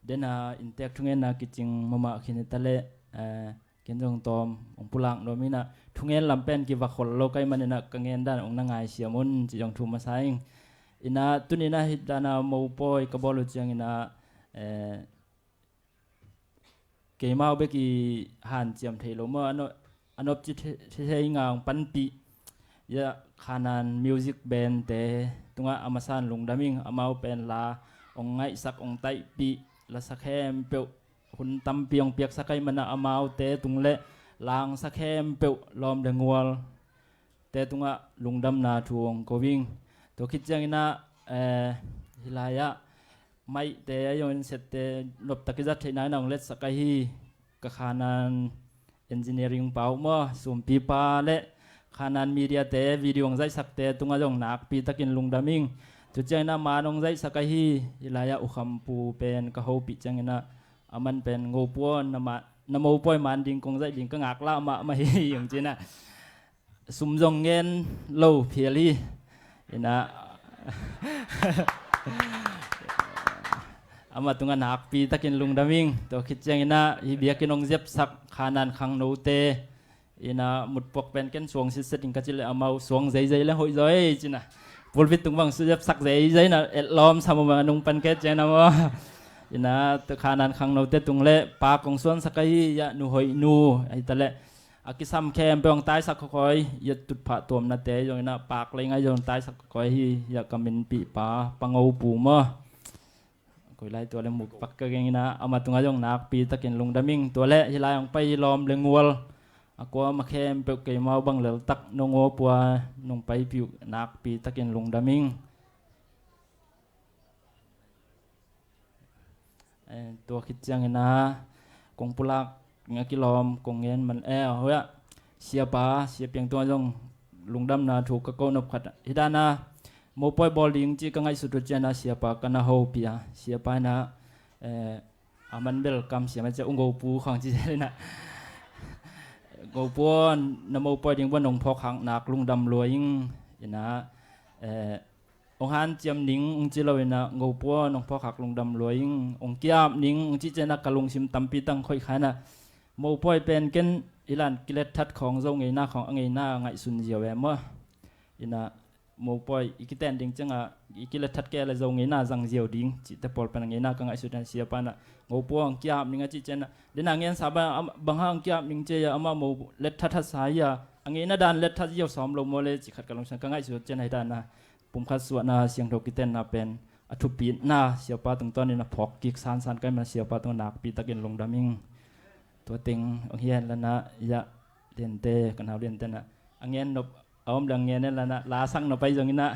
เดน่าอินเตกทุงเงินนากิจิงมาขินตะเละเกินจงตอมองปุลังโดมินะทุงเงินลำเป็นกิวักขลโลกไกมันนะกังเงินด้านองนางไงเสียมุนจิจงถูกมาใส่อินะตุนินะฮิดานาโมปอยกบอลุจังอินะเกมาเบกีหันเจียมเทโลมาอันอบจิเทงางปันปียะขานานมิวสิกแบนด์แต่ตรงอามาซานลงดามิงอามาเป็นลาองไงสักองไตปีละสักแคมเปียวหุ่นตำเปียงเปียกสักไกมันอามาแต่ตรงเละลางสักแคมเปียวลอมเดงวลแต่ตรงลงดำนาทวงโกวิงตัวคิดจังนะฮิลายะไม่แต่ยังเสร็จแต่ลบตะกิจัดที่ไหนน้องเล็ดสักไกฮีกะขานานengineering pau mo sumpi pa le khanan media te video ngai sak te tunga jong nak pi takin lungdaming tu chena manong jai sakai hi ilaya u khampu pen ka ho pi changena aman pen ngopuan nama namo poi man ding kong jai ding ka ngak la ma hi yang chena sum jong ngen lo phiali ina ama tunga nak pi takin lungdaming to khitchang ina hi biakin ong jep sak khanan khang no te ina mutpok pen ken suang sit setting kachil amau suang zai zai la hoi zoi china volvit tung bang su jep sak zai zai na lom samama nung pan ke chena mo ina to khanan khang no te tung le pa kong suan sakai ya nu hoi nu ai tale akisam kem peong tai sak khoi ya tut pha tom na te jong ina pak le ngai jong tai sak khoi hi ya kamin pi pa pangau pu mo koi laiตัว le muk pak ka geng ina ama tunga jong nak pi takin lungdaming ตัว le hilai ong pai lom lengwal akwa ma khem pe ke mau bang lel tak nongo pua nong pai piu nak pi takin lungdaming ตัวคิดจังina kong pulak ngaki lom kong yen man hoya siapa siapa yang tua jong lungdam na thu ka ko nop khat hidana mo poi bowling chi ka ngai sutu chana siapa kana ho pia siapa na aman bel kam siapa cha ungo pu khang chi na go pon na mo poi ding bon nong phok khang nak lungdam loing ina ong han chiam ning ong chi lo ina go pon nong phok khak lungdam loing ong kiam ning ong chi chana kalung sim tampi tang khoi khana mo poi pen ken ilan kilet that khong zong ngai na khong ngai na ngai sun jiawe mo ina mo poi ikiten ding changa ikile that ke la zong ina jang jiao ding chi te pol pan ina ka ngai su dan sia pana ngo puang kiam ninga chi chen de na ngen sa ba bang hang kiam ning che ya ama mo let that sa ya angina dan let that jiao som lo mo le chi khat ka long san ka ngai su chen hai dan na pum khat su na siang tho kiten na pen athu pi na sia pa tung ton na phok kik san san kai ma sia pa tung nak pi takin long daming to ting ong hian la na ya len te kan hau len te na angen nop ông đằng nghe nên là lá xăng nó bay rồi nè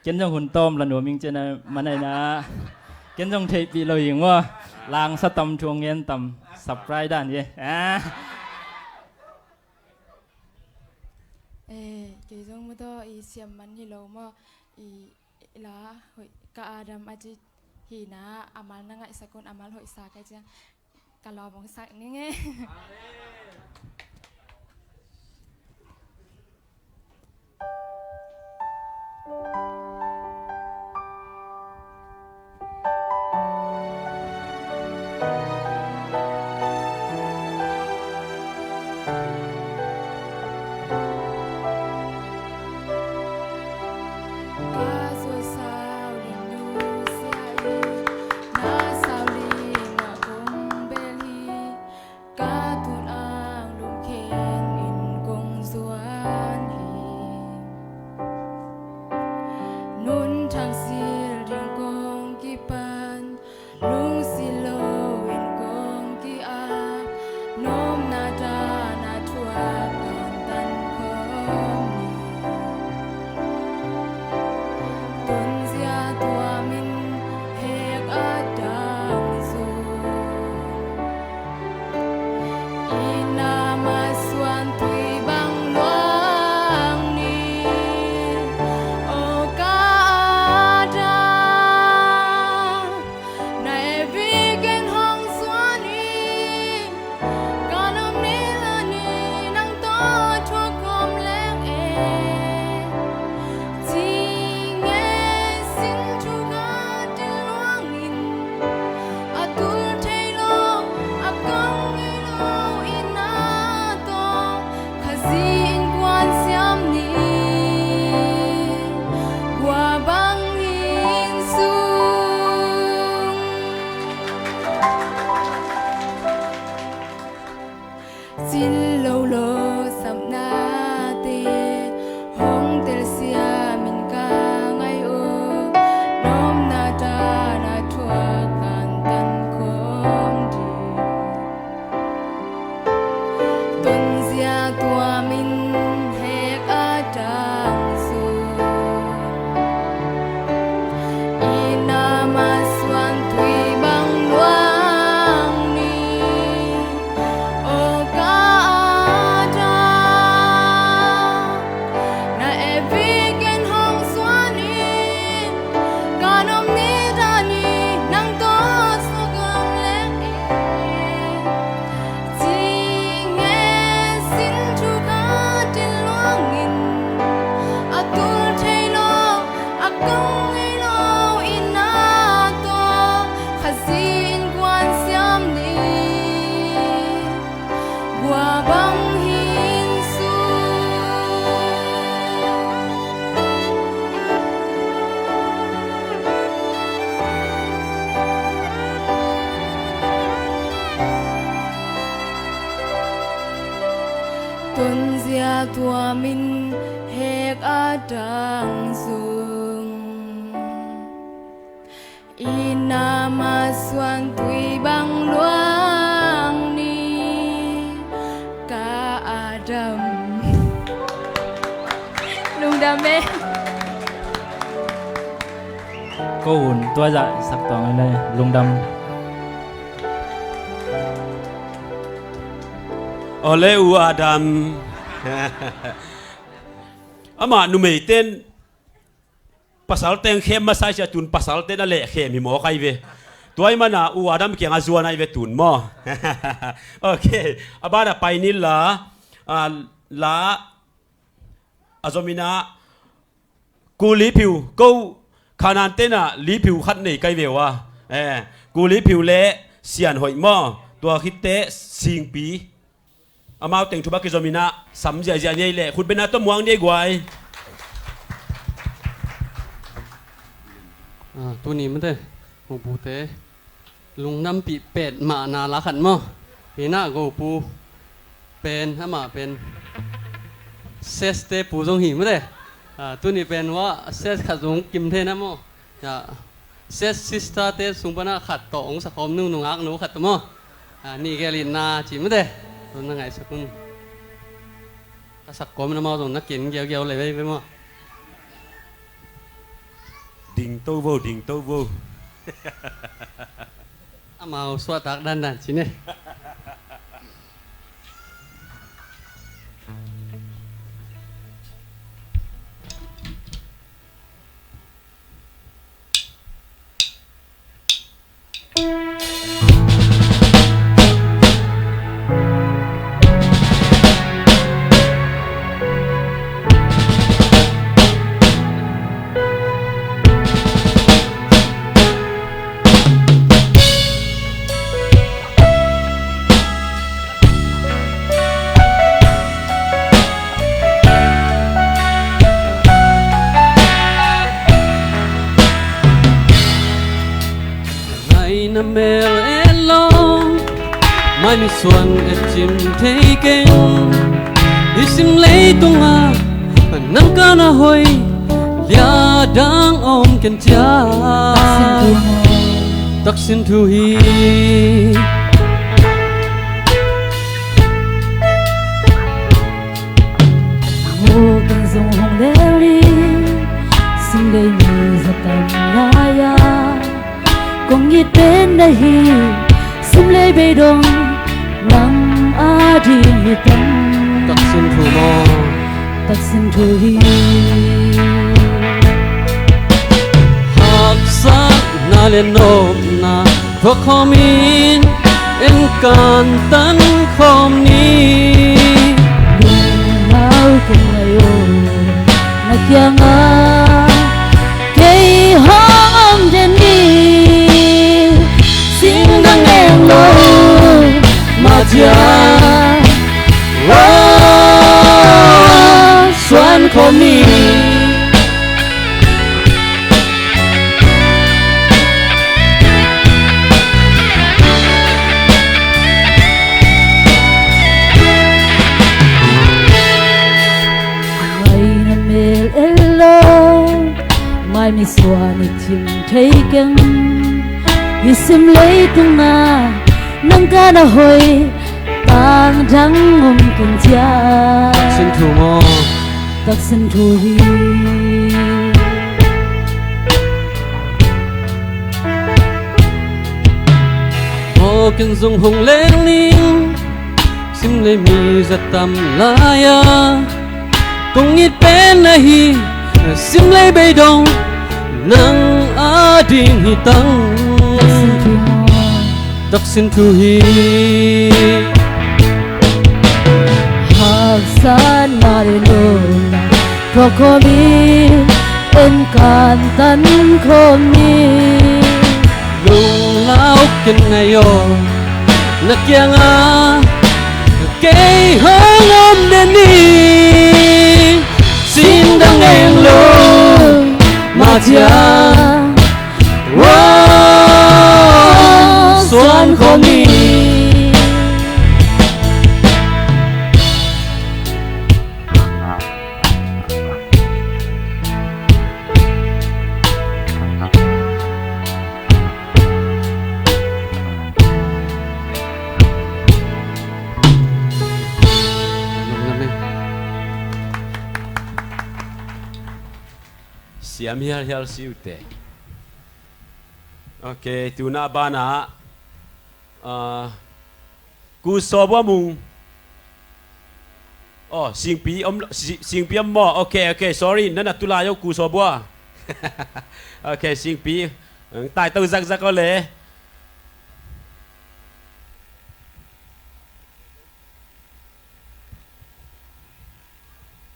kiến trong hồn tôm là nổi mình trên này mà này nè kiến trong thịt bị lồi hiểm quá làng sát tầm chuồng nghe tầm subscribe đàn gì cái trong mà to ý xiêm mình hi lâu mà ý lá hội cả Adam aji hi na amal na ngai sakon amal hội sa cái chứ cả lò bóng sạc nghe tua min hek adang sung ina masuan tui bang luang ni ka adam lung dame câu hồn tua dại sặc tòng này lung đâm Oleh u Adam. Ama numei ten pasal ten khem masai cha tun pasal ten ale khem mi mo kai ve. Tuai mana u Adam ki ngazua nai ve tun mo. Okay. Abada painil la azomina ku li piu câu khanan tena li piu khat nei kai ve wa. Ku li piu le sian hoi mo tua khitte sing pi amao teng thuba ki zomina samjia jia nei le khut bena to muang nei gwai tu ni mate mo pu te lung nam pi pet ma na la khan mo pina go pu pen ama pen ses te pu jong hi mate tu ni pen wa ses kha jong kim the na mo ya ses sister te sung bana khat to ong sa khom nu ngak nu khat mo ni gelin na chi mate tôi nói ngày sau cũng sặc có mà mau rồi nó kiến kéo lại với mà đình tô vô mau xoa tạc đan đàn chín này na mel elong mai mi suan et chim thei keng isim lei tunga nang kana hoi lia dang om ken cha taksin thu hi mo kan zong hong le ri sim lei mi zatam la ya công yết bên đây sim lê bê đông nắng a đi tâm tắc xin thu mò tắc xin thu hi học sát na lên nôm na thuộc khom in en can tan khom ni lung lao cùng ngày ô na kia nga cây hong trên đi xin đang em lối mà chia xuân khom ni mai mi suan ni chim thei keng isim lei tung na nang ka na hoi tang jang om ken chia xin thu mo tak sin thu hi o ken zung hong leng ning sim le mi zatam la ya kong it pen na hi sim lei bay đông nang a ding hi tang tak sin thu hi hak san ma re lo na ko ko mi en kan tan ko mi lung lao ken na yo na kyang a ke hang om de ni xin đang em lối mà chia xuân không đi siam hial siu te okay tu na banaกูสอบว่ามุงอ๋อสิงปีมอโอเค sorry นั่นน่ะตุลายกูสอบว่าโอเคสิงปีตายตัวจักก็เลย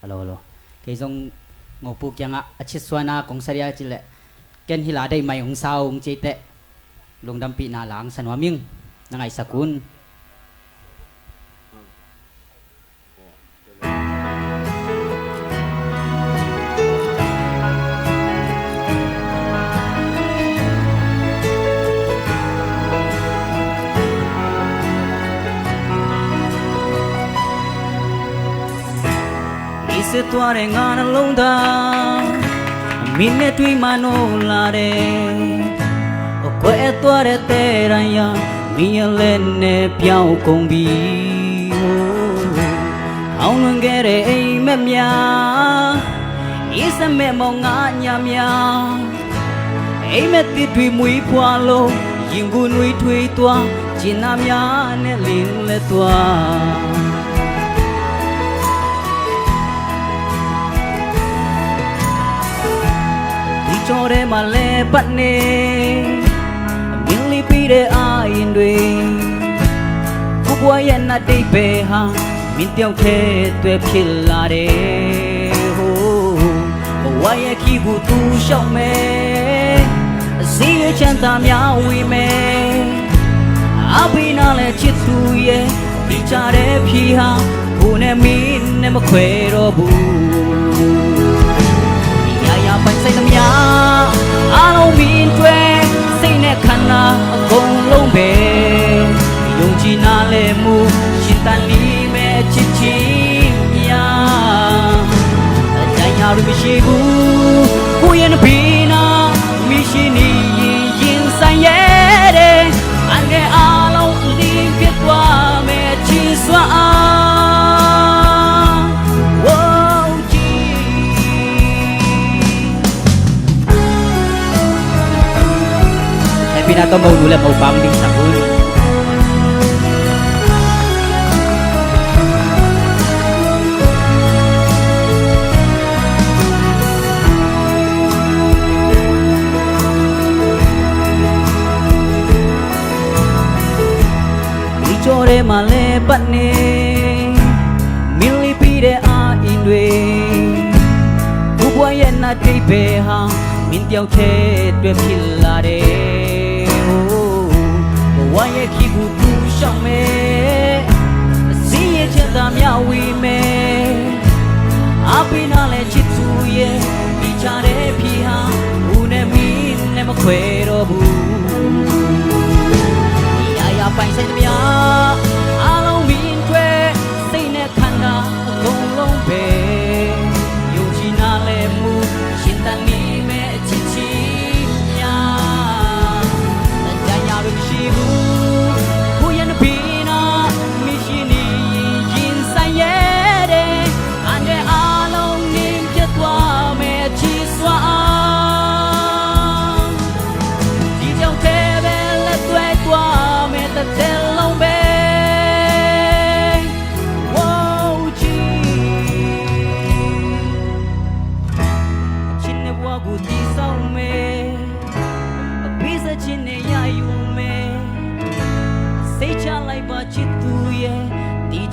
ฮัลโหลเคยส่งงอปุกยังอาชิตสวนาของสริยาจิเลเกณฑ์ฮิลาได้ไหมของสาวของเจเตลงดำปีนาหลังสันวามิงนังไอสกุลse tuare ngana londa mine tui mano lare o ko e tuare te raya mia lenne piao kong bi au ngere ei me mia isa me mo nga nya mia ei me ti tui mui phwa lo yingu nui thui tua china mia ne lin le tua cho để mà lê bắt nê miếng li pi để ai in đuôi cú quay yên na đi về ha miếng tiêu thế tuyệt phi là để hồ quay khi vụ tu trong mê xí chân ta nhau uy mê abina le chít tu ye đi cha để phi ha cú nè min nè mà khỏe rồi bu bánh say năm nhá alo min quê say nè khana cùng lâu bề dùng chi na lệ mu xin tan li mẹ chi chi ya chạy nhau đi mi bu cu yên pina mi chi ni yin say ye de anh nghe alo đi kết quả mẹ chi xóa Pinato mau dulu mau bambing sabun Dicore male batne milipi de a indwe Kubuayen na tipe ha min tiao che tue pilare Why khi vụ tu trong mê xí chân ta nhau uy mê apina le chít tu ye đi cha để phi ha u ne min ne ma khỏe rồi bu ya bánh say mía alo min quê say ne khana công long bề yêu chi na le mu xin ta ni mẹ chi chi ya ta ya được chi bu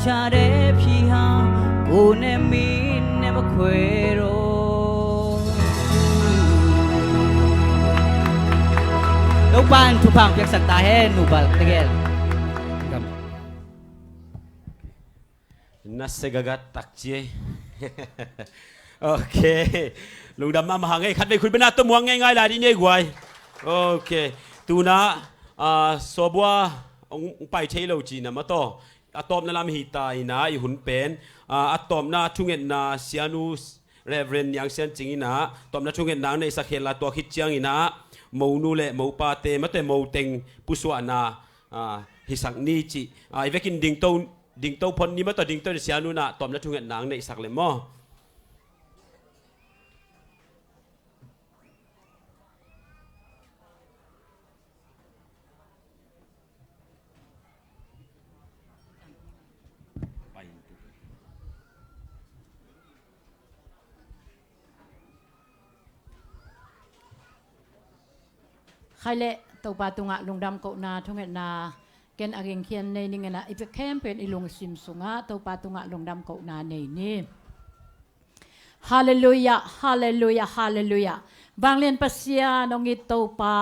cha để phi ha cô ne min ne ma khỏe rồi lúc ban thu phang việc sạch ta hết nụ bal tegel nasegagat takche ok lùng đam ma hàng ngay khát về khuôn bên nào tôi muốn ngay ngay là đi nhảy quay ok tu na so bua ông phải thấy lâu chỉ nằm ở to atom na lam hita ina I hun pen atom na thungen na sianu reverend yang sian ching ina tom na thungen na nei sakhela to khit chiang ina mo nu le mo pa te mate mo teng puswa na hi sang ni chi I vekin ding to phon ni ma to ding to sianu na tom na thungen na nei sak le mo ใครเละตัวปาตุงะลุงดำเกานาทุ่งเห็นนาเกณฑ์อาเกงเขียนในนี่ไงนะอีเป็กแคมเป็นอีลุงซิมสุงะตัวปาตุงะลุงดำเกานาในนี่ฮาเลลูยาฮาเลลูยาฮาเลลูยาบางเรียนปัสยานองอิตโตปา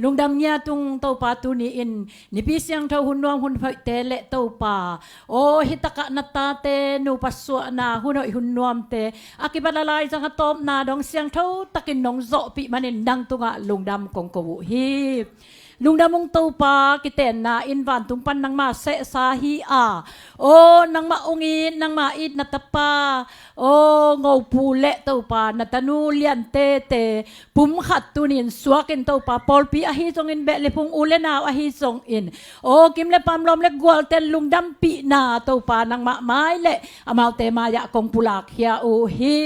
ลุงดำเนียตุงโตปาตุนีอินนิพิเสียงเท่าหุ่นนวมหุ่นไฟเตเลโตปาโอฮิตกะนัตตาเตนูปัสสวนาหุ่นหุ่นนวมเตอากิบัลลายจังตบนาดองเสียงเท่าตะกินนองโซปิมันดังตุงะลุงดำกงกวุฮีลุงดำมงตูปากิเตนนาอินวันตุงปันนังมาเสสาฮีอาโอนังมาองอินนังมาอิดนัตปาโองูปูเละตูปานัตนูเลียนเตเตปุ่มขัดตุนินสวกินตูปาปอลปีอาฮีจงอินเบลิพุงอุเลนาอาฮีจงอินโอกิมเลปามลมเลกวอลเตนลุงดำปีนาตูปานังมาไม้เละอามาวเตมายะกงปุลากเฮียอูฮี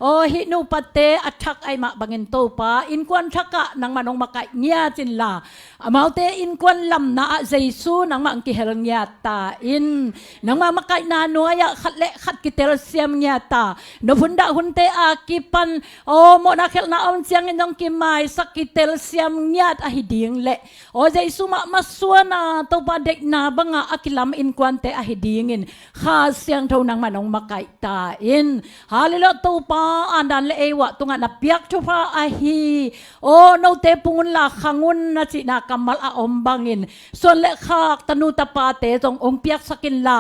โอฮินูปเตอัชักไอมาบังอินตูปาอินควันชักะนังมานงมาไกเงียจินลาอาเตอินควันลำนาเจซูนังมังกิเฮลเงียตาอินนังมามักไกนาโนยะขัดเละขัดกิเตลเซียมเงียตานพุนดาหุนเตอากิปันโอโมนักเฮลนาอมเซียงอินงกิมายสักกิเตลเซียมเงียตอหิดิงเละโอเจซูมามาสวนาตัวบาเด็กนาบังอากิลามอินควันเตอหิดิงอินข้าเสียงเท่านังมันงมักไกตาอินฮาเลลูตัวปาอันดันเลวะตุงานับยักชุพาอหิโอโนเตปุงลาขังุนนาจินากำมัลอมบางอินส่วนเล็กขากตนุตปาเตจงองเปียกสกินลา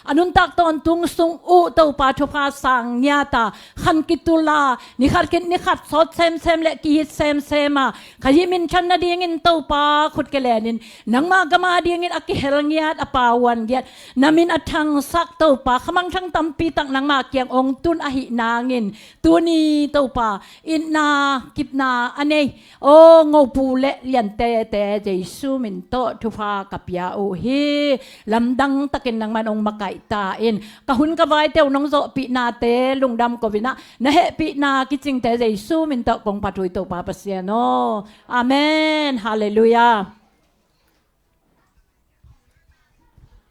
อนุนตักตอนตุงสุงอุเตาปาชพาสังญาตาขันกิตุลานิขัดกินนิขัดสดเซมเซมเล็กกีฮิตเซมเซมาขยิมินชันนาดีงินเตาปาขุดเกลนินนังมากมาดีงินอกิเฮลญาตอปาวันเกียนามินอทังสักเตาปาขมังชังตัมปีตักนังมาเกียงองตุนอหินางินตัวนี้เตาปาอินนากิบนาอันนี้โอ้งูปูเละเลียนเตเตเจซูมินโตทุพากับยาโอฮีลำดังตะกินนังมันองมาไก่ตาอินกะหุนกะไว้เตียวน้องโซปีนาเตลุงดำกวินะนะเฮปีนากิจิงเตเจซูมินโตกงปัตุยโตปาปเสียโนอาเมนฮาเลลูยา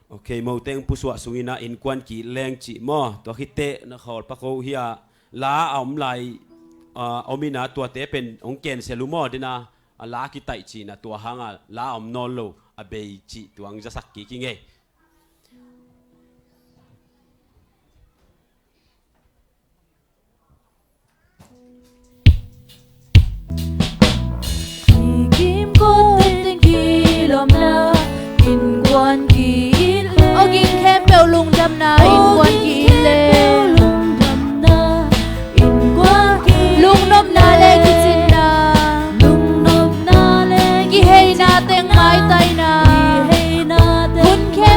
โอเคโมเตงผู้สวดสุงินาอินควันกีแรงจีมอตัวคิเตนะขอปะโคเฮียลาเอามไลเอามีนาตัวเตเป็นองเกนเซลุมอดินาลากิไตจีนะตัวหางลาอมนอลโลอเบยจีตัวอังจะสักกี่กิงเอกิมโกติงกีลมลาอินควันกีเลโอกิงแคมเปลลุงดำนาอินควันกีเลลุงดำนาอินควันกีลุงนบนาเลกิจินนาลุงนบนาเลกิเฮนาเต็งไม้ไตนากิเฮนาเต็งคุณแค่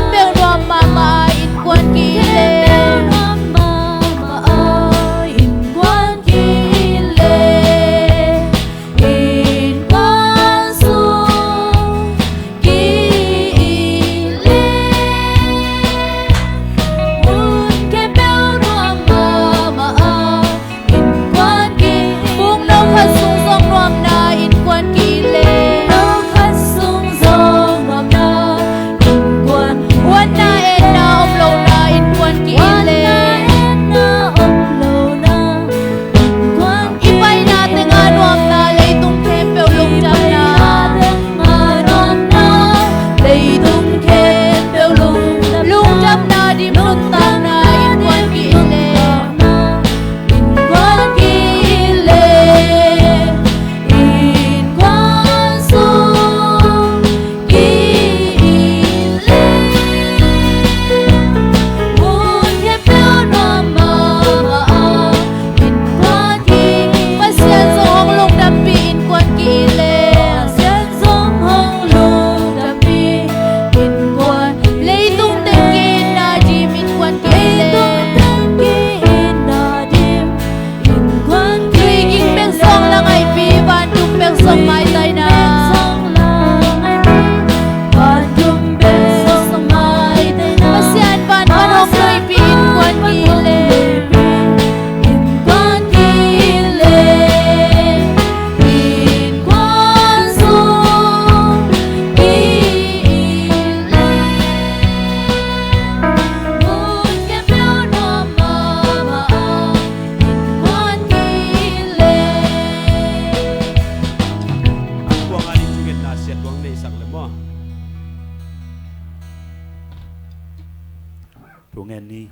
tu ngen ni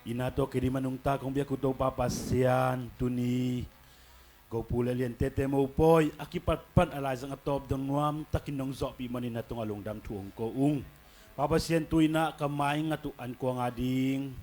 ina to kiri manung ta kong bia kuto papasian tuni go pula lian tete mo poi akipat pan alai sang atop dong nuam takinong zo pi manin na tong along dam tuong ko papasian tuina kamay nga tu an ko ngading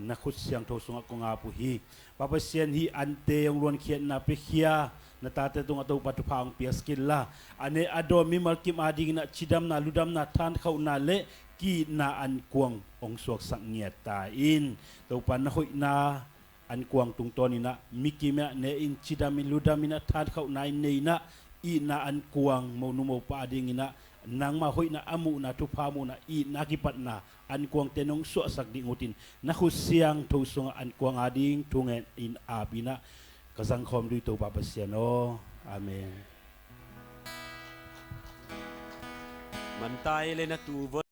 nakut siang to sunga ko nga puhi papasian hi ante yung luan kian na pihia natate tung atau patu pang piaskin la ane ado mi malkim ading na chidam na ludam na tan kau na le ki na an kuang ong suak sang ngiat ta in tau pan na hoi na an kuang tung toni na miki me ne in chidam in ludam ina tan kau na in nei na i na an kuang mo nu mo pa ading ina nang ma hoi na amu na tu pa mu na i na kipat na an kuang tenong suak sak di ngutin na husiang to sunga an kuang ading tungen in abina kasang khom du to papasiano amen Mantai le na tu